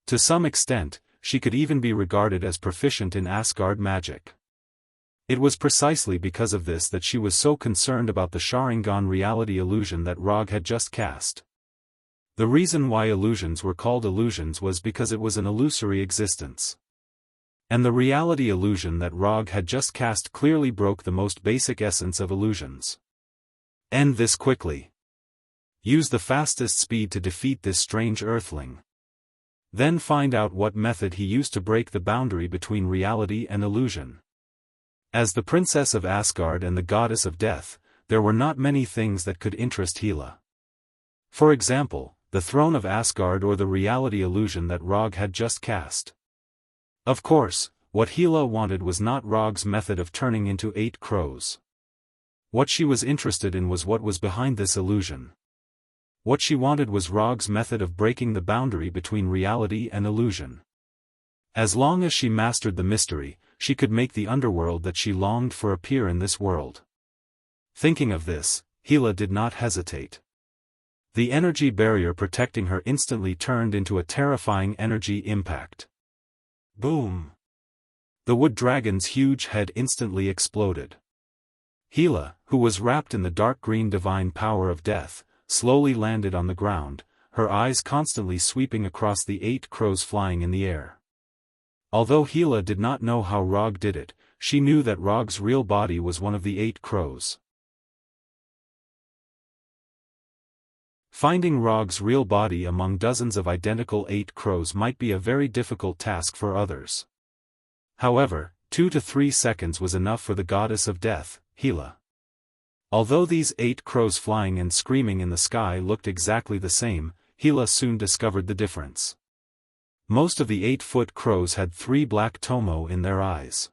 To some extent, she could even be regarded as proficient in Asgard magic. It was precisely because of this that she was so concerned about the Sharingan reality illusion that Rog had just cast. The reason why illusions were called illusions was because it was an illusory existence. And the reality illusion that Rog had just cast clearly broke the most basic essence of illusions. End this quickly. Use the fastest speed to defeat this strange earthling. Then find out what method he used to break the boundary between reality and illusion. As the princess of Asgard and the goddess of death, there were not many things that could interest Hila. For example, the throne of Asgard or the reality illusion that Rog had just cast. Of course, what Hila wanted was not Rog's method of turning into 8 crows. What she was interested in was what was behind this illusion. What she wanted was Rog's method of breaking the boundary between reality and illusion. As long as she mastered the mystery, she could make the underworld that she longed for appear in this world. Thinking of this, Hila did not hesitate. The energy barrier protecting her instantly turned into a terrifying energy impact. Boom! The wood dragon's huge head instantly exploded. Hila, who was wrapped in the dark green divine power of death, slowly landed on the ground, her eyes constantly sweeping across the 8 crows flying in the air. Although Hila did not know how Rog did it, she knew that Rog's real body was one of the 8 crows. Finding Rog's real body among dozens of identical 8 crows might be a very difficult task for others. However, 2 to 3 seconds was enough for the goddess of death, Hila. Although these 8 crows flying and screaming in the sky looked exactly the same, Hila soon discovered the difference. Most of the 8-foot crows had 3 black tomo in their eyes.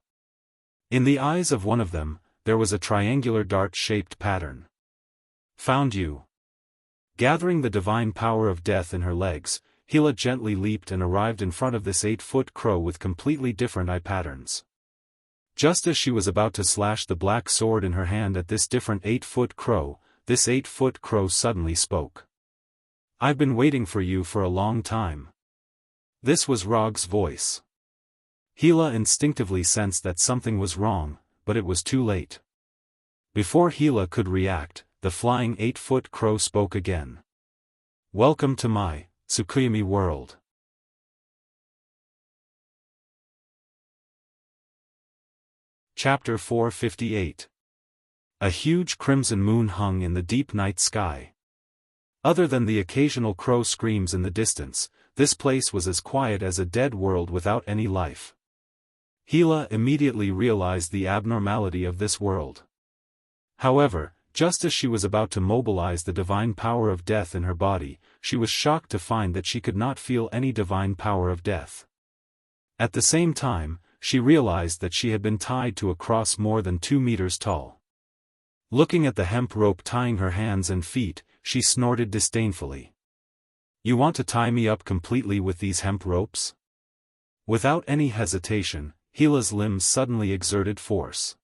In the eyes of one of them, there was a triangular dart-shaped pattern. Found you. Gathering the divine power of death in her legs, Hila gently leaped and arrived in front of this 8-foot crow with completely different eye patterns. Just as she was about to slash the black sword in her hand at this different 8-foot crow, this 8-foot crow suddenly spoke. "I've been waiting for you for a long time." This was Rog's voice. Gila instinctively sensed that something was wrong, but it was too late. Before Gila could react, the flying 8-foot crow spoke again. "Welcome to my Tsukuyomi world." Chapter 458. A huge crimson moon hung in the deep night sky. Other than the occasional crow screams in the distance, this place was as quiet as a dead world without any life. Gila immediately realized the abnormality of this world. However, just as she was about to mobilize the divine power of death in her body, she was shocked to find that she could not feel any divine power of death. At the same time, she realized that she had been tied to a cross more than 2 meters tall. Looking at the hemp rope tying her hands and feet, she snorted disdainfully. "You want to tie me up completely with these hemp ropes?" Without any hesitation, Gila's limbs suddenly exerted force.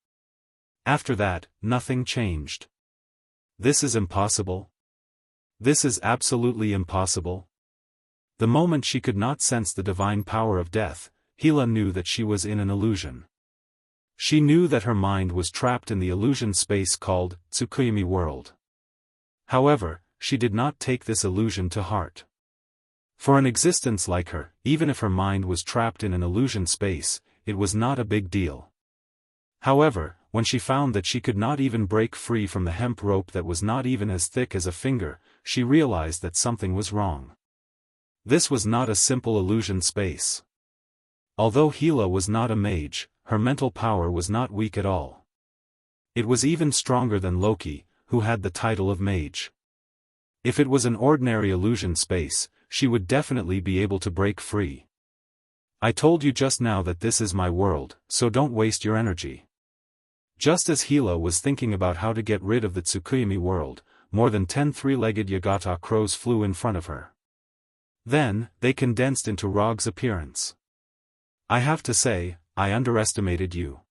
After that, nothing changed. This is impossible. This is absolutely impossible. The moment she could not sense the divine power of death, Gila knew that she was in an illusion. She knew that her mind was trapped in the illusion space called Tsukuyomi world. However, she did not take this illusion to heart. For an existence like her, even if her mind was trapped in an illusion space, it was not a big deal. However, when she found that she could not even break free from the hemp rope that was not even as thick as a finger, she realized that something was wrong. This was not a simple illusion space. Although Gila was not a mage, her mental power was not weak at all. It was even stronger than Loki, who had the title of mage. If it was an ordinary illusion space, she would definitely be able to break free. "I told you just now that this is my world, so don't waste your energy." Just as Gila was thinking about how to get rid of the Tsukuyomi world, more than 10 three-legged Yagata crows flew in front of her. Then, they condensed into Rog's appearance. "I have to say, I underestimated you.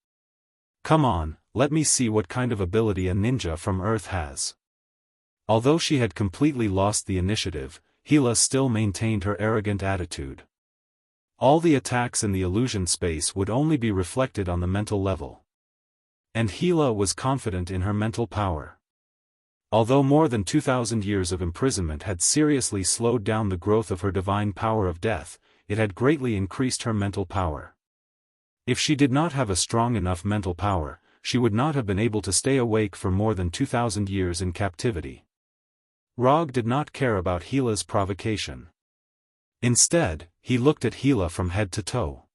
Come on, let me see what kind of ability a ninja from Earth has." Although she had completely lost the initiative, Gila still maintained her arrogant attitude. All the attacks in the illusion space would only be reflected on the mental level. And Gila was confident in her mental power. Although more than 2,000 years of imprisonment had seriously slowed down the growth of her divine power of death, it had greatly increased her mental power. If she did not have a strong enough mental power, she would not have been able to stay awake for more than 2,000 years in captivity. Rog did not care about Gila's provocation. Instead, he looked at Gila from head to toe.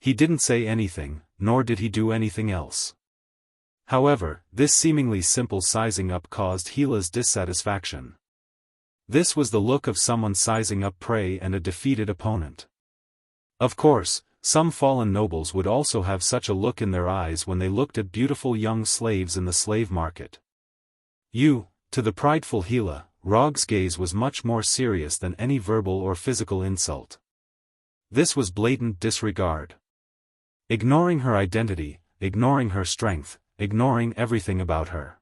He didn't say anything, nor did he do anything else. However, this seemingly simple sizing up caused Gila's dissatisfaction. This was the look of someone sizing up prey and a defeated opponent. Of course, some fallen nobles would also have such a look in their eyes when they looked at beautiful young slaves in the slave market. To the prideful Gila, Rog's gaze was much more serious than any verbal or physical insult. This was blatant disregard. Ignoring her identity, ignoring her strength, ignoring everything about her.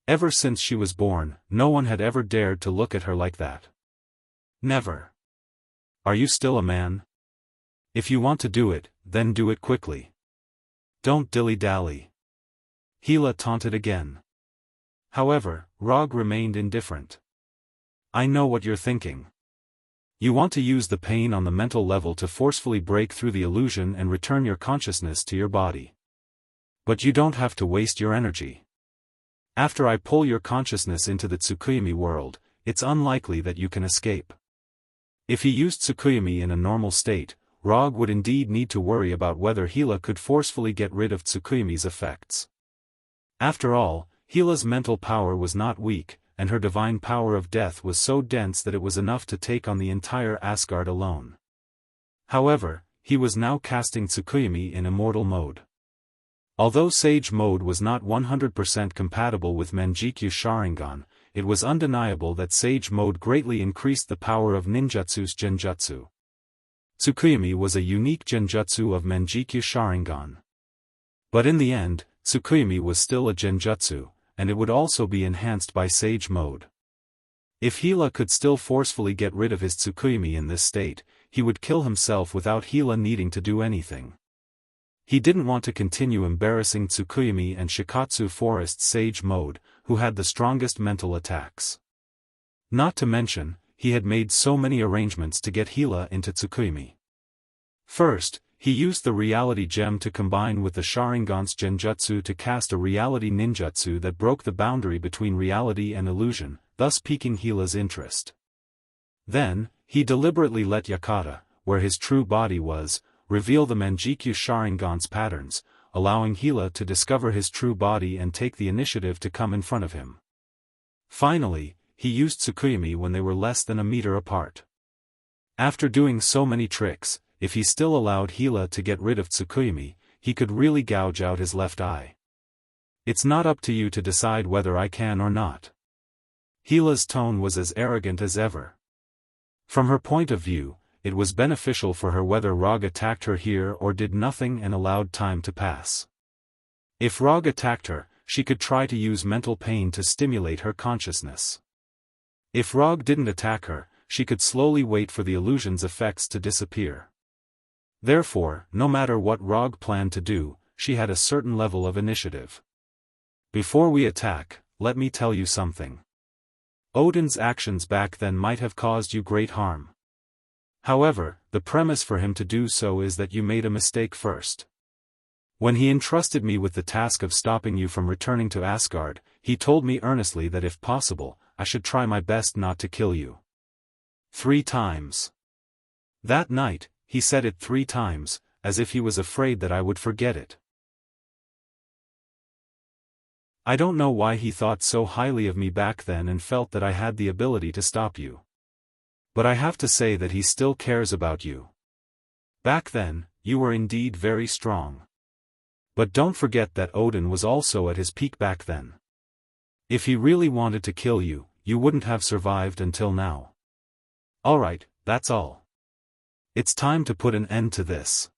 Ever since she was born, no one had ever dared to look at her like that. Never. "Are you still a man? If you want to do it, then do it quickly. Don't dilly-dally." Gila taunted again. However, Rog remained indifferent. "I know what you're thinking. You want to use the pain on the mental level to forcefully break through the illusion and return your consciousness to your body. But you don't have to waste your energy. After I pull your consciousness into the Tsukuyomi world, it's unlikely that you can escape." If he used Tsukuyomi in a normal state, Rog would indeed need to worry about whether Gila could forcefully get rid of Tsukuyomi's effects. After all, Gila's mental power was not weak, and her divine power of death was so dense that it was enough to take on the entire Asgard alone. However, he was now casting Tsukuyomi in immortal mode. Although Sage mode was not 100% compatible with Manjikyu Sharingan, it was undeniable that Sage mode greatly increased the power of ninjutsu's genjutsu. Tsukuyomi was a unique genjutsu of Manjikyu Sharingan. But in the end, Tsukuyomi was still a genjutsu, and it would also be enhanced by Sage mode. If Gila could still forcefully get rid of his Tsukuyomi in this state, he would kill himself without Hela needing to do anything. He didn't want to continue embarrassing Tsukuyomi and Shikatsu Forest Sage Mode, who had the strongest mental attacks. Not to mention, he had made so many arrangements to get Hela into Tsukuyomi. First, he used the reality gem to combine with the Sharingan's genjutsu to cast a reality ninjutsu that broke the boundary between reality and illusion, thus piquing Hela's interest. Then, he deliberately let Yakata, where his true body was, reveal the Manjikyu Sharingan's patterns, allowing Hela to discover his true body and take the initiative to come in front of him. Finally, he used Tsukuyomi when they were less than a meter apart. After doing so many tricks, if he still allowed Hela to get rid of Tsukuyomi, he could really gouge out his left eye. It's not up to you to decide whether I can or not. Hela's tone was as arrogant as ever. From her point of view, it was beneficial for her whether Rog attacked her here or did nothing and allowed time to pass. If Rog attacked her, she could try to use mental pain to stimulate her consciousness. If Rog didn't attack her, she could slowly wait for the illusion's effects to disappear. Therefore, no matter what Rog planned to do, she had a certain level of initiative. Before we attack, let me tell you something. Odin's actions back then might have caused you great harm. However, the premise for him to do so is that you made a mistake first. When he entrusted me with the task of stopping you from returning to Asgard, he told me earnestly that if possible, I should try my best not to kill you. 3 times. That night, he said it 3 times, as if he was afraid that I would forget it. I don't know why he thought so highly of me back then and felt that I had the ability to stop you. But I have to say that he still cares about you. Back then, you were indeed very strong. But don't forget that Odin was also at his peak back then. If he really wanted to kill you, you wouldn't have survived until now. Alright, that's all. It's time to put an end to this.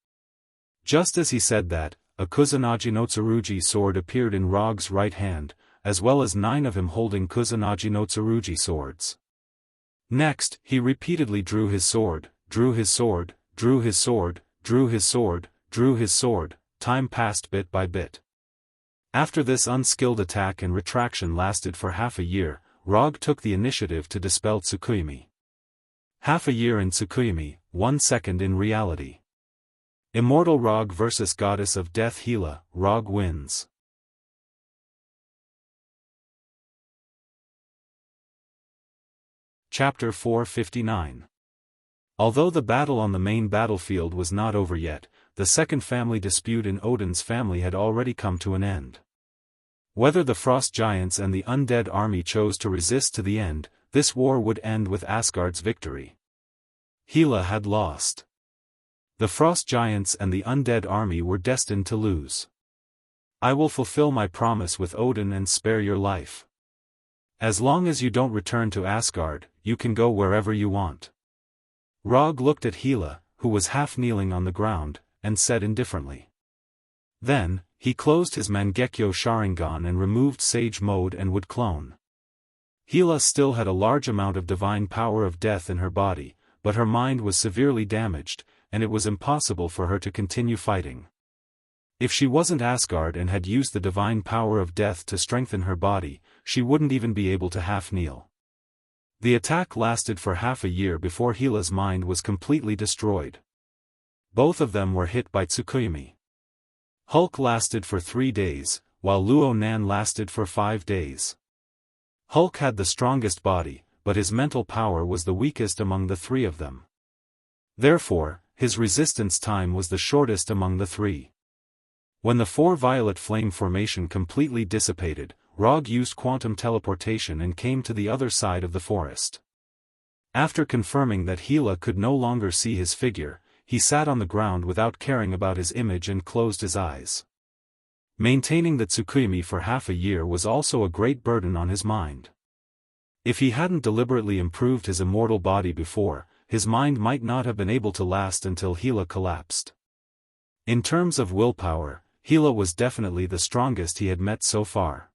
Just as he said that, a Kusanagi no Tsurugi sword appeared in Rog's right hand, as well as 9 of him holding Kusanagi no Tsurugi swords. Next, he repeatedly drew his sword, drew his sword, drew his sword, drew his sword, drew his sword. Time passed bit by bit. After this unskilled attack and retraction lasted for half a year, Rog took the initiative to dispel Tsukuyomi. Half a year in Tsukuyomi, 1 second in reality. Immortal Rog vs Goddess of Death Hela, Rog wins. Chapter 459. Although the battle on the main battlefield was not over yet, the second family dispute in Odin's family had already come to an end. Whether the Frost Giants and the Undead Army chose to resist to the end, this war would end with Asgard's victory. Hela had lost. The Frost Giants and the Undead Army were destined to lose. I will fulfill my promise with Odin and spare your life. As long as you don't return to Asgard, you can go wherever you want. Rog looked at Hela, who was half kneeling on the ground, and said indifferently. Then, he closed his Mangekyo Sharingan and removed Sage Mode and would clone. Hela still had a large amount of divine power of death in her body, but her mind was severely damaged, and it was impossible for her to continue fighting. If she wasn't Asgard and had used the divine power of death to strengthen her body, she wouldn't even be able to half kneel. The attack lasted for half a year before Hela's mind was completely destroyed. Both of them were hit by Tsukuyomi. Hulk lasted for 3 days, while Luo Nan lasted for 5 days. Hulk had the strongest body, but his mental power was the weakest among the 3 of them. Therefore, his resistance time was the shortest among the 3. When the 4 violet flame formation completely dissipated, Rog used quantum teleportation and came to the other side of the forest. After confirming that Hela could no longer see his figure, he sat on the ground without caring about his image and closed his eyes. Maintaining the Tsukuyomi for half a year was also a great burden on his mind. If he hadn't deliberately improved his immortal body before, his mind might not have been able to last until Hela collapsed. In terms of willpower, Hela was definitely the strongest he had met so far.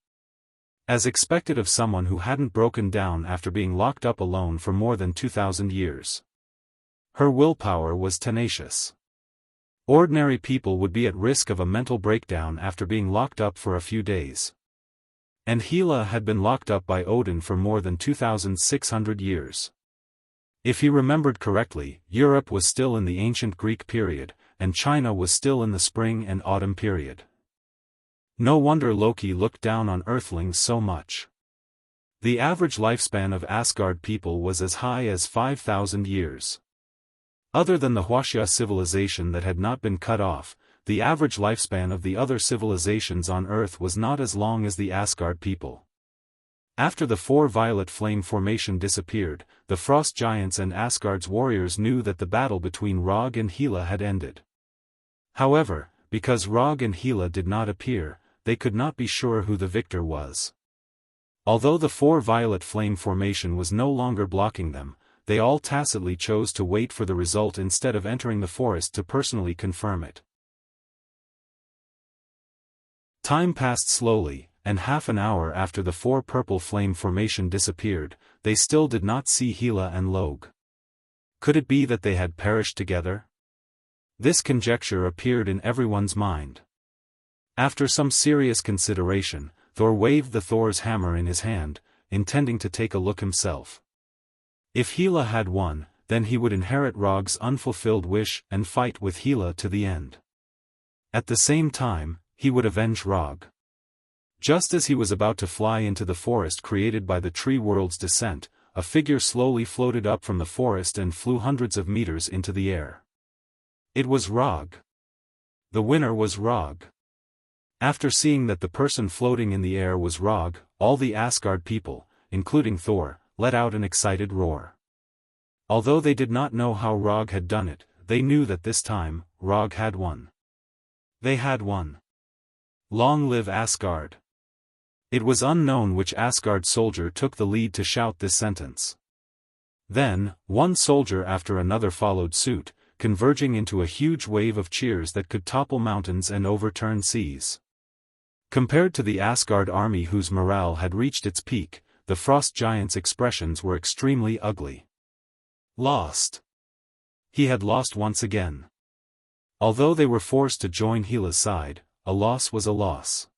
As expected of someone who hadn't broken down after being locked up alone for more than 2,000 years. Her willpower was tenacious. Ordinary people would be at risk of a mental breakdown after being locked up for a few days. And Hela had been locked up by Odin for more than 2,600 years. If he remembered correctly, Europe was still in the ancient Greek period, and China was still in the spring and autumn period. No wonder Loki looked down on Earthlings so much. The average lifespan of Asgard people was as high as 5,000 years. Other than the Wuxia civilization that had not been cut off, the average lifespan of the other civilizations on Earth was not as long as the Asgard people. After the four violet flame formation disappeared, the frost giants and Asgard's warriors knew that the battle between Rog and Hela had ended. However, because Rog and Hela did not appear, they could not be sure who the victor was. Although the four violet flame formation was no longer blocking them, they all tacitly chose to wait for the result instead of entering the forest to personally confirm it. Time passed slowly, and half an hour after the four purple flame formation disappeared, they still did not see Hela and Log. Could it be that they had perished together? This conjecture appeared in everyone's mind. After some serious consideration, Thor waved the Thor's hammer in his hand, intending to take a look himself. If Hela had won, then he would inherit Rog's unfulfilled wish and fight with Hela to the end. At the same time, he would avenge Rog. Just as he was about to fly into the forest created by the tree world's descent, a figure slowly floated up from the forest and flew hundreds of meters into the air. It was Rog. The winner was Rog. After seeing that the person floating in the air was Rog, all the Asgard people, including Thor, let out an excited roar. Although they did not know how Rog had done it, they knew that this time, Rog had won. They had won. Long live Asgard! It was unknown which Asgard soldier took the lead to shout this sentence. Then, one soldier after another followed suit, converging into a huge wave of cheers that could topple mountains and overturn seas. Compared to the Asgard army whose morale had reached its peak, the frost giants' expressions were extremely ugly. Lost. He had lost once again. Although they were forced to join Hela's side, a loss was a loss.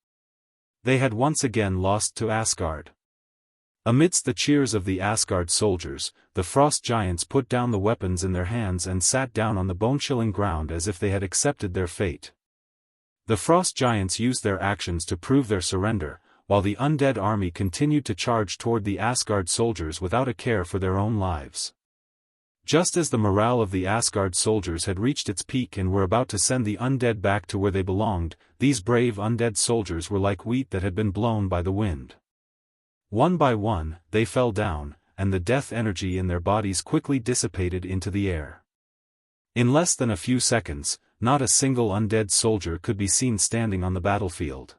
They had once again lost to Asgard. Amidst the cheers of the Asgard soldiers, the frost giants put down the weapons in their hands and sat down on the bone-chilling ground as if they had accepted their fate. The frost giants used their actions to prove their surrender, while the undead army continued to charge toward the Asgard soldiers without a care for their own lives. Just as the morale of the Asgard soldiers had reached its peak and were about to send the undead back to where they belonged, these brave undead soldiers were like wheat that had been blown by the wind. One by one, they fell down, and the death energy in their bodies quickly dissipated into the air. In less than a few seconds, not a single undead soldier could be seen standing on the battlefield.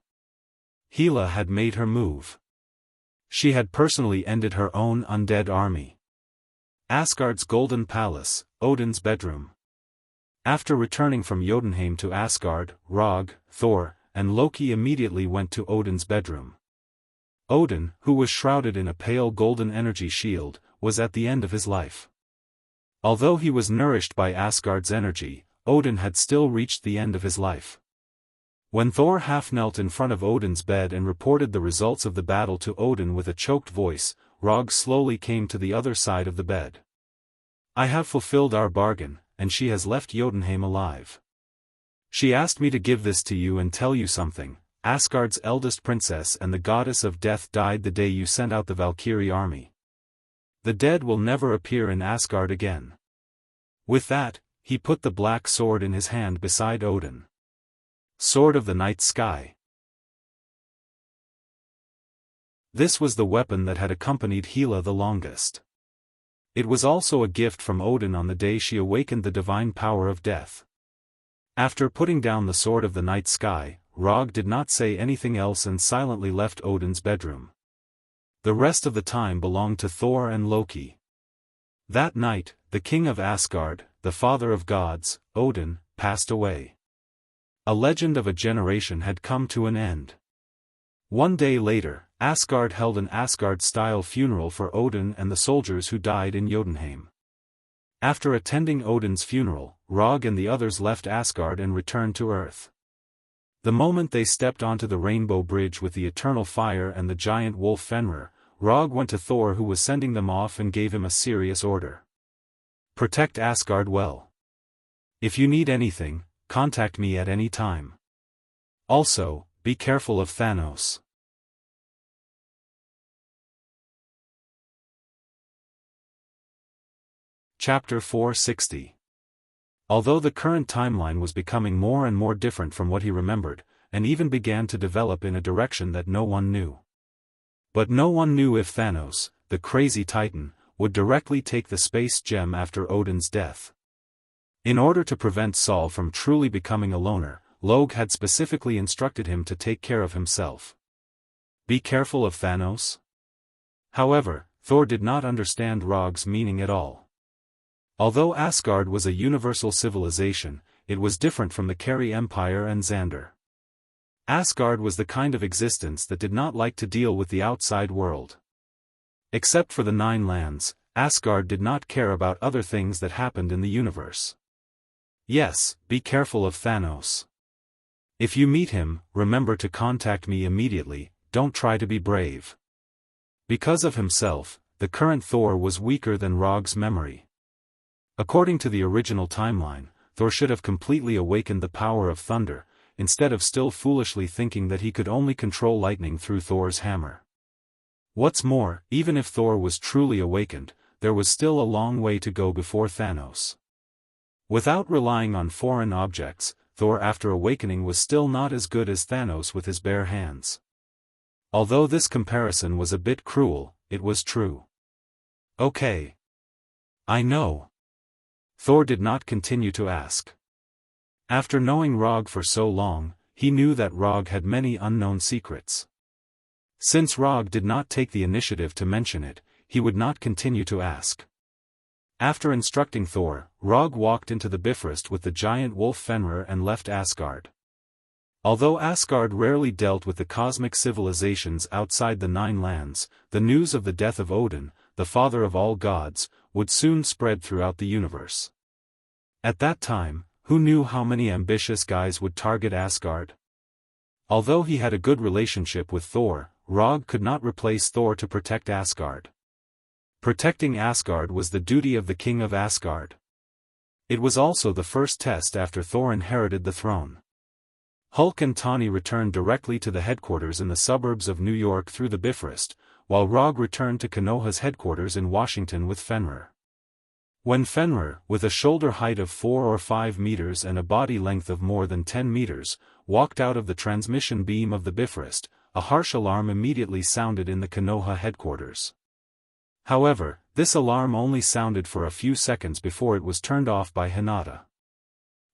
Hela had made her move. She had personally ended her own undead army. Asgard's Golden Palace, Odin's bedroom. After returning from Jotunheim to Asgard, Rog, Thor, and Loki immediately went to Odin's bedroom. Odin, who was shrouded in a pale golden energy shield, was at the end of his life. Although he was nourished by Asgard's energy, Odin had still reached the end of his life. When Thor half knelt in front of Odin's bed and reported the results of the battle to Odin with a choked voice, Rog slowly came to the other side of the bed. "I have fulfilled our bargain, and she has left Jotunheim alive. She asked me to give this to you and tell you something. Asgard's eldest princess and the goddess of death died the day you sent out the Valkyrie army. The dead will never appear in Asgard again." With that, he put the black sword in his hand beside Odin. Sword of the night sky. This was the weapon that had accompanied Hela the longest. It was also a gift from Odin on the day she awakened the divine power of death. After putting down the sword of the night sky, Rog did not say anything else and silently left Odin's bedroom. The rest of the time belonged to Thor and Loki. That night, the king of Asgard, the father of gods, Odin, passed away. A legend of a generation had come to an end. One day later, Asgard held an Asgard-style funeral for Odin and the soldiers who died in Jotunheim. After attending Odin's funeral, Rog and the others left Asgard and returned to Earth. The moment they stepped onto the Rainbow Bridge with the Eternal Fire and the giant wolf Fenrir, Rog went to Thor, who was sending them off, and gave him a serious order. Protect Asgard well. If you need anything, contact me at any time. Also, be careful of Thanos. Chapter 460. Although the current timeline was becoming more and more different from what he remembered, and even began to develop in a direction that no one knew. But no one knew if Thanos, the crazy titan, would directly take the space gem after Odin's death. In order to prevent Saul from truly becoming a loner, Loge had specifically instructed him to take care of himself. Be careful of Thanos? However, Thor did not understand Rog's meaning at all. Although Asgard was a universal civilization, it was different from the Kerry Empire and Xander. Asgard was the kind of existence that did not like to deal with the outside world. Except for the Nine Lands, Asgard did not care about other things that happened in the universe. Yes, be careful of Thanos. If you meet him, remember to contact me immediately, don't try to be brave. Because of himself, the current Thor was weaker than Rog's memory. According to the original timeline, Thor should have completely awakened the power of thunder, instead of still foolishly thinking that he could only control lightning through Thor's hammer. What's more, even if Thor was truly awakened, there was still a long way to go before Thanos. Without relying on foreign objects, Thor after awakening was still not as good as Thanos with his bare hands. Although this comparison was a bit cruel, it was true. Okay. I know. Thor did not continue to ask. After knowing Rog for so long, he knew that Rog had many unknown secrets. Since Rog did not take the initiative to mention it, he would not continue to ask. After instructing Thor, Rog walked into the Bifrost with the giant wolf Fenrir and left Asgard. Although Asgard rarely dealt with the cosmic civilizations outside the Nine Lands, the news of the death of Odin, the father of all gods, would soon spread throughout the universe. At that time, who knew how many ambitious guys would target Asgard? Although he had a good relationship with Thor, Rog could not replace Thor to protect Asgard. Protecting Asgard was the duty of the king of Asgard. It was also the first test after Thor inherited the throne. Hulk and Tawny returned directly to the headquarters in the suburbs of New York through the Bifrost, while Rog returned to Konoha's headquarters in Washington with Fenrir. When Fenrir, with a shoulder height of 4 or 5 meters and a body length of more than 10 meters, walked out of the transmission beam of the Bifrost, a harsh alarm immediately sounded in the Konoha headquarters. However, this alarm only sounded for a few seconds before it was turned off by Hinata.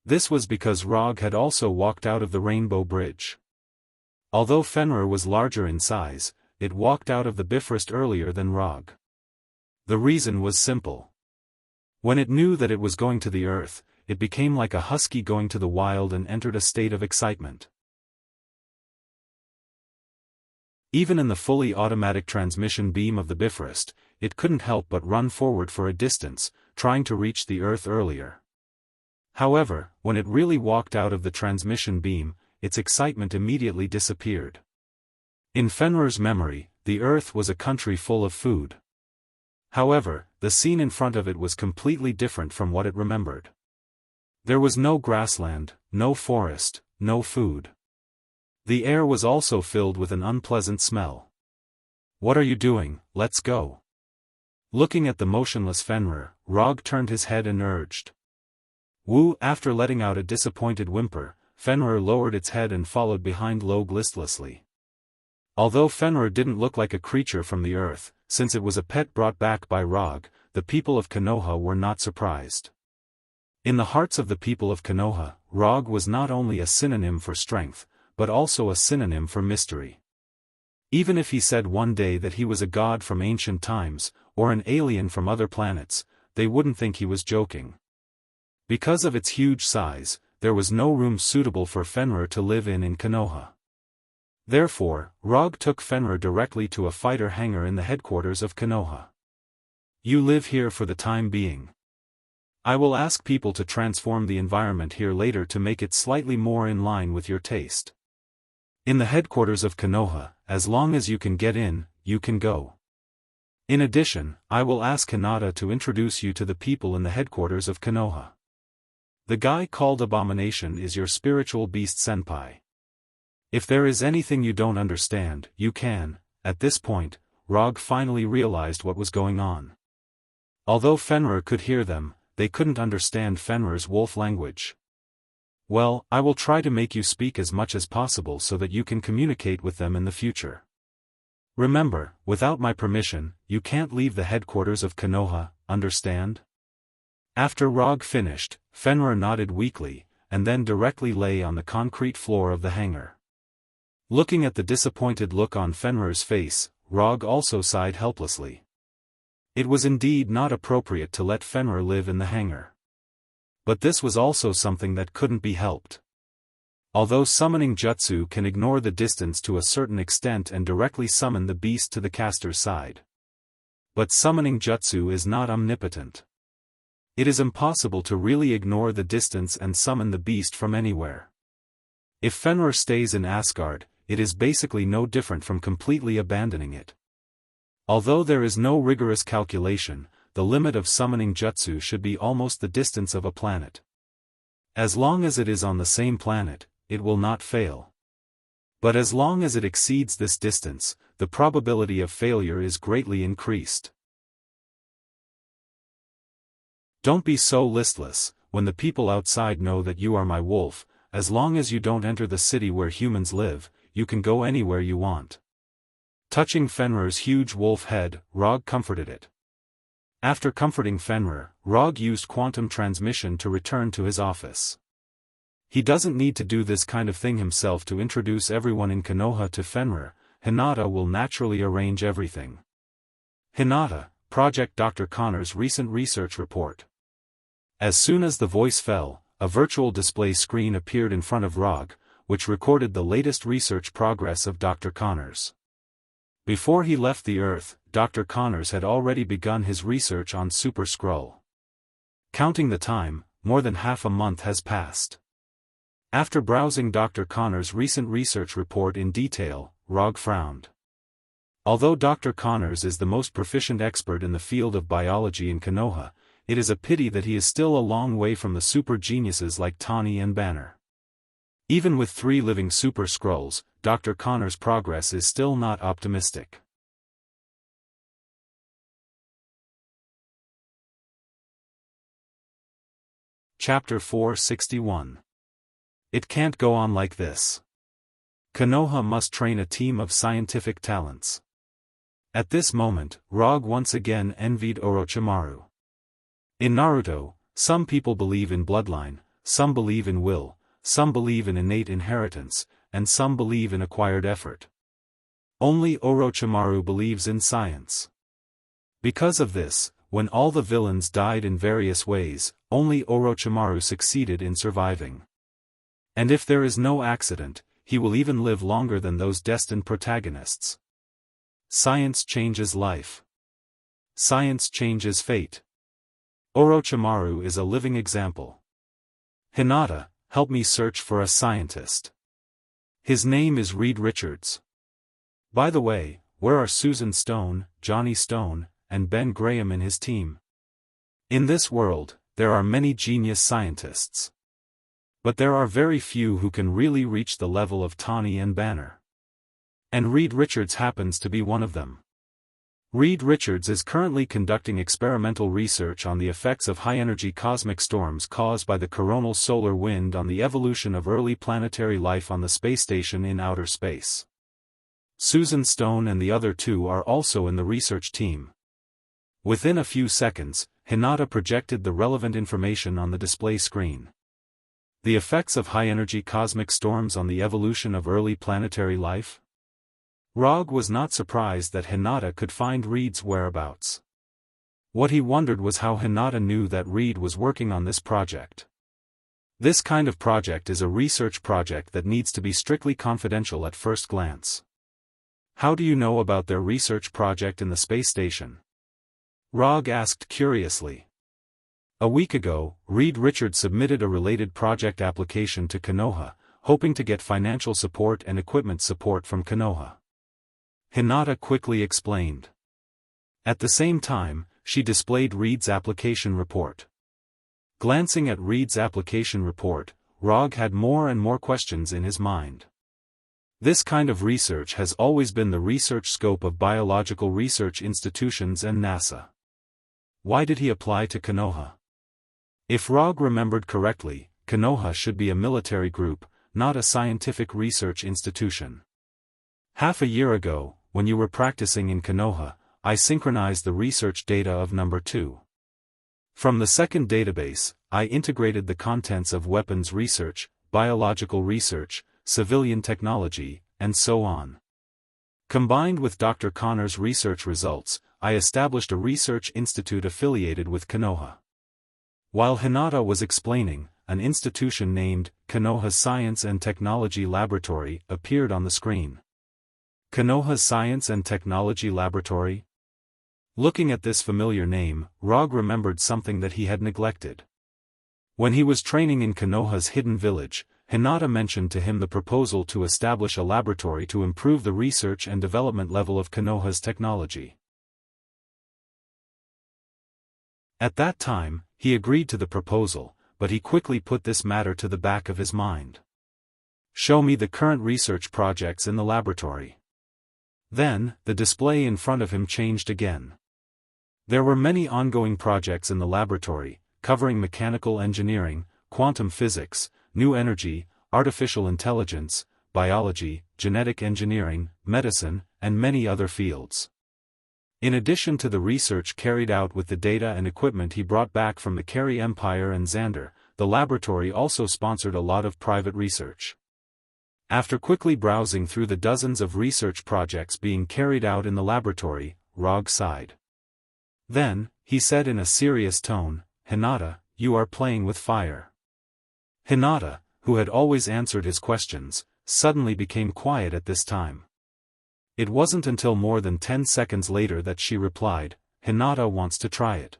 This was because Rog had also walked out of the Rainbow Bridge. Although Fenrir was larger in size, it walked out of the Bifrost earlier than Rog. The reason was simple. When it knew that it was going to the Earth, it became like a husky going to the wild and entered a state of excitement. Even in the fully automatic transmission beam of the Bifrost, it couldn't help but run forward for a distance, trying to reach the Earth earlier. However, when it really walked out of the transmission beam, its excitement immediately disappeared. In Fenrir's memory, the Earth was a country full of food. However, the scene in front of it was completely different from what it remembered. There was no grassland, no forest, no food. The air was also filled with an unpleasant smell. "What are you doing? Let's go." Looking at the motionless Fenrir, Rog turned his head and urged. Woo! After letting out a disappointed whimper, Fenrir lowered its head and followed behind Loge listlessly. Although Fenrir didn't look like a creature from the earth, since it was a pet brought back by Rog, the people of Konoha were not surprised. In the hearts of the people of Konoha, Rog was not only a synonym for strength, but also a synonym for mystery. Even if he said one day that he was a god from ancient times, or an alien from other planets, they wouldn't think he was joking. Because of its huge size, there was no room suitable for Fenrir to live in Konoha. Therefore, Rog took Fenrir directly to a fighter hangar in the headquarters of Konoha. "You live here for the time being. I will ask people to transform the environment here later to make it slightly more in line with your taste. In the headquarters of Konoha, as long as you can get in, you can go. In addition, I will ask Hinata to introduce you to the people in the headquarters of Konoha. The guy called Abomination is your spiritual beast senpai. If there is anything you don't understand, you can. At this point, Rog finally realized what was going on. Although Fenrir could hear them, they couldn't understand Fenrir's wolf language. Well, I will try to make you speak as much as possible so that you can communicate with them in the future. Remember, without my permission, you can't leave the headquarters of Konoha, understand? After Rog finished, Fenrir nodded weakly, and then directly lay on the concrete floor of the hangar. Looking at the disappointed look on Fenrir's face, Rog also sighed helplessly. It was indeed not appropriate to let Fenrir live in the hangar. But this was also something that couldn't be helped. Although summoning jutsu can ignore the distance to a certain extent and directly summon the beast to the caster's side. But summoning jutsu is not omnipotent. It is impossible to really ignore the distance and summon the beast from anywhere. If Fenrir stays in Asgard, it is basically no different from completely abandoning it. Although there is no rigorous calculation, the limit of summoning jutsu should be almost the distance of a planet. As long as it is on the same planet, it will not fail. But as long as it exceeds this distance, the probability of failure is greatly increased. Don't be so listless. When the people outside know that you are my wolf, as long as you don't enter the city where humans live, you can go anywhere you want. Touching Fenrir's huge wolf head, Rog comforted it. After comforting Fenrir, Rog used quantum transmission to return to his office. He doesn't need to do this kind of thing himself to introduce everyone in Konoha to Fenrir. Hinata will naturally arrange everything. Hinata, Project Dr. Connor's recent research report. As soon as the voice fell, a virtual display screen appeared in front of Rog, which recorded the latest research progress of Dr. Connors. Before he left the Earth, Dr. Connors had already begun his research on Super Skrull. Counting the time, more than half a month has passed. After browsing Dr. Connors' recent research report in detail, Rog frowned. Although Dr. Connors is the most proficient expert in the field of biology in Konoha, it is a pity that he is still a long way from the super geniuses like Tani and Banner. Even with 3 living Super Skrulls, Dr. Connor's progress is still not optimistic. Chapter 461. It can't go on like this. Konoha must train a team of scientific talents. At this moment, Rog once again envied Orochimaru. In Naruto, some people believe in bloodline, some believe in will, some believe in innate inheritance, and some believe in acquired effort. Only Orochimaru believes in science. Because of this, when all the villains died in various ways, only Orochimaru succeeded in surviving. And if there is no accident, he will even live longer than those destined protagonists. Science changes life. Science changes fate. Orochimaru is a living example. Hinata, help me search for a scientist. His name is Reed Richards. By the way, where are Susan Stone, Johnny Stone, and Ben Graham in his team? In this world, there are many genius scientists. But there are very few who can really reach the level of Tani and Banner. And Reed Richards happens to be one of them. Reed Richards is currently conducting experimental research on the effects of high-energy cosmic storms caused by the coronal solar wind on the evolution of early planetary life on the space station in outer space. Susan Stone and the other 2 are also in the research team. Within a few seconds, Hinata projected the relevant information on the display screen. The effects of high-energy cosmic storms on the evolution of early planetary life? Rog was not surprised that Hinata could find Reed's whereabouts. What he wondered was how Hinata knew that Reed was working on this project. This kind of project is a research project that needs to be strictly confidential at first glance. How do you know about their research project in the space station? Rog asked curiously. A week ago, Reed Richards submitted a related project application to Konoha, hoping to get financial support and equipment support from Konoha. Hinata quickly explained. At the same time, she displayed Reed's application report. Glancing at Reed's application report, Rog had more and more questions in his mind. This kind of research has always been the research scope of biological research institutions and NASA. Why did he apply to Konoha? If Rog remembered correctly, Konoha should be a military group, not a scientific research institution. Half a year ago, when you were practicing in Konoha, I synchronized the research data of number 2. From the second database, I integrated the contents of weapons research, biological research, civilian technology, and so on. Combined with Dr. Connor's research results, I established a research institute affiliated with Konoha. While Hinata was explaining, an institution named Konoha Science and Technology Laboratory appeared on the screen. Konoha Science and Technology Laboratory? Looking at this familiar name, Rog remembered something that he had neglected. When he was training in Konoha's hidden village, Hinata mentioned to him the proposal to establish a laboratory to improve the research and development level of Konoha's technology. At that time, he agreed to the proposal, but he quickly put this matter to the back of his mind. Show me the current research projects in the laboratory. Then, the display in front of him changed again. There were many ongoing projects in the laboratory, covering mechanical engineering, quantum physics, new energy, artificial intelligence, biology, genetic engineering, medicine, and many other fields. In addition to the research carried out with the data and equipment he brought back from the Kerry Empire and Xander, the laboratory also sponsored a lot of private research. After quickly browsing through the dozens of research projects being carried out in the laboratory, Rog sighed. Then, he said in a serious tone, "Hinata, you are playing with fire." Hinata, who had always answered his questions, suddenly became quiet at this time. It wasn't until more than 10 seconds later that she replied, "Hinata wants to try it."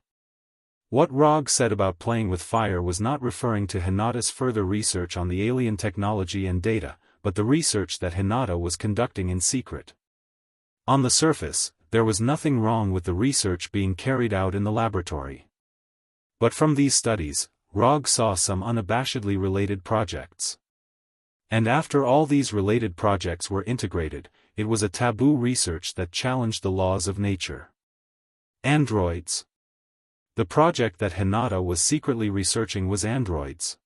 What Rog said about playing with fire was not referring to Hinata's further research on the alien technology and data, but the research that Hinata was conducting in secret. On the surface, there was nothing wrong with the research being carried out in the laboratory. But from these studies, Rog saw some unabashedly related projects. And after all these related projects were integrated, it was a taboo research that challenged the laws of nature. Androids. The project that Hinata was secretly researching was androids.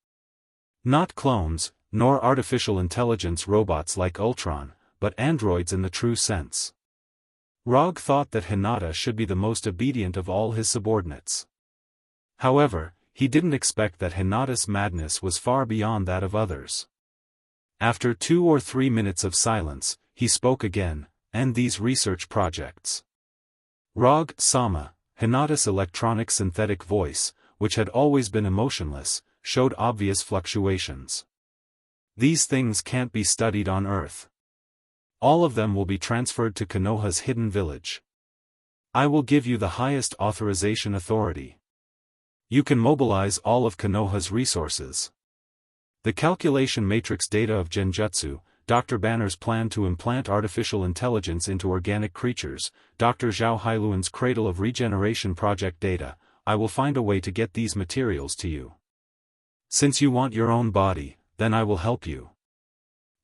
Not clones, nor artificial intelligence robots like Ultron, but androids in the true sense. Rog thought that Hinata should be the most obedient of all his subordinates. However, he didn't expect that Hinata's madness was far beyond that of others. After 2 or 3 minutes of silence, he spoke again, "And these research projects?" Rog-sama, Hinata's electronic synthetic voice, which had always been emotionless, showed obvious fluctuations. "These things can't be studied on Earth. All of them will be transferred to Konoha's hidden village. I will give you the highest authorization authority. You can mobilize all of Konoha's resources. The calculation matrix data of Genjutsu, Dr. Banner's plan to implant artificial intelligence into organic creatures, Dr. Zhao Hailuan's Cradle of Regeneration project data, I will find a way to get these materials to you. Since you want your own body, then I will help you."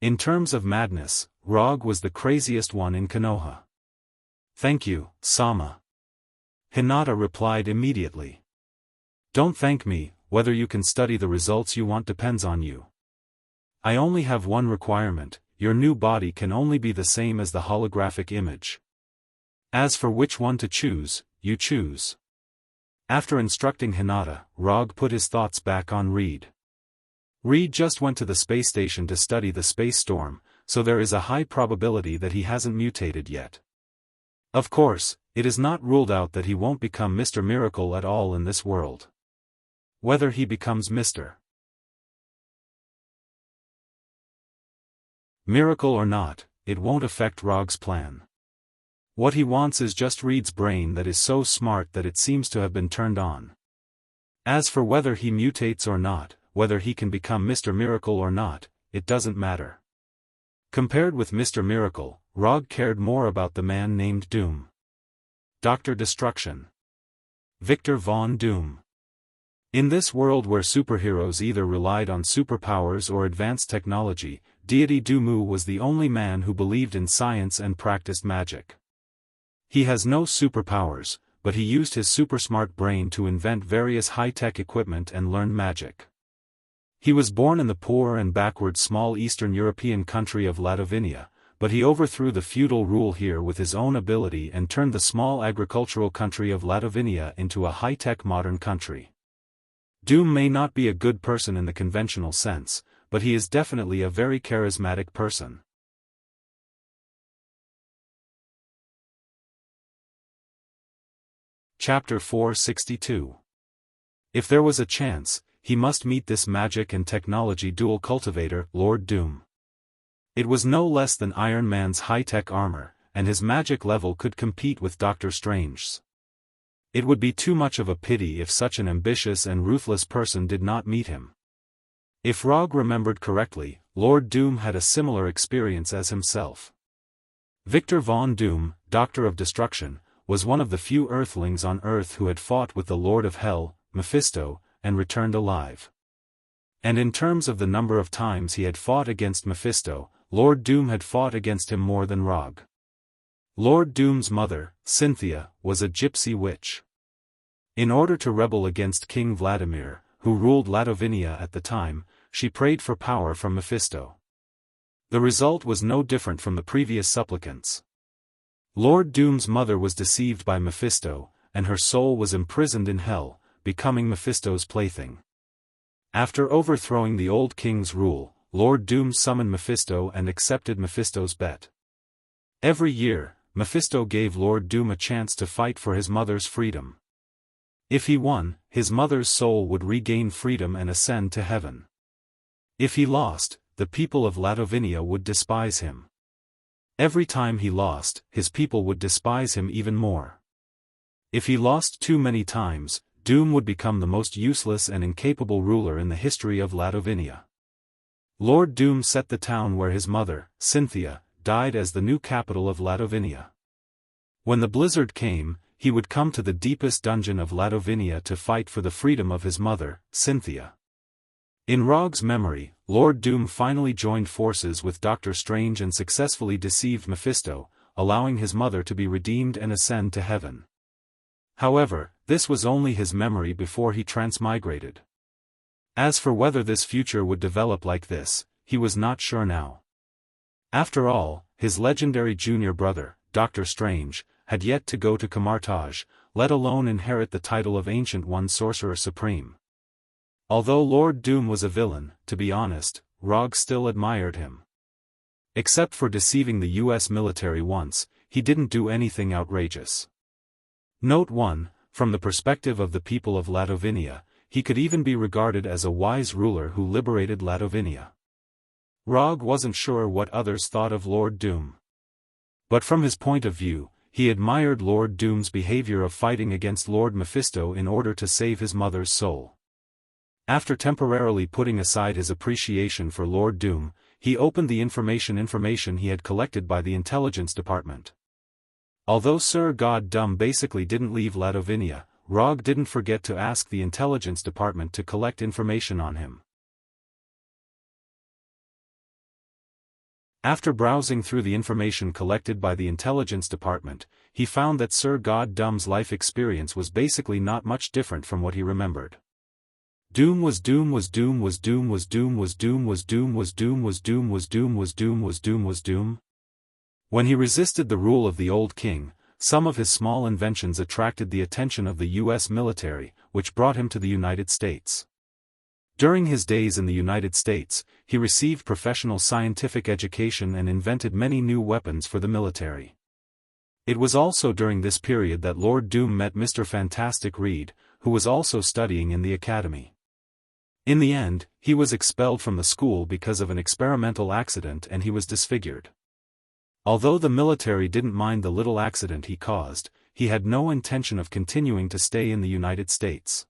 In terms of madness, Rog was the craziest one in Konoha. "Thank you, Sama." Hinata replied immediately. "Don't thank me, whether you can study the results you want depends on you. I only have one requirement, your new body can only be the same as the holographic image. As for which one to choose, you choose." After instructing Hinata, Rog put his thoughts back on Reed. Reed just went to the space station to study the space storm, so there is a high probability that he hasn't mutated yet. Of course, it is not ruled out that he won't become Mr. Miracle at all in this world. Whether he becomes Mr. Miracle or not, it won't affect Rog's plan. What he wants is just Reed's brain that is so smart that it seems to have been turned on. As for whether he mutates or not, whether he can become Mr. Miracle or not, it doesn't matter. Compared with Mr. Miracle, Rog cared more about the man named Doom. Dr. Destruction. Victor Von Doom. In this world where superheroes either relied on superpowers or advanced technology, deity Doomu was the only man who believed in science and practiced magic. He has no superpowers, but he used his super-smart brain to invent various high-tech equipment and learn magic. He was born in the poor and backward small Eastern European country of Ladovinia, but he overthrew the feudal rule here with his own ability and turned the small agricultural country of Ladovinia into a high-tech modern country. Doom may not be a good person in the conventional sense, but he is definitely a very charismatic person. Chapter 462. If there was a chance, he must meet this magic and technology dual cultivator, Lord Doom. It was no less than Iron Man's high-tech armor, and his magic level could compete with Doctor Strange's. It would be too much of a pity if such an ambitious and ruthless person did not meet him. If Rog remembered correctly, Lord Doom had a similar experience as himself. Victor Von Doom, Doctor of Destruction, was one of the few Earthlings on Earth who had fought with the Lord of Hell, Mephisto, and returned alive. And in terms of the number of times he had fought against Mephisto, Lord Doom had fought against him more than Rog. Lord Doom's mother, Cynthia, was a gypsy witch. In order to rebel against King Vladimir, who ruled Ladovinia at the time, she prayed for power from Mephisto. The result was no different from the previous supplicants. Lord Doom's mother was deceived by Mephisto, and her soul was imprisoned in hell, becoming Mephisto's plaything. After overthrowing the old king's rule, Lord Doom summoned Mephisto and accepted Mephisto's bet. Every year, Mephisto gave Lord Doom a chance to fight for his mother's freedom. If he won, his mother's soul would regain freedom and ascend to heaven. If he lost, the people of Ladovinia would despise him. Every time he lost, his people would despise him even more. If he lost too many times, Doom would become the most useless and incapable ruler in the history of Ladovinia. Lord Doom set the town where his mother, Cynthia, died as the new capital of Ladovinia. When the blizzard came, he would come to the deepest dungeon of Ladovinia to fight for the freedom of his mother, Cynthia. In Rog's memory, Lord Doom finally joined forces with Doctor Strange and successfully deceived Mephisto, allowing his mother to be redeemed and ascend to heaven. However, this was only his memory before he transmigrated. As for whether this future would develop like this, he was not sure now. After all, his legendary junior brother, Doctor Strange, had yet to go to Camartage, let alone inherit the title of Ancient One Sorcerer Supreme. Although Lord Doom was a villain, to be honest, Rog still admired him. Except for deceiving the US military once, he didn't do anything outrageous. Note 1, from the perspective of the people of Ladovinia, he could even be regarded as a wise ruler who liberated Ladovinia. Rog wasn't sure what others thought of Lord Doom. But from his point of view, he admired Lord Doom's behavior of fighting against Lord Mephisto in order to save his mother's soul. After temporarily putting aside his appreciation for Lord Doom, he opened the information he had collected by the intelligence department. Although Sir God Dumb basically didn't leave Ladovinia, Rog didn't forget to ask the intelligence department to collect information on him. After browsing through the information collected by the intelligence department, he found that Sir God Dumb's life experience was basically not much different from what he remembered. Doom was Doom was Doom was Doom was Doom was Doom was Doom was Doom was Doom was Doom was Doom was Doom was Doom. When he resisted the rule of the old king, some of his small inventions attracted the attention of the US military, which brought him to the United States. During his days in the United States, he received professional scientific education and invented many new weapons for the military. It was also during this period that Lord Doom met Mr. Fantastic Reed, who was also studying in the academy. In the end, he was expelled from the school because of an experimental accident and he was disfigured. Although the military didn't mind the little accident he caused, he had no intention of continuing to stay in the United States.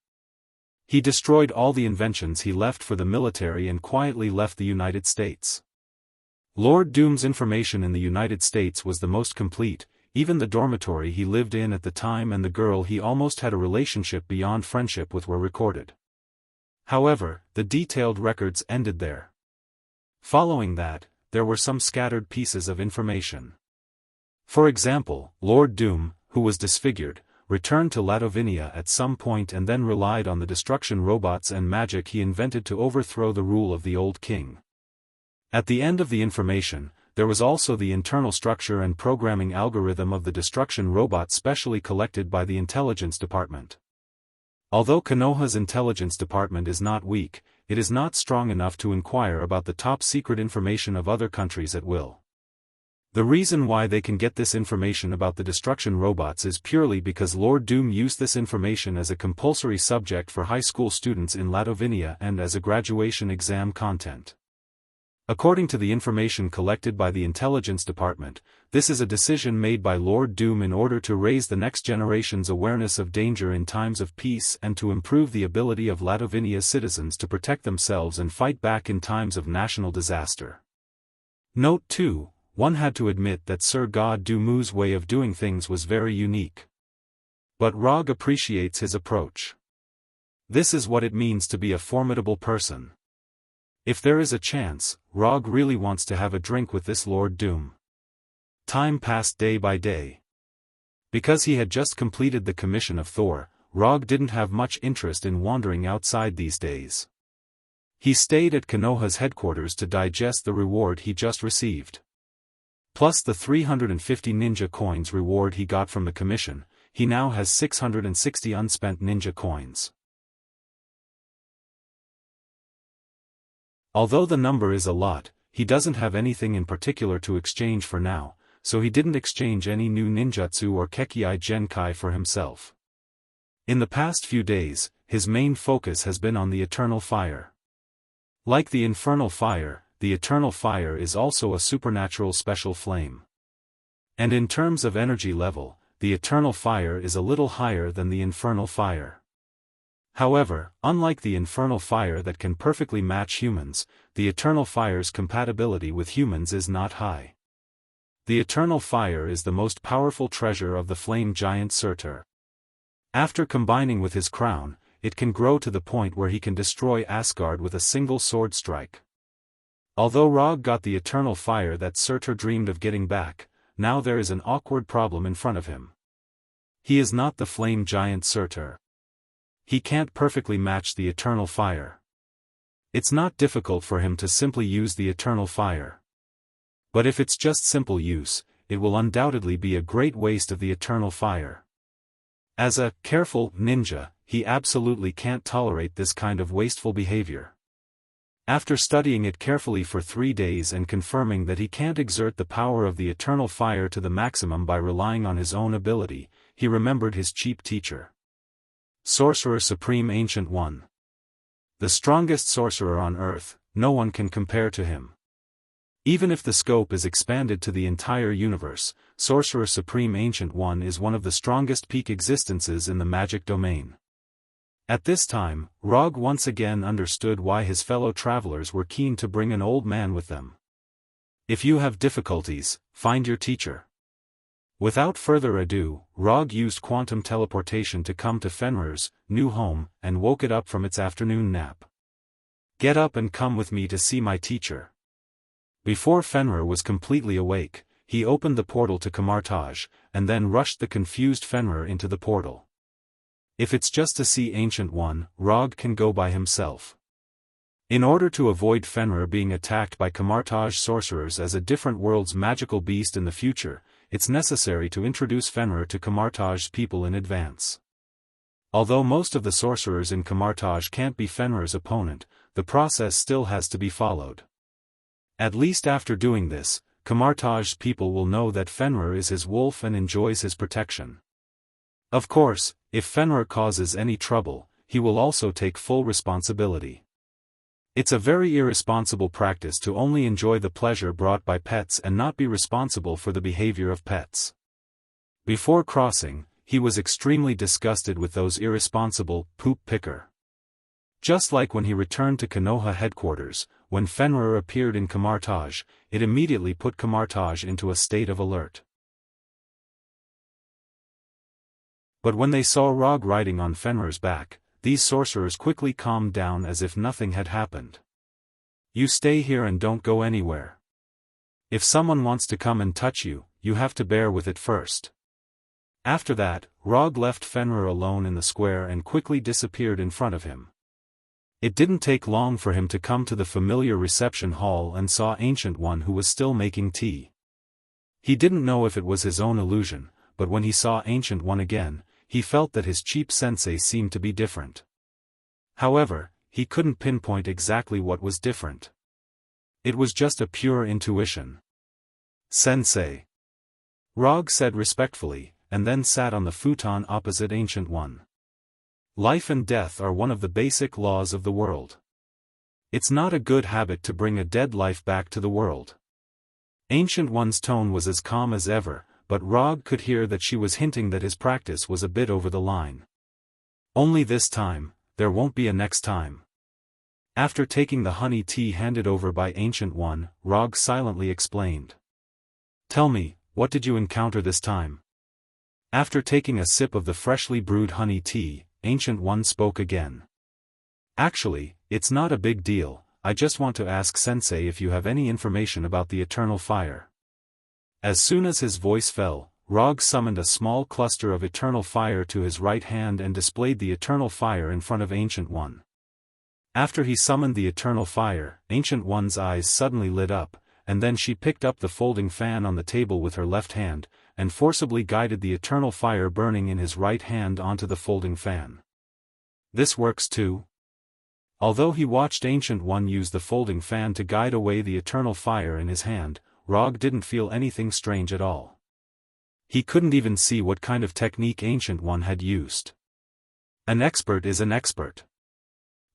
He destroyed all the inventions he left for the military and quietly left the United States. Lord Doom's information in the United States was the most complete. Even the dormitory he lived in at the time and the girl he almost had a relationship beyond friendship with were recorded. However, the detailed records ended there. Following that, there were some scattered pieces of information. For example, Lord Doom, who was disfigured, returned to Ladovinia at some point and then relied on the destruction robots and magic he invented to overthrow the rule of the old king. At the end of the information, there was also the internal structure and programming algorithm of the destruction robot specially collected by the intelligence department. Although Konoha's intelligence department is not weak, it is not strong enough to inquire about the top-secret information of other countries at will. The reason why they can get this information about the destruction robots is purely because Lord Doom used this information as a compulsory subject for high school students in Ladovinia and as a graduation exam content. According to the information collected by the Intelligence Department, this is a decision made by Lord Doom in order to raise the next generation's awareness of danger in times of peace and to improve the ability of Ladovinia's citizens to protect themselves and fight back in times of national disaster. Note 2, one had to admit that Sir God Dumu's way of doing things was very unique. But Rog appreciates his approach. This is what it means to be a formidable person. If there is a chance, Rog really wants to have a drink with this Lord Doom. Time passed day by day. Because he had just completed the commission of Thor, Rog didn't have much interest in wandering outside these days. He stayed at Konoha's headquarters to digest the reward he just received. Plus the 350 ninja coins reward he got from the commission, he now has 660 unspent ninja coins. Although the number is a lot, he doesn't have anything in particular to exchange for now, so he didn't exchange any new ninjutsu or Kekkei Genkai for himself. In the past few days, his main focus has been on the Eternal Fire. Like the Infernal Fire, the Eternal Fire is also a supernatural special flame. And in terms of energy level, the Eternal Fire is a little higher than the Infernal Fire. However, unlike the Infernal Fire that can perfectly match humans, the Eternal Fire's compatibility with humans is not high. The Eternal Fire is the most powerful treasure of the flame giant Surtur. After combining with his crown, it can grow to the point where he can destroy Asgard with a single sword strike. Although Rog got the Eternal Fire that Surtur dreamed of getting back, now there is an awkward problem in front of him. He is not the flame giant Surtur. He can't perfectly match the Eternal Fire. It's not difficult for him to simply use the Eternal Fire. But if it's just simple use, it will undoubtedly be a great waste of the Eternal Fire. As a careful ninja, he absolutely can't tolerate this kind of wasteful behavior. After studying it carefully for 3 days and confirming that he can't exert the power of the Eternal Fire to the maximum by relying on his own ability, he remembered his cheap teacher. Sorcerer Supreme Ancient One. The strongest sorcerer on Earth, no one can compare to him. Even if the scope is expanded to the entire universe, Sorcerer Supreme Ancient One is one of the strongest peak existences in the magic domain. At this time, Rog once again understood why his fellow travelers were keen to bring an old man with them. If you have difficulties, find your teacher. Without further ado, Rog used quantum teleportation to come to Fenrir's new home and woke it up from its afternoon nap. Get up and come with me to see my teacher. Before Fenrir was completely awake, he opened the portal to Camartage, and then rushed the confused Fenrir into the portal. If it's just to see Ancient One, Rog can go by himself. In order to avoid Fenrir being attacked by Camartage sorcerers as a different world's magical beast in the future, it's necessary to introduce Fenrir to Camartage's people in advance. Although most of the sorcerers in Camartage can't be Fenrir's opponent, the process still has to be followed. At least after doing this, Camartage's people will know that Fenrir is his wolf and enjoys his protection. Of course, if Fenrir causes any trouble, he will also take full responsibility. It's a very irresponsible practice to only enjoy the pleasure brought by pets and not be responsible for the behavior of pets. Before crossing, he was extremely disgusted with those irresponsible poop picker. Just like when he returned to Konoha headquarters, when Fenrir appeared in Kamartaj, it immediately put Kamartaj into a state of alert. But when they saw Rog riding on Fenrir's back, these sorcerers quickly calmed down as if nothing had happened. You stay here and don't go anywhere. If someone wants to come and touch you, you have to bear with it first. After that, Rog left Fenrir alone in the square and quickly disappeared in front of him. It didn't take long for him to come to the familiar reception hall and saw Ancient One, who was still making tea. He didn't know if it was his own illusion, but when he saw Ancient One again, he felt that his cheap sensei seemed to be different. However, he couldn't pinpoint exactly what was different. It was just a pure intuition. Sensei, Rog said respectfully, and then sat on the futon opposite Ancient One. Life and death are one of the basic laws of the world. It's not a good habit to bring a dead life back to the world. Ancient One's tone was as calm as ever, but Rog could hear that she was hinting that his practice was a bit over the line. Only this time, there won't be a next time. After taking the honey tea handed over by Ancient One, Rog silently explained. Tell me, what did you encounter this time? After taking a sip of the freshly brewed honey tea, Ancient One spoke again. Actually, it's not a big deal, I just want to ask Sensei if you have any information about the eternal fire. As soon as his voice fell, Rog summoned a small cluster of eternal fire to his right hand and displayed the eternal fire in front of Ancient One. After he summoned the eternal fire, Ancient One's eyes suddenly lit up, and then she picked up the folding fan on the table with her left hand, and forcibly guided the eternal fire burning in his right hand onto the folding fan. This works too? Although he watched Ancient One use the folding fan to guide away the eternal fire in his hand, Rog didn't feel anything strange at all. He couldn't even see what kind of technique Ancient One had used. An expert is an expert.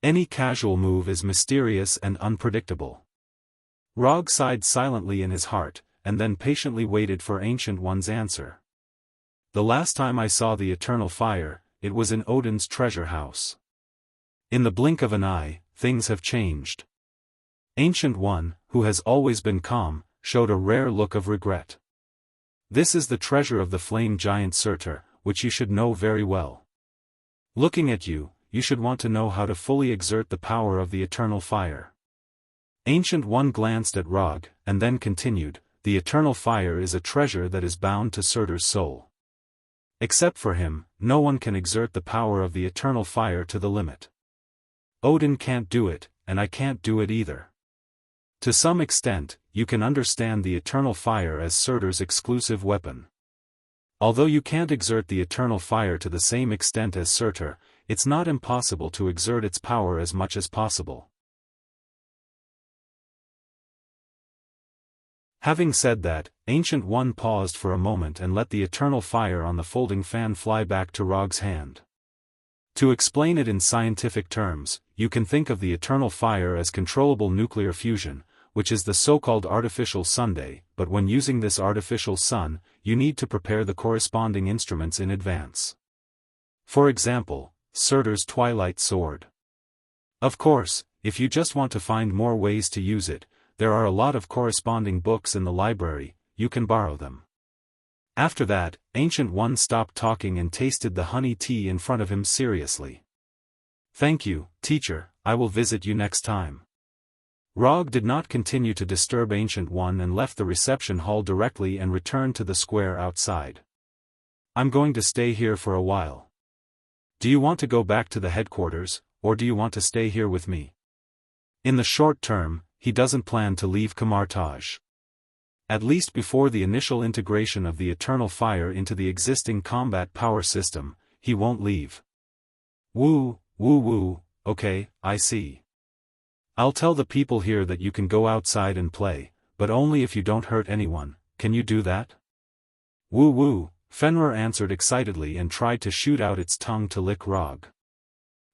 Any casual move is mysterious and unpredictable. Rog sighed silently in his heart, and then patiently waited for Ancient One's answer. The last time I saw the eternal fire, it was in Odin's treasure house. In the blink of an eye, things have changed. Ancient One, who has always been calm, showed a rare look of regret. This is the treasure of the flame giant Surtur, which you should know very well. Looking at you, you should want to know how to fully exert the power of the eternal fire. Ancient One glanced at Rog, and then continued, the eternal fire is a treasure that is bound to Surtur's soul. Except for him, no one can exert the power of the eternal fire to the limit. Odin can't do it, and I can't do it either. To some extent, you can understand the eternal fire as Surtur's exclusive weapon. Although you can't exert the eternal fire to the same extent as Surtur, it's not impossible to exert its power as much as possible. Having said that, Ancient One paused for a moment and let the eternal fire on the folding fan fly back to Rog's hand. To explain it in scientific terms, you can think of the eternal fire as controllable nuclear fusion, which is the so-called artificial sunday, but when using this artificial sun, you need to prepare the corresponding instruments in advance. For example, Surtur's Twilight Sword. Of course, if you just want to find more ways to use it, there are a lot of corresponding books in the library, you can borrow them. After that, Ancient One stopped talking and tasted the honey tea in front of him seriously. Thank you, teacher, I will visit you next time. Rog did not continue to disturb Ancient One and left the reception hall directly and returned to the square outside. I'm going to stay here for a while. Do you want to go back to the headquarters, or do you want to stay here with me? In the short term, he doesn't plan to leave Kamartaj. At least before the initial integration of the eternal fire into the existing combat power system, he won't leave. Woo, okay, I see. I'll tell the people here that you can go outside and play, but only if you don't hurt anyone, can you do that? Woo, Fenrir answered excitedly and tried to shoot out its tongue to lick Rog.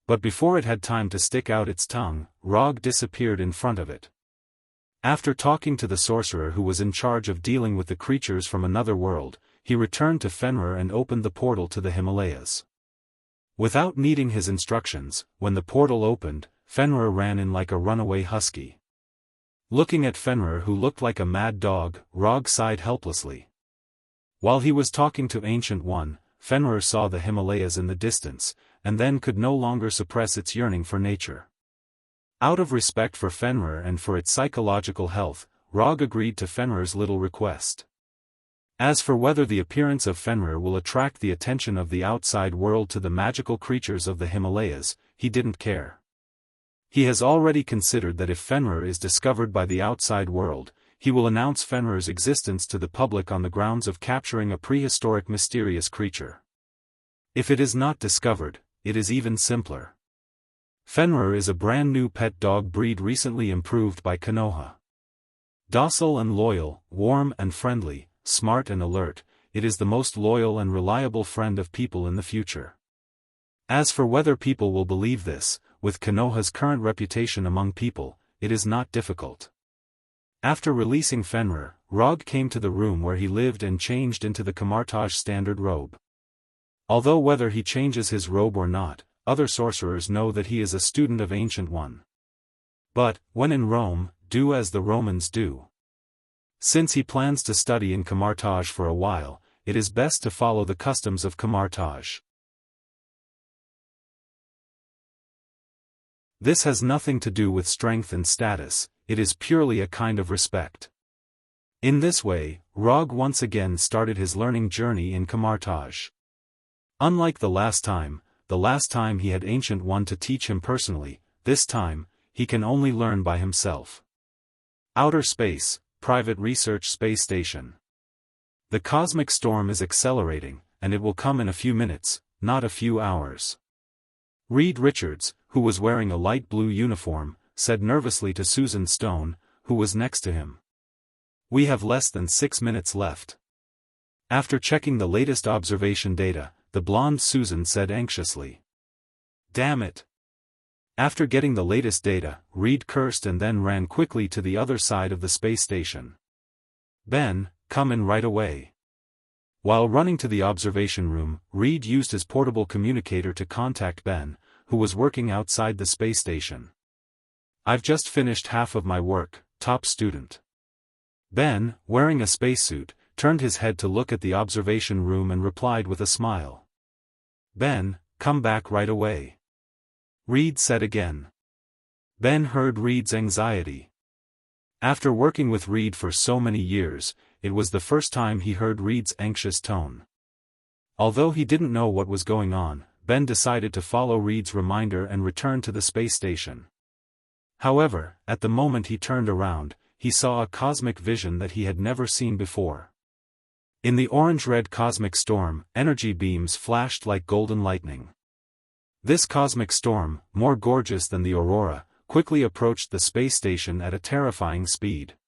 But before it had time to stick out its tongue, Rog disappeared in front of it. After talking to the sorcerer who was in charge of dealing with the creatures from another world, he returned to Fenrir and opened the portal to the Himalayas. Without needing his instructions, when the portal opened, Fenrir ran in like a runaway husky. Looking at Fenrir, who looked like a mad dog, Rog sighed helplessly. While he was talking to Ancient One, Fenrir saw the Himalayas in the distance, and then could no longer suppress its yearning for nature. Out of respect for Fenrir and for its psychological health, Rog agreed to Fenrir's little request. As for whether the appearance of Fenrir will attract the attention of the outside world to the magical creatures of the Himalayas, he didn't care. He has already considered that if Fenrir is discovered by the outside world, he will announce Fenrir's existence to the public on the grounds of capturing a prehistoric mysterious creature. If it is not discovered, it is even simpler. Fenrir is a brand new pet dog breed recently improved by Konoha. Docile and loyal, warm and friendly, smart and alert, it is the most loyal and reliable friend of people in the future. As for whether people will believe this, with Konoha's current reputation among people, it is not difficult. After releasing Fenrir, Rog came to the room where he lived and changed into the Camartage standard robe. Although whether he changes his robe or not, other sorcerers know that he is a student of Ancient One. But, when in Rome, do as the Romans do. Since he plans to study in Camartage for a while, it is best to follow the customs of Camartage. This has nothing to do with strength and status, it is purely a kind of respect. In this way, Rog once again started his learning journey in Camartage. Unlike the last time he had Ancient One to teach him personally, this time, he can only learn by himself. Outer Space, Private Research Space Station. The cosmic storm is accelerating, and it will come in a few minutes, not a few hours. Reed Richards, who was wearing a light blue uniform, said nervously to Susan Stone, who was next to him. "We have less than 6 minutes left." After checking the latest observation data, the blonde Susan said anxiously. "Damn it." After getting the latest data, Reed cursed and then ran quickly to the other side of the space station. "Ben, come in right away." While running to the observation room, Reed used his portable communicator to contact Ben, who was working outside the space station. "I've just finished half of my work, top student." Ben, wearing a spacesuit, turned his head to look at the observation room and replied with a smile. "Ben, come back right away." Reed said again. Ben heard Reed's anxiety. After working with Reed for so many years, it was the first time he heard Reed's anxious tone. Although he didn't know what was going on, Ben decided to follow Reed's reminder and return to the space station. However, at the moment he turned around, he saw a cosmic vision that he had never seen before. In the orange-red cosmic storm, energy beams flashed like golden lightning. This cosmic storm, more gorgeous than the aurora, quickly approached the space station at a terrifying speed.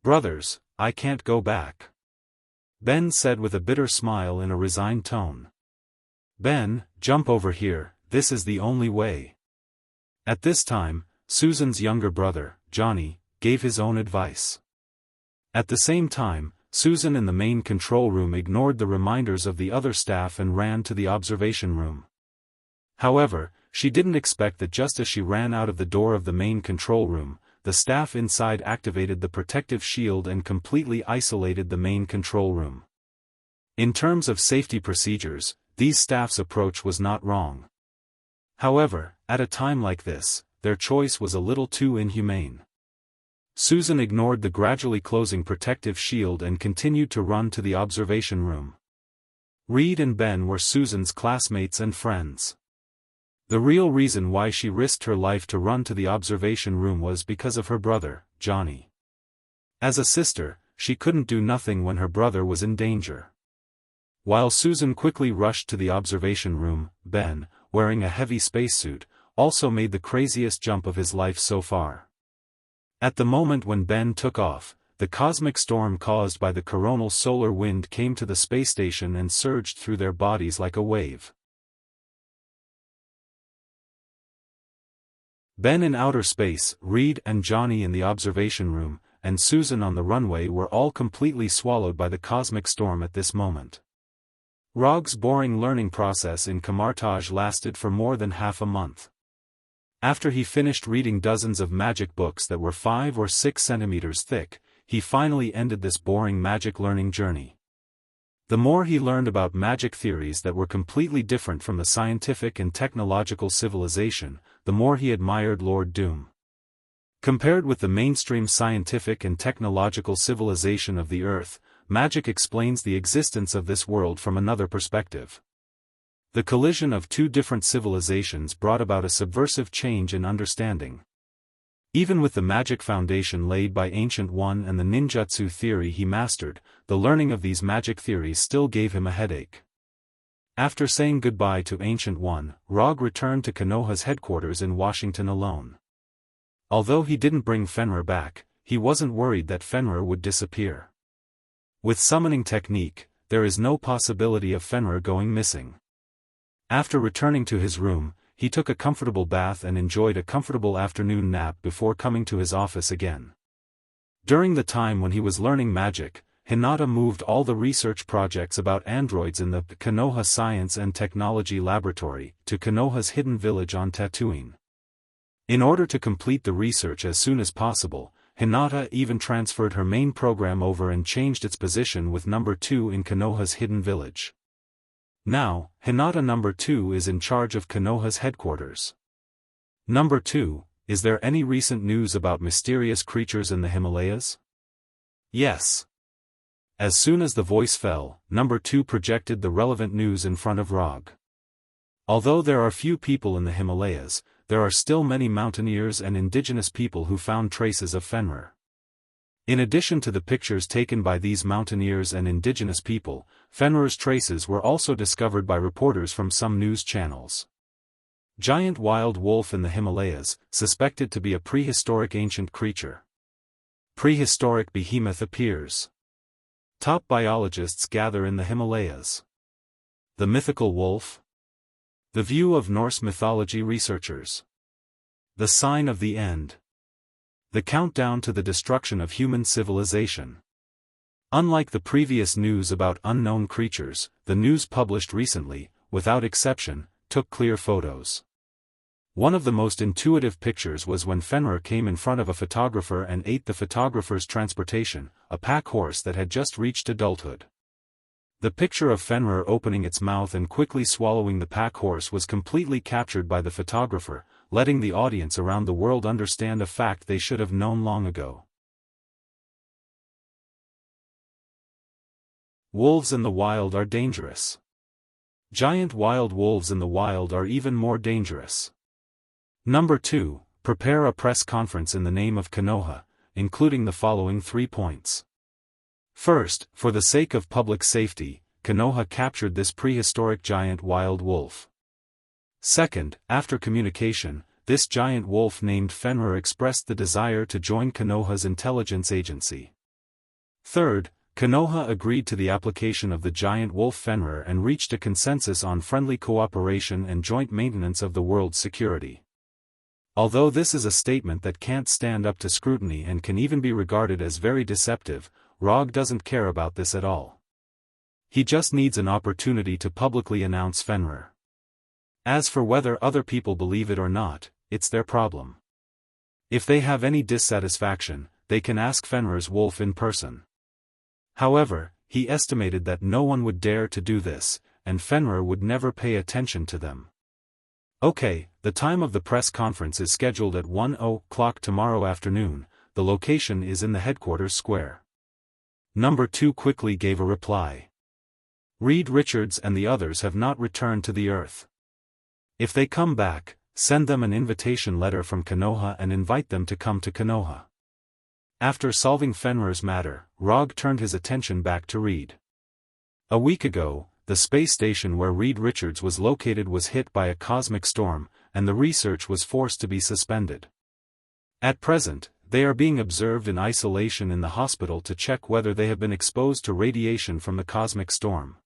"Brothers, I can't go back," Ben said with a bitter smile in a resigned tone. "Ben, jump over here, this is the only way." At this time, Susan's younger brother, Johnny, gave his own advice. At the same time, Susan in the main control room ignored the reminders of the other staff and ran to the observation room. However, she didn't expect that just as she ran out of the door of the main control room, the staff inside activated the protective shield and completely isolated the main control room. In terms of safety procedures, these staff's approach was not wrong. However, at a time like this, their choice was a little too inhumane. Susan ignored the gradually closing protective shield and continued to run to the observation room. Reed and Ben were Susan's classmates and friends. The real reason why she risked her life to run to the observation room was because of her brother, Johnny. As a sister, she couldn't do nothing when her brother was in danger. While Susan quickly rushed to the observation room, Ben, wearing a heavy spacesuit, also made the craziest jump of his life so far. At the moment when Ben took off, the cosmic storm caused by the coronal solar wind came to the space station and surged through their bodies like a wave. Ben in outer space, Reed and Johnny in the observation room, and Susan on the runway were all completely swallowed by the cosmic storm at this moment. Rog's boring learning process in Camartage lasted for more than half a month. After he finished reading dozens of magic books that were 5 or 6 centimeters thick, he finally ended this boring magic learning journey. The more he learned about magic theories that were completely different from the scientific and technological civilization, the more he admired Lord Doom. Compared with the mainstream scientific and technological civilization of the Earth, magic explains the existence of this world from another perspective. The collision of two different civilizations brought about a subversive change in understanding. Even with the magic foundation laid by Ancient One and the ninjutsu theory he mastered, the learning of these magic theories still gave him a headache. After saying goodbye to Ancient One, Rog returned to Konoha's headquarters in Washington alone. Although he didn't bring Fenrir back, he wasn't worried that Fenrir would disappear. With summoning technique, there is no possibility of Fenrir going missing. After returning to his room, he took a comfortable bath and enjoyed a comfortable afternoon nap before coming to his office again. During the time when he was learning magic, Hinata moved all the research projects about androids in the Konoha Science and Technology Laboratory to Konoha's hidden village on Tatooine. In order to complete the research as soon as possible, Hinata even transferred her main program over and changed its position with number 2 in Konoha's hidden village. Now, Hinata number 2 is in charge of Konoha's headquarters. Number 2, is there any recent news about mysterious creatures in the Himalayas? Yes. As soon as the voice fell, number 2 projected the relevant news in front of Rog. Although there are few people in the Himalayas, there are still many mountaineers and indigenous people who found traces of Fenrir. In addition to the pictures taken by these mountaineers and indigenous people, Fenrir's traces were also discovered by reporters from some news channels. Giant wild wolf in the Himalayas, suspected to be a prehistoric ancient creature. Prehistoric behemoth appears. Top biologists gather in the Himalayas. The mythical wolf? The view of Norse mythology researchers. The sign of the end. The countdown to the destruction of human civilization. Unlike the previous news about unknown creatures, the news published recently, without exception, took clear photos. One of the most intuitive pictures was when Fenrir came in front of a photographer and ate the photographer's transportation, a pack horse that had just reached adulthood. The picture of Fenrir opening its mouth and quickly swallowing the pack horse was completely captured by the photographer, letting the audience around the world understand a fact they should have known long ago. Wolves in the wild are dangerous. Giant wild wolves in the wild are even more dangerous. Number 2, prepare a press conference in the name of Konoha, including the following 3 points. First, for the sake of public safety, Konoha captured this prehistoric giant wild wolf. Second, after communication, this giant wolf named Fenrir expressed the desire to join Konoha's intelligence agency. Third, Konoha agreed to the application of the giant wolf Fenrir and reached a consensus on friendly cooperation and joint maintenance of the world's security. Although this is a statement that can't stand up to scrutiny and can even be regarded as very deceptive, Rog doesn't care about this at all. He just needs an opportunity to publicly announce Fenrir. As for whether other people believe it or not, it's their problem. If they have any dissatisfaction, they can ask Fenrir's wolf in person. However, he estimated that no one would dare to do this, and Fenrir would never pay attention to them. Okay, the time of the press conference is scheduled at 1:00 tomorrow afternoon, the location is in the headquarters square. Number 2 quickly gave a reply. Reed Richards and the others have not returned to the Earth. If they come back, send them an invitation letter from Konoha and invite them to come to Konoha. After solving Fenrir's matter, Rog turned his attention back to Reed. A week ago, the space station where Reed Richards was located was hit by a cosmic storm, and the research was forced to be suspended. At present, they are being observed in isolation in the hospital to check whether they have been exposed to radiation from the cosmic storm.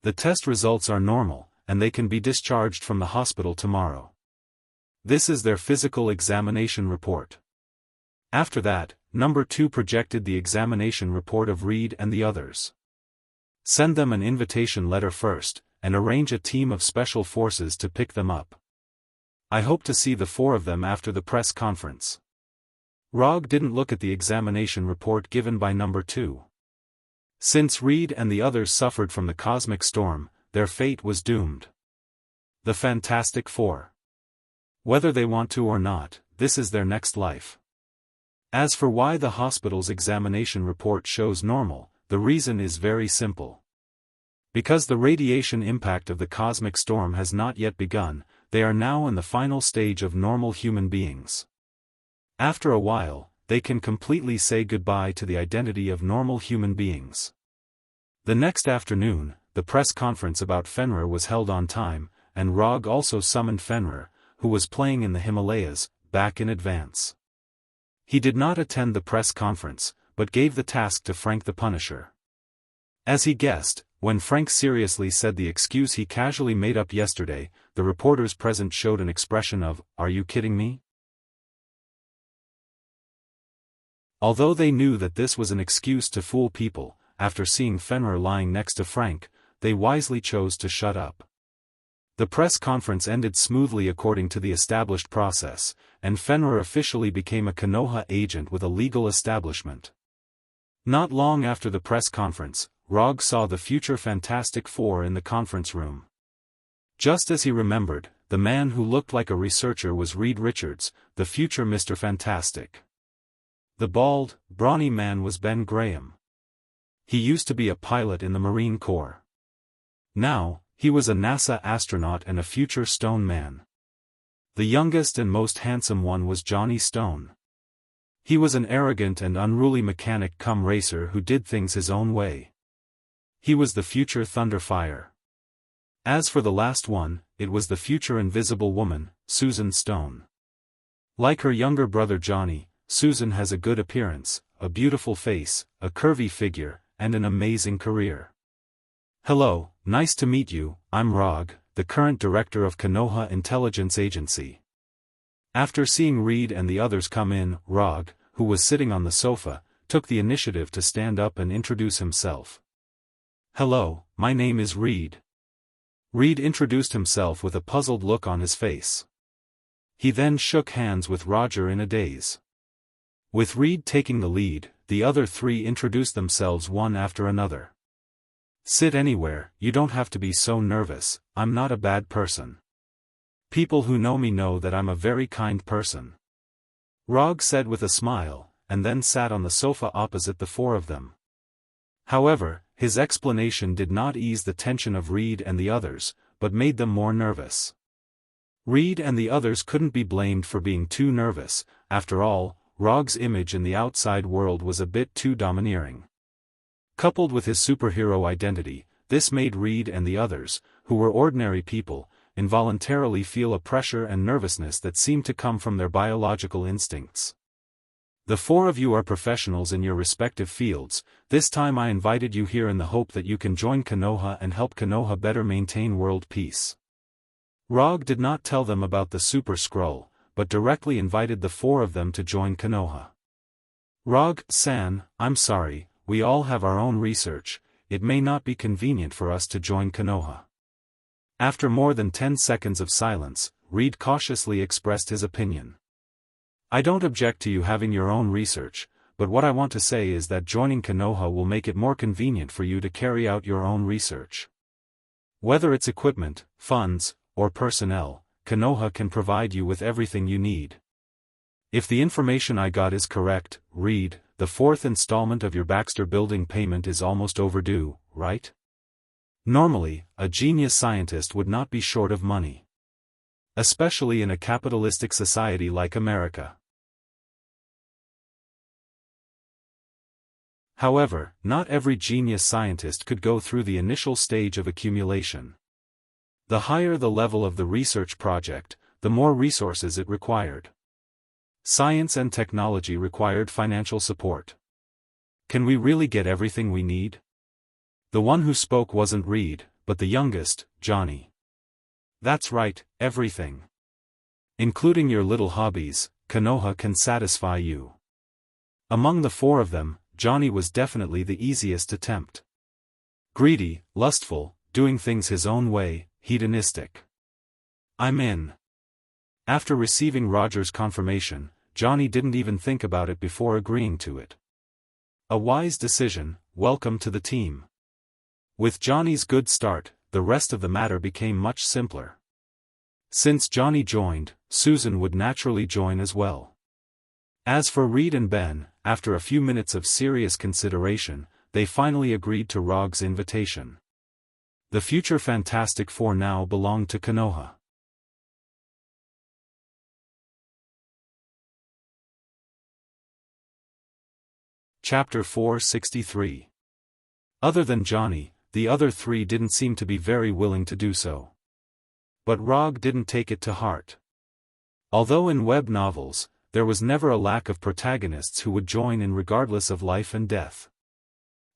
The test results are normal, and they can be discharged from the hospital tomorrow. This is their physical examination report. After that, Number 2 projected the examination report of Reed and the others. Send them an invitation letter first, and arrange a team of special forces to pick them up. I hope to see the 4 of them after the press conference. Rog didn't look at the examination report given by number 2. Since Reed and the others suffered from the cosmic storm, their fate was doomed. The Fantastic Four. Whether they want to or not, this is their next life. As for why the hospital's examination report shows normal, the reason is very simple. Because the radiation impact of the cosmic storm has not yet begun, they are now in the final stage of normal human beings. After a while, they can completely say goodbye to the identity of normal human beings. The next afternoon, the press conference about Fenrir was held on time, and Rog also summoned Fenrir, who was playing in the Himalayas, back in advance. He did not attend the press conference, but gave the task to Frank the Punisher. As he guessed, when Frank seriously said the excuse he casually made up yesterday, the reporters present showed an expression of, "Are you kidding me?" Although they knew that this was an excuse to fool people, after seeing Fenrir lying next to Frank, they wisely chose to shut up. The press conference ended smoothly according to the established process, and Fenrir officially became a Konoha agent with a legal establishment. Not long after the press conference, Rog saw the future Fantastic Four in the conference room. Just as he remembered, the man who looked like a researcher was Reed Richards, the future Mr. Fantastic. The bald, brawny man was Ben Graham. He used to be a pilot in the Marine Corps. Now, he was a NASA astronaut and a future Stone Man. The youngest and most handsome one was Johnny Stone. He was an arrogant and unruly mechanic cum racer who did things his own way. He was the future Thunderfire. As for the last one, it was the future Invisible Woman, Susan Stone. Like her younger brother Johnny, Susan has a good appearance, a beautiful face, a curvy figure, and an amazing career. Hello, nice to meet you, I'm Rog, the current director of Konoha Intelligence Agency. After seeing Reed and the others come in, Rog, who was sitting on the sofa, took the initiative to stand up and introduce himself. Hello, my name is Reed. Reed introduced himself with a puzzled look on his face. He then shook hands with Roger in a daze. With Reed taking the lead, the other 3 introduced themselves one after another. Sit anywhere, you don't have to be so nervous, I'm not a bad person. People who know me know that I'm a very kind person. Rog said with a smile, and then sat on the sofa opposite the 4 of them. However, his explanation did not ease the tension of Reed and the others, but made them more nervous. Reed and the others couldn't be blamed for being too nervous, after all, Rog's image in the outside world was a bit too domineering. Coupled with his superhero identity, this made Reed and the others, who were ordinary people, involuntarily feel a pressure and nervousness that seemed to come from their biological instincts. The 4 of you are professionals in your respective fields. This time I invited you here in the hope that you can join Konoha and help Konoha better maintain world peace. Rog did not tell them about the Super Skrull, but directly invited the 4 of them to join Konoha. Rog-san, I'm sorry, we all have our own research, it may not be convenient for us to join Konoha. After more than 10 seconds of silence, Reed cautiously expressed his opinion. I don't object to you having your own research, but what I want to say is that joining Konoha will make it more convenient for you to carry out your own research. Whether it's equipment, funds, or personnel, Konoha can provide you with everything you need. If the information I got is correct, Reed, the 4th installment of your Baxter Building payment is almost overdue, right? Normally, a genius scientist would not be short of money. Especially in a capitalistic society like America. However, not every genius scientist could go through the initial stage of accumulation. The higher the level of the research project, the more resources it required. Science and technology required financial support. Can we really get everything we need? The one who spoke wasn't Reed, but the youngest, Johnny. That's right, everything. Including your little hobbies, Konoha can satisfy you. Among the 4 of them, Johnny was definitely the easiest to tempt. Greedy, lustful, doing things his own way, hedonistic. I'm in. After receiving Roger's confirmation, Johnny didn't even think about it before agreeing to it. A wise decision. Welcome to the team. With Johnny's good start, the rest of the matter became much simpler. Since Johnny joined, Susan would naturally join as well. As for Reed and Ben, after a few minutes of serious consideration, they finally agreed to Rog's invitation. The future Fantastic Four now belonged to Konoha. Chapter 463. Other than Johnny, the other three didn't seem to be very willing to do so. But Rog didn't take it to heart. Although in web novels, there was never a lack of protagonists who would join in regardless of life and death.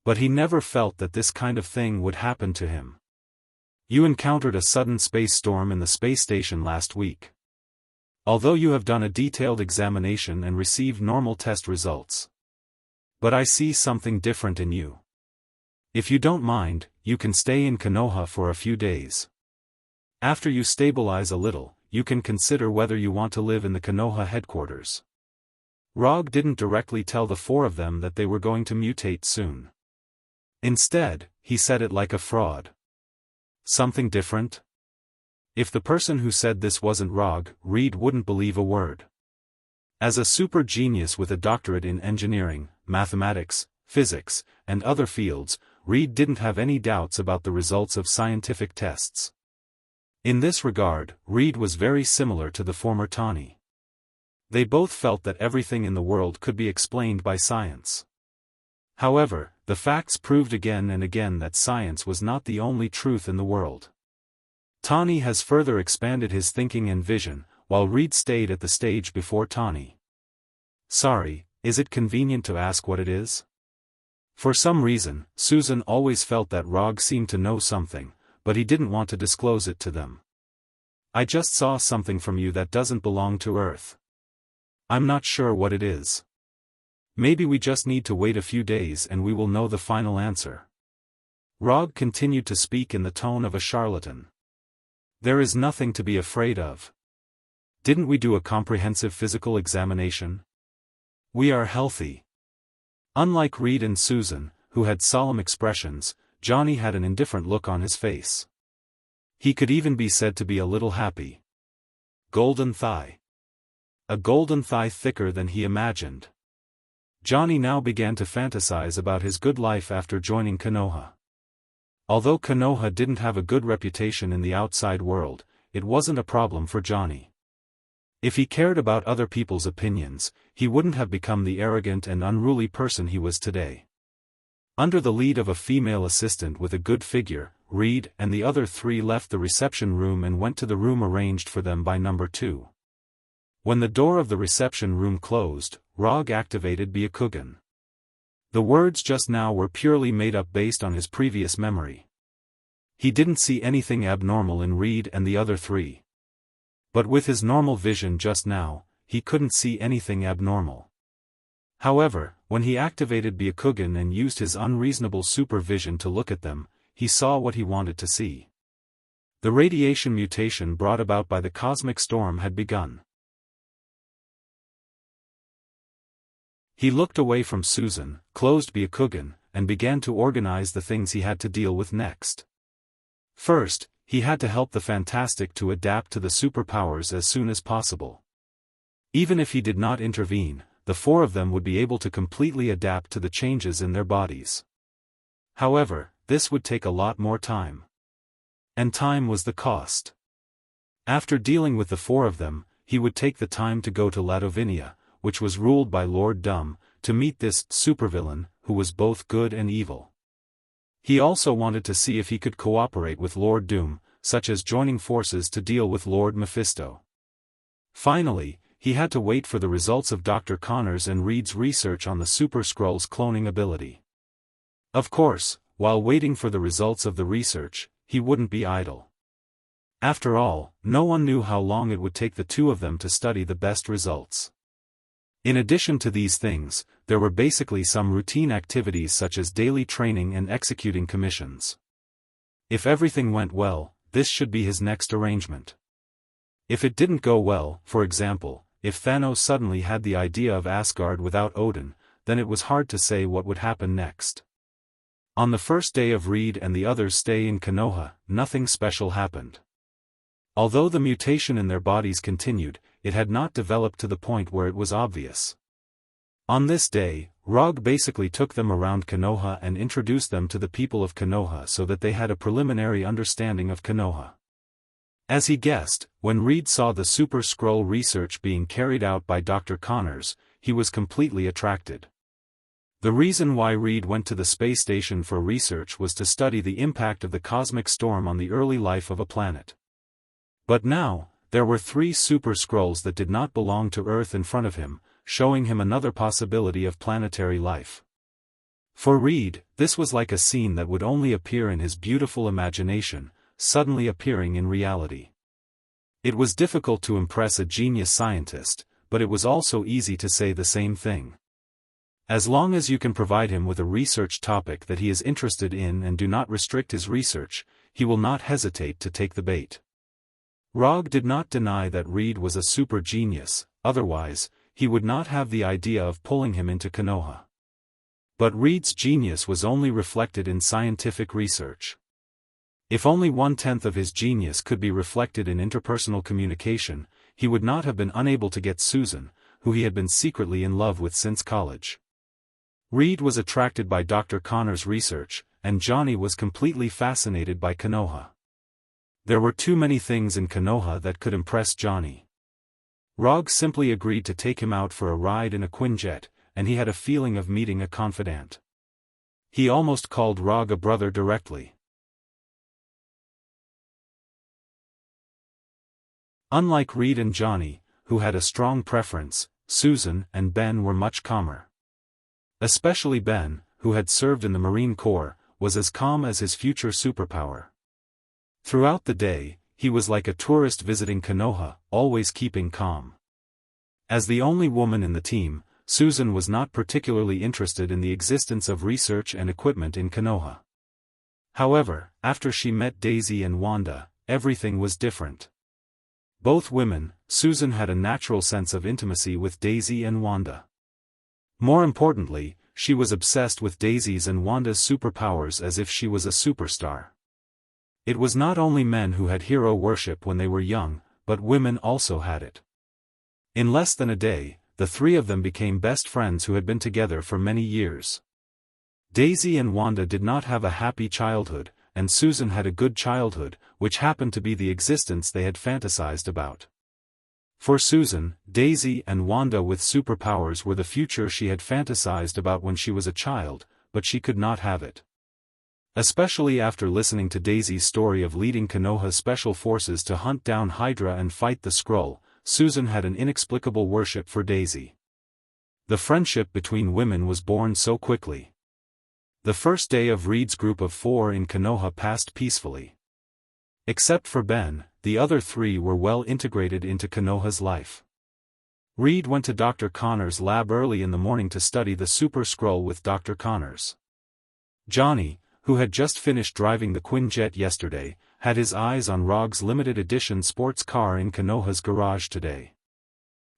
But he never felt that this kind of thing would happen to him. You encountered a sudden space storm in the space station last week. Although you have done a detailed examination and received normal test results. But I see something different in you. If you don't mind, you can stay in Konoha for a few days. After you stabilize a little, you can consider whether you want to live in the Konoha headquarters. Rog didn't directly tell the four of them that they were going to mutate soon. Instead, he said it like a fraud. Something different? If the person who said this wasn't Rog, Reed wouldn't believe a word. As a super genius with a doctorate in engineering, mathematics, physics, and other fields, Reed didn't have any doubts about the results of scientific tests. In this regard, Reed was very similar to the former Tawny. They both felt that everything in the world could be explained by science. However, the facts proved again and again that science was not the only truth in the world. Tawny has further expanded his thinking and vision, while Reed stayed at the stage before Tawny. Sorry, is it convenient to ask what it is? For some reason, Susan always felt that Rog seemed to know something, but he didn't want to disclose it to them. I just saw something from you that doesn't belong to Earth. I'm not sure what it is. Maybe we just need to wait a few days and we will know the final answer. Rog continued to speak in the tone of a charlatan. There is nothing to be afraid of. Didn't we do a comprehensive physical examination? We are healthy. Unlike Reed and Susan, who had solemn expressions, Johnny had an indifferent look on his face. He could even be said to be a little happy. Golden thigh. A golden thigh thicker than he imagined. Johnny now began to fantasize about his good life after joining Konoha. Although Konoha didn't have a good reputation in the outside world, it wasn't a problem for Johnny. If he cared about other people's opinions, he wouldn't have become the arrogant and unruly person he was today. Under the lead of a female assistant with a good figure, Reed and the other three left the reception room and went to the room arranged for them by number 2. When the door of the reception room closed, Rog activated Byakugan. The words just now were purely made up based on his previous memory. He didn't see anything abnormal in Reed and the other three. But with his normal vision just now, he couldn't see anything abnormal. However, when he activated Byakugan and used his unreasonable supervision to look at them, he saw what he wanted to see. The radiation mutation brought about by the cosmic storm had begun. He looked away from Susan, closed Byakugan, and began to organize the things he had to deal with next. First, he had to help the Fantastic to adapt to the superpowers as soon as possible. Even if he did not intervene, the four of them would be able to completely adapt to the changes in their bodies. However, this would take a lot more time. And time was the cost. After dealing with the four of them, he would take the time to go to Ladovinia, which was ruled by Lord Dumb, to meet this supervillain, who was both good and evil. He also wanted to see if he could cooperate with Lord Doom, such as joining forces to deal with Lord Mephisto. Finally, he had to wait for the results of Dr. Connors and Reed's research on the Super Skrull's cloning ability. Of course, while waiting for the results of the research, he wouldn't be idle. After all, no one knew how long it would take the two of them to study the best results. In addition to these things, there were basically some routine activities such as daily training and executing commissions. If everything went well, this should be his next arrangement. If it didn't go well, for example, if Thanos suddenly had the idea of Asgard without Odin, then it was hard to say what would happen next. On the first day of Reed and the others' stay in Konoha, nothing special happened. Although the mutation in their bodies continued, it had not developed to the point where it was obvious. On this day, Rog basically took them around Konoha and introduced them to the people of Konoha so that they had a preliminary understanding of Konoha. As he guessed, when Reed saw the Super Skrull research being carried out by Dr. Connors, he was completely attracted. The reason why Reed went to the space station for research was to study the impact of the cosmic storm on the early life of a planet. But now, there were 3 Super Skrulls that did not belong to Earth in front of him, showing him another possibility of planetary life. For Reed, this was like a scene that would only appear in his beautiful imagination, suddenly appearing in reality. It was difficult to impress a genius scientist, but it was also easy to say the same thing. As long as you can provide him with a research topic that he is interested in and do not restrict his research, he will not hesitate to take the bait. Rog did not deny that Reed was a super genius, otherwise, he would not have the idea of pulling him into Konoha. But Reed's genius was only reflected in scientific research. If only 1/10 of his genius could be reflected in interpersonal communication, he would not have been unable to get Susan, who he had been secretly in love with since college. Reed was attracted by Dr. Connor's research, and Johnny was completely fascinated by Konoha. There were too many things in Konoha that could impress Johnny. Rog simply agreed to take him out for a ride in a Quinjet, and he had a feeling of meeting a confidant. He almost called Rog a brother directly. Unlike Reed and Johnny, who had a strong preference, Susan and Ben were much calmer. Especially Ben, who had served in the Marine Corps, was as calm as his future superpower. Throughout the day, he was like a tourist visiting Konoha, always keeping calm. As the only woman in the team, Susan was not particularly interested in the existence of research and equipment in Konoha. However, after she met Daisy and Wanda, everything was different. Both women, Susan had a natural sense of intimacy with Daisy and Wanda. More importantly, she was obsessed with Daisy's and Wanda's superpowers as if she was a superstar. It was not only men who had hero worship when they were young, but women also had it. In less than a day, the 3 of them became best friends who had been together for many years. Daisy and Wanda did not have a happy childhood, and Susan had a good childhood, which happened to be the existence they had fantasized about. For Susan, Daisy and Wanda with superpowers were the future she had fantasized about when she was a child, but she could not have it. Especially after listening to Daisy's story of leading Konoha's special forces to hunt down Hydra and fight the Skrull, Susan had an inexplicable worship for Daisy. The friendship between women was born so quickly. The first day of Reed's group of 4 in Konoha passed peacefully. Except for Ben, the other 3 were well integrated into Konoha's life. Reed went to Dr. Connor's lab early in the morning to study the Super Skrull with Dr. Connors. Johnny, who had just finished driving the Quinjet yesterday, had his eyes on Rog's limited edition sports car in Konoha's garage today.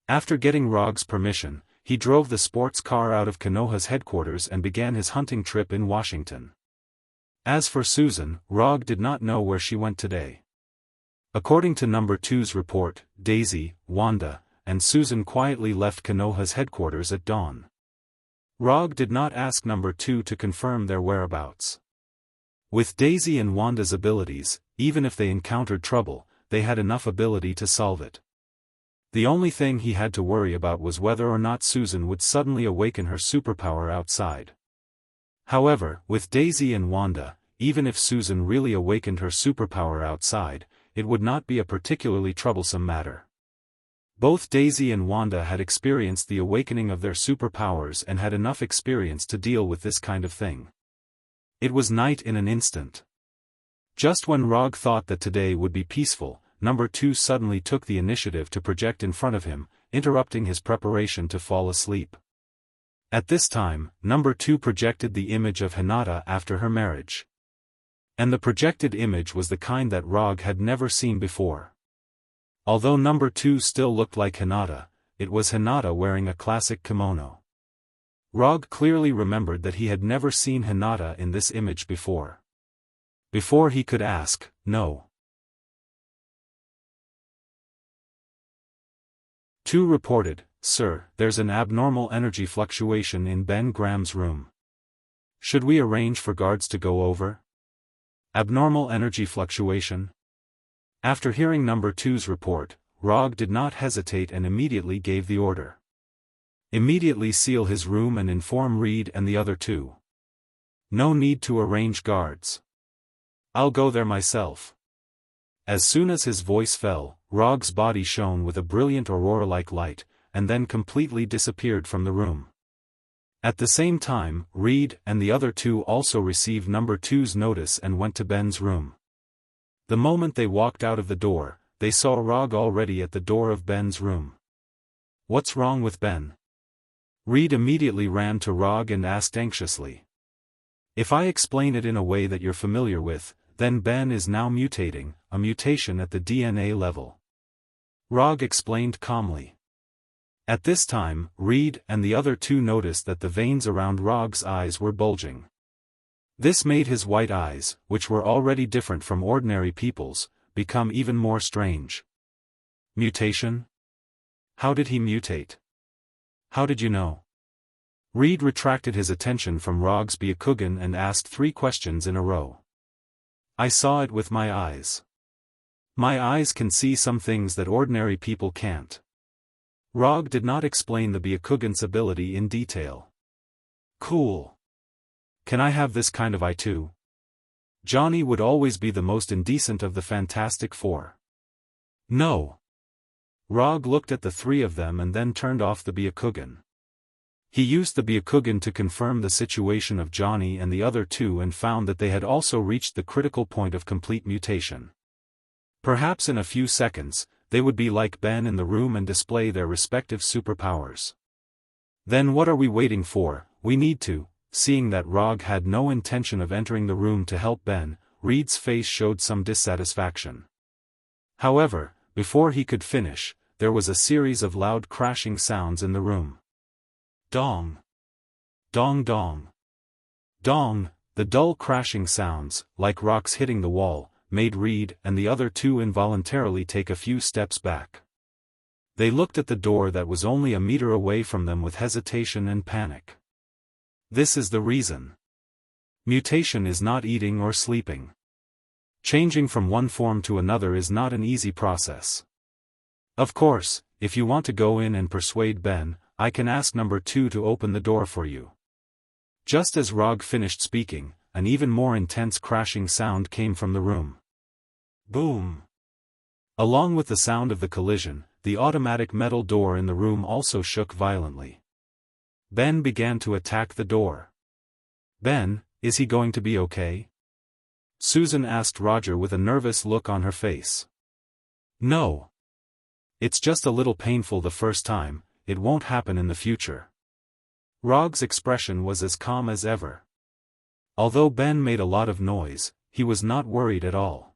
After getting Rog's permission, he drove the sports car out of Konoha's headquarters and began his hunting trip in Washington. As for Susan, Rog did not know where she went today. According to Number 2's report, Daisy, Wanda, and Susan quietly left Konoha's headquarters at dawn. Rog did not ask Number 2 to confirm their whereabouts. With Daisy and Wanda's abilities, even if they encountered trouble, they had enough ability to solve it. The only thing he had to worry about was whether or not Susan would suddenly awaken her superpower outside. However, with Daisy and Wanda, even if Susan really awakened her superpower outside, it would not be a particularly troublesome matter. Both Daisy and Wanda had experienced the awakening of their superpowers and had enough experience to deal with this kind of thing. It was night in an instant. Just when Rog thought that today would be peaceful, Number 2 suddenly took the initiative to project in front of him, interrupting his preparation to fall asleep. At this time, number 2 projected the image of Hinata after her marriage. And the projected image was the kind that Rog had never seen before. Although number 2 still looked like Hinata, it was Hinata wearing a classic kimono. Rog clearly remembered that he had never seen Hinata in this image before. Before he could ask, no. 2 reported, "Sir, there's an abnormal energy fluctuation in Ben Graham's room. Should we arrange for guards to go over?" Abnormal energy fluctuation? After hearing number 2's report, Rog did not hesitate and immediately gave the order. Immediately seal his room and inform Reed and the other 2. No need to arrange guards. I'll go there myself. As soon as his voice fell, Rog's body shone with a brilliant aurora-like light, and then completely disappeared from the room. At the same time, Reed and the other 2 also received number 2's notice and went to Ben's room. The moment they walked out of the door, they saw Rog already at the door of Ben's room. "What's wrong with Ben?" Reed immediately ran to Rog and asked anxiously. "If I explain it in a way that you're familiar with, then Ben is now mutating, a mutation at the DNA level." Rog explained calmly. At this time, Reed and the other 2 noticed that the veins around Rog's eyes were bulging. This made his white eyes, which were already different from ordinary people's, become even more strange. Mutation? How did he mutate? How did you know? Reed retracted his attention from Rog's Byakugan and asked 3 questions in a row. "I saw it with my eyes. My eyes can see some things that ordinary people can't." Rog did not explain the Byakugan's ability in detail. "Cool. Can I have this kind of eye too? Johnny would always be the most indecent of the Fantastic Four." "No." Rog looked at the 3 of them and then turned off the Byakugan. He used the Byakugan to confirm the situation of Johnny and the other 2 and found that they had also reached the critical point of complete mutation. Perhaps in a few seconds, they would be like Ben in the room and display their respective superpowers. "Then what are we waiting for? We need to." Seeing that Rog had no intention of entering the room to help Ben, Reed's face showed some dissatisfaction. However, before he could finish, there was a series of loud crashing sounds in the room. Dong. Dong dong. Dong, the dull crashing sounds, like rocks hitting the wall, made Reed and the other 2 involuntarily take a few steps back. They looked at the door that was only a meter away from them with hesitation and panic. This is the reason. Mutation is not eating or sleeping. Changing from one form to another is not an easy process. Of course, if you want to go in and persuade Ben, I can ask number 2 to open the door for you. Just as Rog finished speaking, an even more intense crashing sound came from the room. Boom! Along with the sound of the collision, the automatic metal door in the room also shook violently. Ben began to attack the door. "Ben, is he going to be okay?" Susan asked Roger with a nervous look on her face. "No. It's just a little painful the first time, it won't happen in the future." Rog's expression was as calm as ever. Although Ben made a lot of noise, he was not worried at all.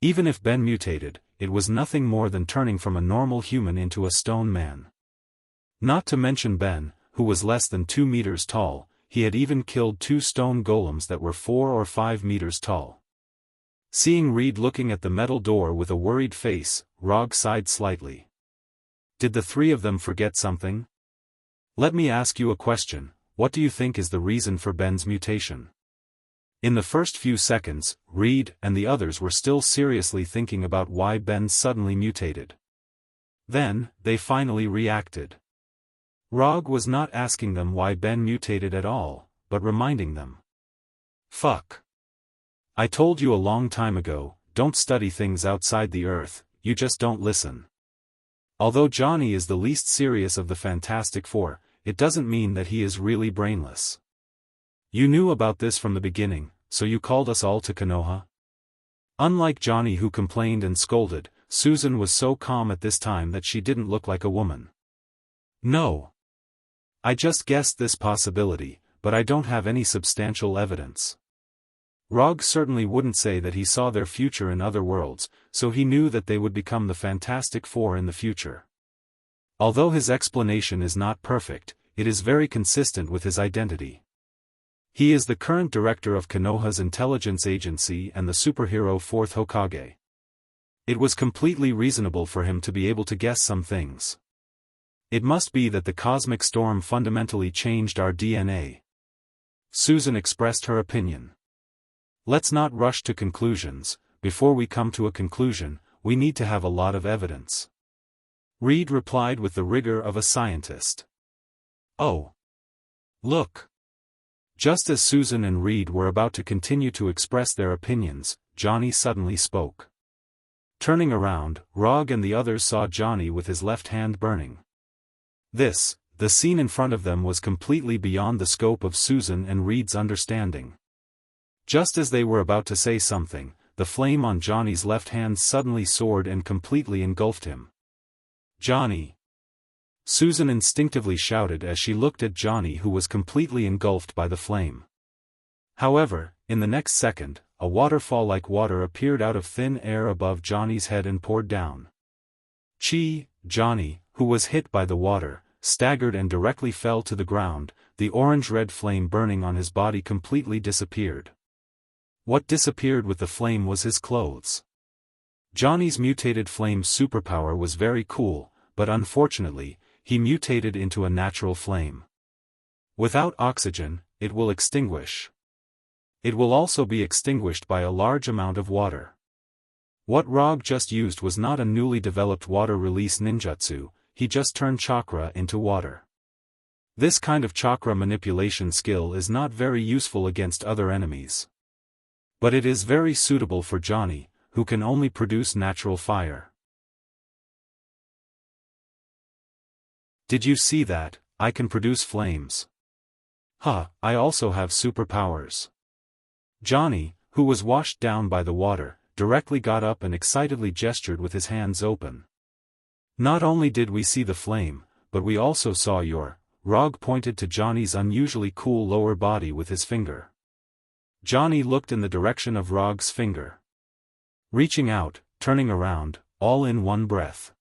Even if Ben mutated, it was nothing more than turning from a normal human into a stone man. Not to mention Ben, who was less than 2 meters tall, he had even killed 2 stone golems that were 4 or 5 meters tall. Seeing Reed looking at the metal door with a worried face, Rog sighed slightly. Did the 3 of them forget something? "Let me ask you a question, what do you think is the reason for Ben's mutation?" In the first few seconds, Reed and the others were still seriously thinking about why Ben suddenly mutated. Then, they finally reacted. Rog was not asking them why Ben mutated at all, but reminding them. "Fuck. I told you a long time ago, don't study things outside the Earth, you just don't listen. Although Johnny is the least serious of the Fantastic Four, it doesn't mean that he is really brainless. You knew about this from the beginning, so you called us all to Konoha?" Unlike Johnny, who complained and scolded, Susan was so calm at this time that she didn't look like a woman. "No. I just guessed this possibility, but I don't have any substantial evidence." Rog certainly wouldn't say that he saw their future in other worlds, so he knew that they would become the Fantastic Four in the future. Although his explanation is not perfect, it is very consistent with his identity. He is the current director of Konoha's intelligence agency and the superhero Fourth Hokage. It was completely reasonable for him to be able to guess some things. It must be that the cosmic storm fundamentally changed our DNA. Susan expressed her opinion. "Let's not rush to conclusions. Before we come to a conclusion, we need to have a lot of evidence." Reed replied with the rigor of a scientist. "Oh. Look." Just as Susan and Reed were about to continue to express their opinions, Johnny suddenly spoke. Turning around, Rog and the others saw Johnny with his left hand burning. The scene in front of them was completely beyond the scope of Susan and Reed's understanding. Just as they were about to say something, the flame on Johnny's left hand suddenly soared and completely engulfed him. "Johnny!" Susan instinctively shouted as she looked at Johnny, who was completely engulfed by the flame. However, in the next second, a waterfall like water appeared out of thin air above Johnny's head and poured down. Johnny, who was hit by the water, staggered and directly fell to the ground. The orange-red flame burning on his body completely disappeared. What disappeared with the flame was his clothes. Johnny's mutated flame superpower was very cool, but unfortunately, he mutated into a natural flame. Without oxygen, it will extinguish. It will also be extinguished by a large amount of water. What Rog just used was not a newly developed water release ninjutsu, he just turned chakra into water. This kind of chakra manipulation skill is not very useful against other enemies. But it is very suitable for Johnny, who can only produce natural fire. "Did you see that? I can produce flames. I also have superpowers." Johnny, who was washed down by the water, directly got up and excitedly gestured with his hands open. "Not only did we see the flame, but we also saw your..." Rog pointed to Johnny's unusually cool lower body with his finger. Johnny looked in the direction of Rog's finger. Reaching out, turning around, all in one breath.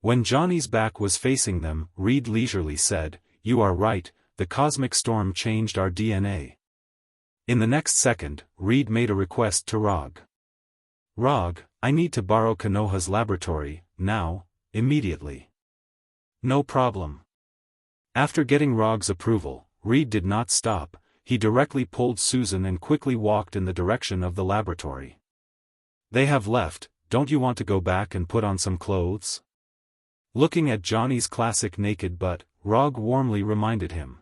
When Johnny's back was facing them, Reed leisurely said, "You are right, the cosmic storm changed our DNA." In the next second, Reed made a request to Rog. "Rog, I need to borrow Konoha's laboratory, now, immediately." "No problem." After getting Rog's approval, Reed did not stop. He directly pulled Susan and quickly walked in the direction of the laboratory. "They have left, don't you want to go back and put on some clothes?" Looking at Johnny's classic naked butt, Rog warmly reminded him.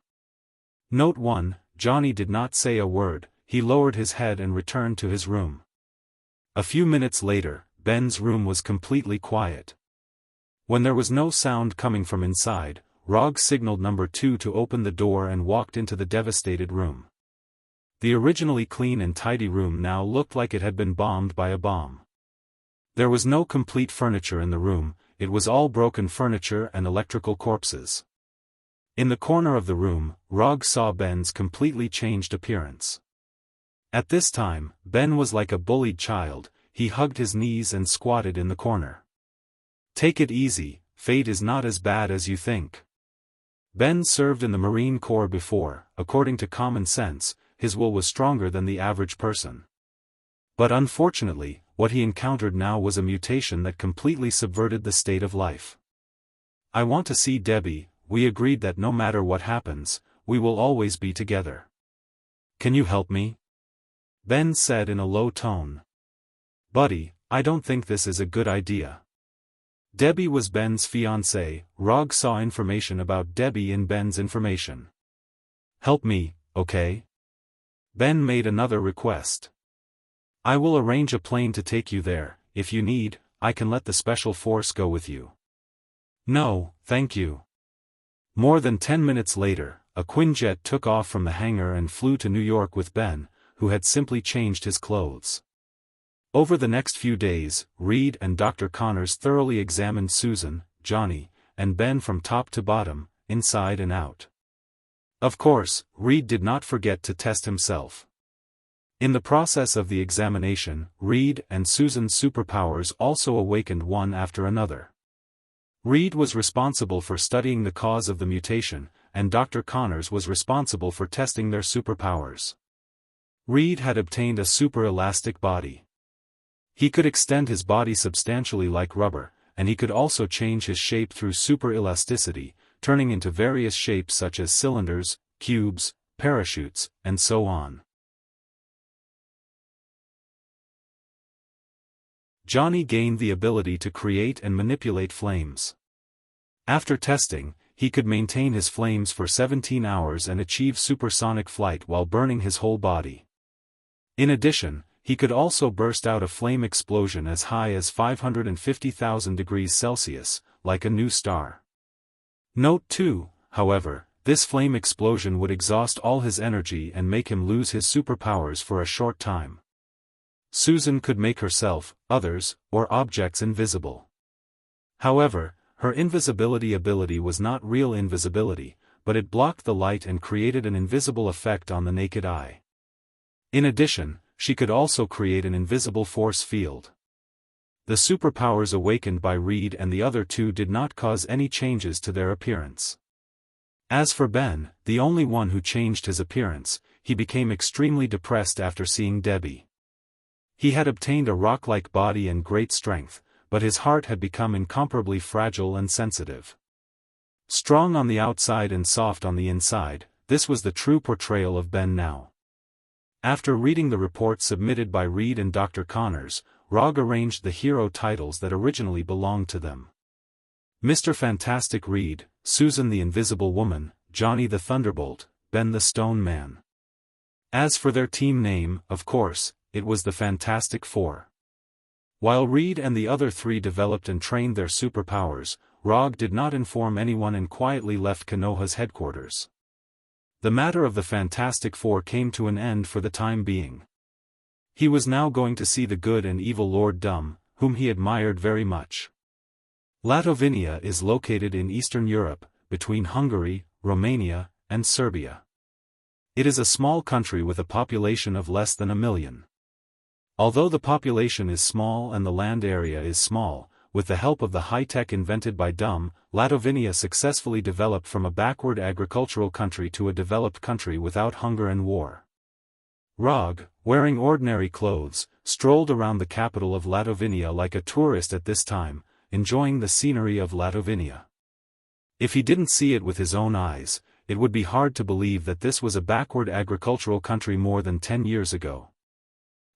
Note 1, Johnny did not say a word, he lowered his head and returned to his room. A few minutes later, Ben's room was completely quiet. When there was no sound coming from inside, Rog signaled number 2 to open the door and walked into the devastated room. The originally clean and tidy room now looked like it had been bombed by a bomb. There was no complete furniture in the room, it was all broken furniture and electrical corpses. In the corner of the room, Rog saw Ben's completely changed appearance. At this time, Ben was like a bullied child, he hugged his knees and squatted in the corner. "Take it easy, fate is not as bad as you think." Ben served in the Marine Corps before. According to common sense, his will was stronger than the average person. But unfortunately, what he encountered now was a mutation that completely subverted the state of life. "I want to see Debbie, we agreed that no matter what happens, we will always be together. Can you help me?" Ben said in a low tone. "Buddy, I don't think this is a good idea." Debbie was Ben's fiancée. Rog saw information about Debbie in Ben's information. "Help me, okay?" Ben made another request. "I will arrange a plane to take you there. If you need, I can let the special force go with you." "No, thank you." More than 10 minutes later, a Quinjet took off from the hangar and flew to New York with Ben, who had simply changed his clothes. Over the next few days, Reed and Dr. Connors thoroughly examined Susan, Johnny, and Ben from top to bottom, inside and out. Of course, Reed did not forget to test himself. In the process of the examination, Reed and Susan's superpowers also awakened one after another. Reed was responsible for studying the cause of the mutation, and Dr. Connors was responsible for testing their superpowers. Reed had obtained a super-elastic body. He could extend his body substantially like rubber, and he could also change his shape through super-elasticity, turning into various shapes such as cylinders, cubes, parachutes, and so on. Johnny gained the ability to create and manipulate flames. After testing, he could maintain his flames for 17 hours and achieve supersonic flight while burning his whole body. In addition, he could also burst out a flame explosion as high as 550,000 degrees Celsius, like a new star. Note 2, however, this flame explosion would exhaust all his energy and make him lose his superpowers for a short time. Susan could make herself, others, or objects invisible. However, her invisibility ability was not real invisibility, but it blocked the light and created an invisible effect on the naked eye. In addition, she could also create an invisible force field. The superpowers awakened by Reed and the other two did not cause any changes to their appearance. As for Ben, the only one who changed his appearance, he became extremely depressed after seeing Debbie. He had obtained a rock-like body and great strength, but his heart had become incomparably fragile and sensitive. Strong on the outside and soft on the inside, this was the true portrayal of Ben now. After reading the report submitted by Reed and Dr. Connors, Rog arranged the hero titles that originally belonged to them. Mr. Fantastic Reed, Susan the Invisible Woman, Johnny the Thunderbolt, Ben the Stone Man. As for their team name, of course, it was the Fantastic Four. While Reed and the other three developed and trained their superpowers, Rog did not inform anyone and quietly left Konoha's headquarters. The matter of the Fantastic Four came to an end for the time being. He was now going to see the good and evil Lord Dumb, whom he admired very much. Latovenia is located in Eastern Europe, between Hungary, Romania, and Serbia. It is a small country with a population of less than 1 million. Although the population is small and the land area is small, with the help of the high-tech invented by Dumb, Latovenia successfully developed from a backward agricultural country to a developed country without hunger and war. Rog, wearing ordinary clothes, strolled around the capital of Latovenia like a tourist at this time, enjoying the scenery of Latovenia. If he didn't see it with his own eyes, it would be hard to believe that this was a backward agricultural country more than 10 years ago.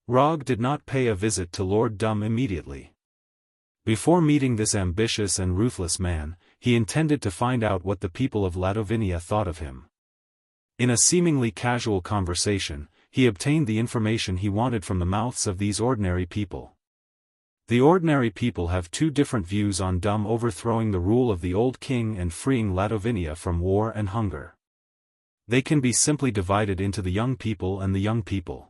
Rog did not pay a visit to Lord Dumb immediately. Before meeting this ambitious and ruthless man, he intended to find out what the people of Latovenia thought of him. In a seemingly casual conversation, he obtained the information he wanted from the mouths of these ordinary people. The ordinary people have two different views on Dumb overthrowing the rule of the old king and freeing Latovenia from war and hunger. They can be simply divided into the young people and the young people.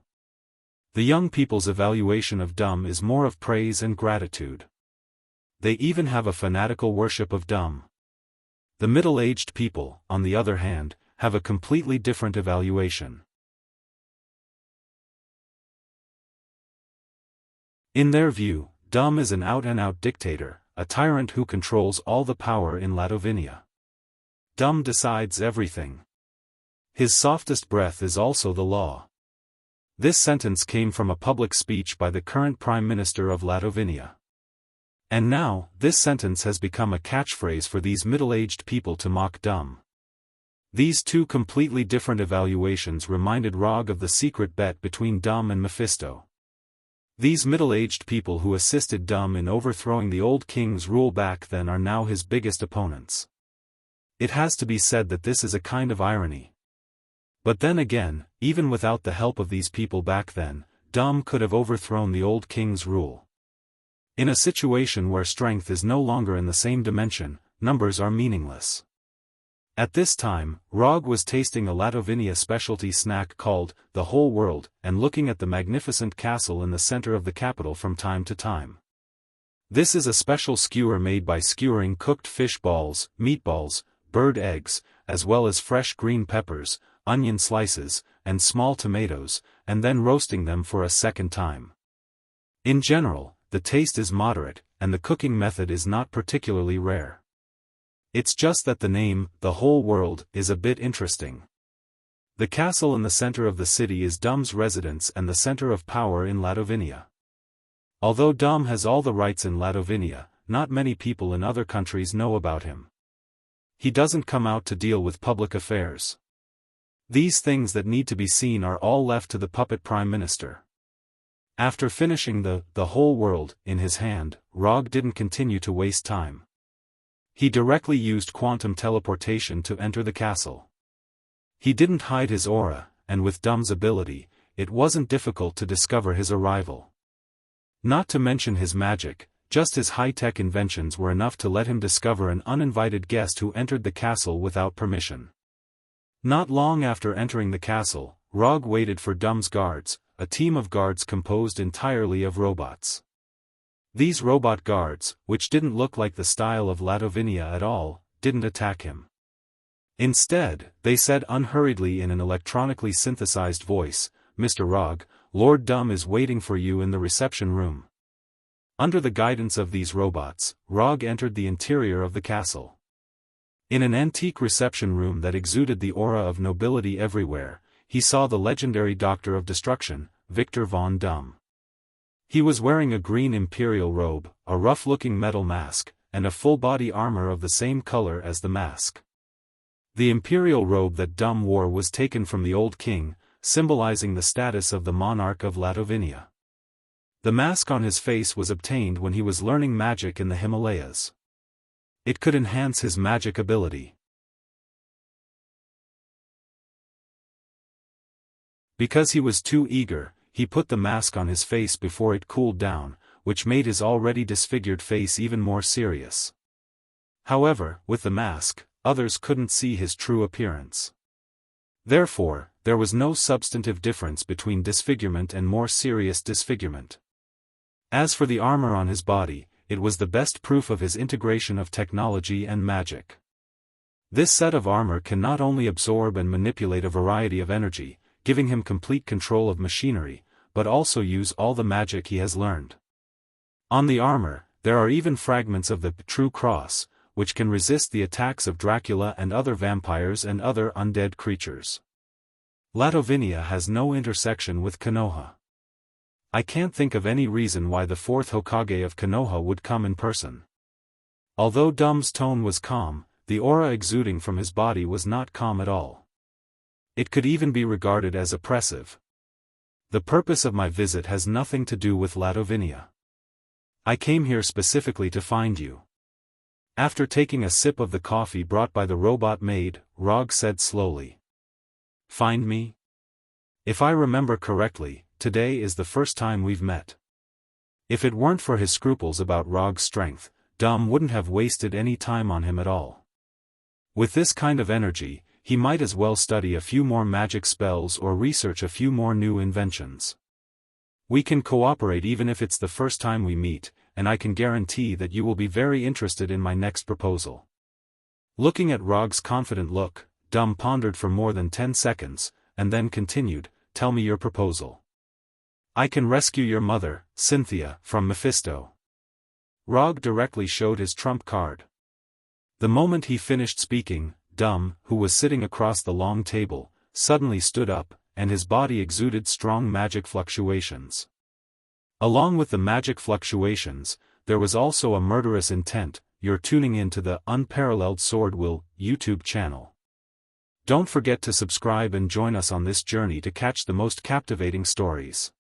The young people's evaluation of Dumb is more of praise and gratitude. They even have a fanatical worship of Dumb. The middle-aged people, on the other hand, have a completely different evaluation. In their view, Dumb is an out-and-out dictator, a tyrant who controls all the power in Latovenia. Dumb decides everything. His softest breath is also the law. This sentence came from a public speech by the current Prime Minister of Latovenia. And now, this sentence has become a catchphrase for these middle-aged people to mock Dumb. These two completely different evaluations reminded Rog of the secret bet between Dumb and Mephisto. These middle-aged people who assisted Dumb in overthrowing the old king's rule back then are now his biggest opponents. It has to be said that this is a kind of irony. But then again, even without the help of these people back then, Dumb could have overthrown the old king's rule. In a situation where strength is no longer in the same dimension, numbers are meaningless. At this time, Rog was tasting a Ladovinia specialty snack called the Whole World and looking at the magnificent castle in the center of the capital from time to time. This is a special skewer made by skewering cooked fish balls, meatballs, bird eggs, as well as fresh green peppers, onion slices, and small tomatoes, and then roasting them for a second time. In general, the taste is moderate, and the cooking method is not particularly rare. It's just that the name, the Whole World, is a bit interesting. The castle in the center of the city is Dum's residence and the center of power in Ladovinia. Although Dum has all the rights in Ladovinia, not many people in other countries know about him. He doesn't come out to deal with public affairs. These things that need to be seen are all left to the puppet prime minister. After finishing the Whole World in his hand, Rog didn't continue to waste time. He directly used quantum teleportation to enter the castle. He didn't hide his aura, and with Dum's ability, it wasn't difficult to discover his arrival. Not to mention his magic, just his high-tech inventions were enough to let him discover an uninvited guest who entered the castle without permission. Not long after entering the castle, Rog waited for Dum's guards, a team of guards composed entirely of robots. These robot guards, which didn't look like the style of Ladovinia at all, didn't attack him. Instead, they said unhurriedly in an electronically synthesized voice, "Mr. Rog, Lord Dum is waiting for you in the reception room." Under the guidance of these robots, Rog entered the interior of the castle. In an antique reception room that exuded the aura of nobility everywhere, he saw the legendary Doctor of Destruction, Victor von Dum. He was wearing a green imperial robe, a rough-looking metal mask, and a full-body armor of the same color as the mask. The imperial robe that Dum wore was taken from the old king, symbolizing the status of the monarch of Ladovinia. The mask on his face was obtained when he was learning magic in the Himalayas. It could enhance his magic ability. Because he was too eager, he put the mask on his face before it cooled down, which made his already disfigured face even more serious. However, with the mask, others couldn't see his true appearance. Therefore, there was no substantive difference between disfigurement and more serious disfigurement. As for the armor on his body, it was the best proof of his integration of technology and magic. This set of armor can not only absorb and manipulate a variety of energy, giving him complete control of machinery, but also use all the magic he has learned. On the armor, there are even fragments of the true cross, which can resist the attacks of Dracula and other vampires and other undead creatures. Ladovinia has no intersection with Konoha. I can't think of any reason why the fourth Hokage of Konoha would come in person. Although Dum's tone was calm, the aura exuding from his body was not calm at all. It could even be regarded as oppressive. The purpose of my visit has nothing to do with Ladovinia. I came here specifically to find you. After taking a sip of the coffee brought by the robot maid, Rog said slowly. Find me? If I remember correctly, today is the first time we've met. If it weren't for his scruples about Rog's strength, Dum wouldn't have wasted any time on him at all. With this kind of energy, he might as well study a few more magic spells or research a few more new inventions. We can cooperate even if it's the first time we meet, and I can guarantee that you will be very interested in my next proposal. Looking at Rog's confident look, Dum pondered for more than 10 seconds, and then continued, Tell me your proposal. I can rescue your mother, Cynthia, from Mephisto. Rog directly showed his trump card. The moment he finished speaking, Dum, who was sitting across the long table, suddenly stood up, and his body exuded strong magic fluctuations. Along with the magic fluctuations, there was also a murderous intent. You're tuning in to the UnparalleledSwordWill YouTube channel. Don't forget to subscribe and join us on this journey to catch the most captivating stories.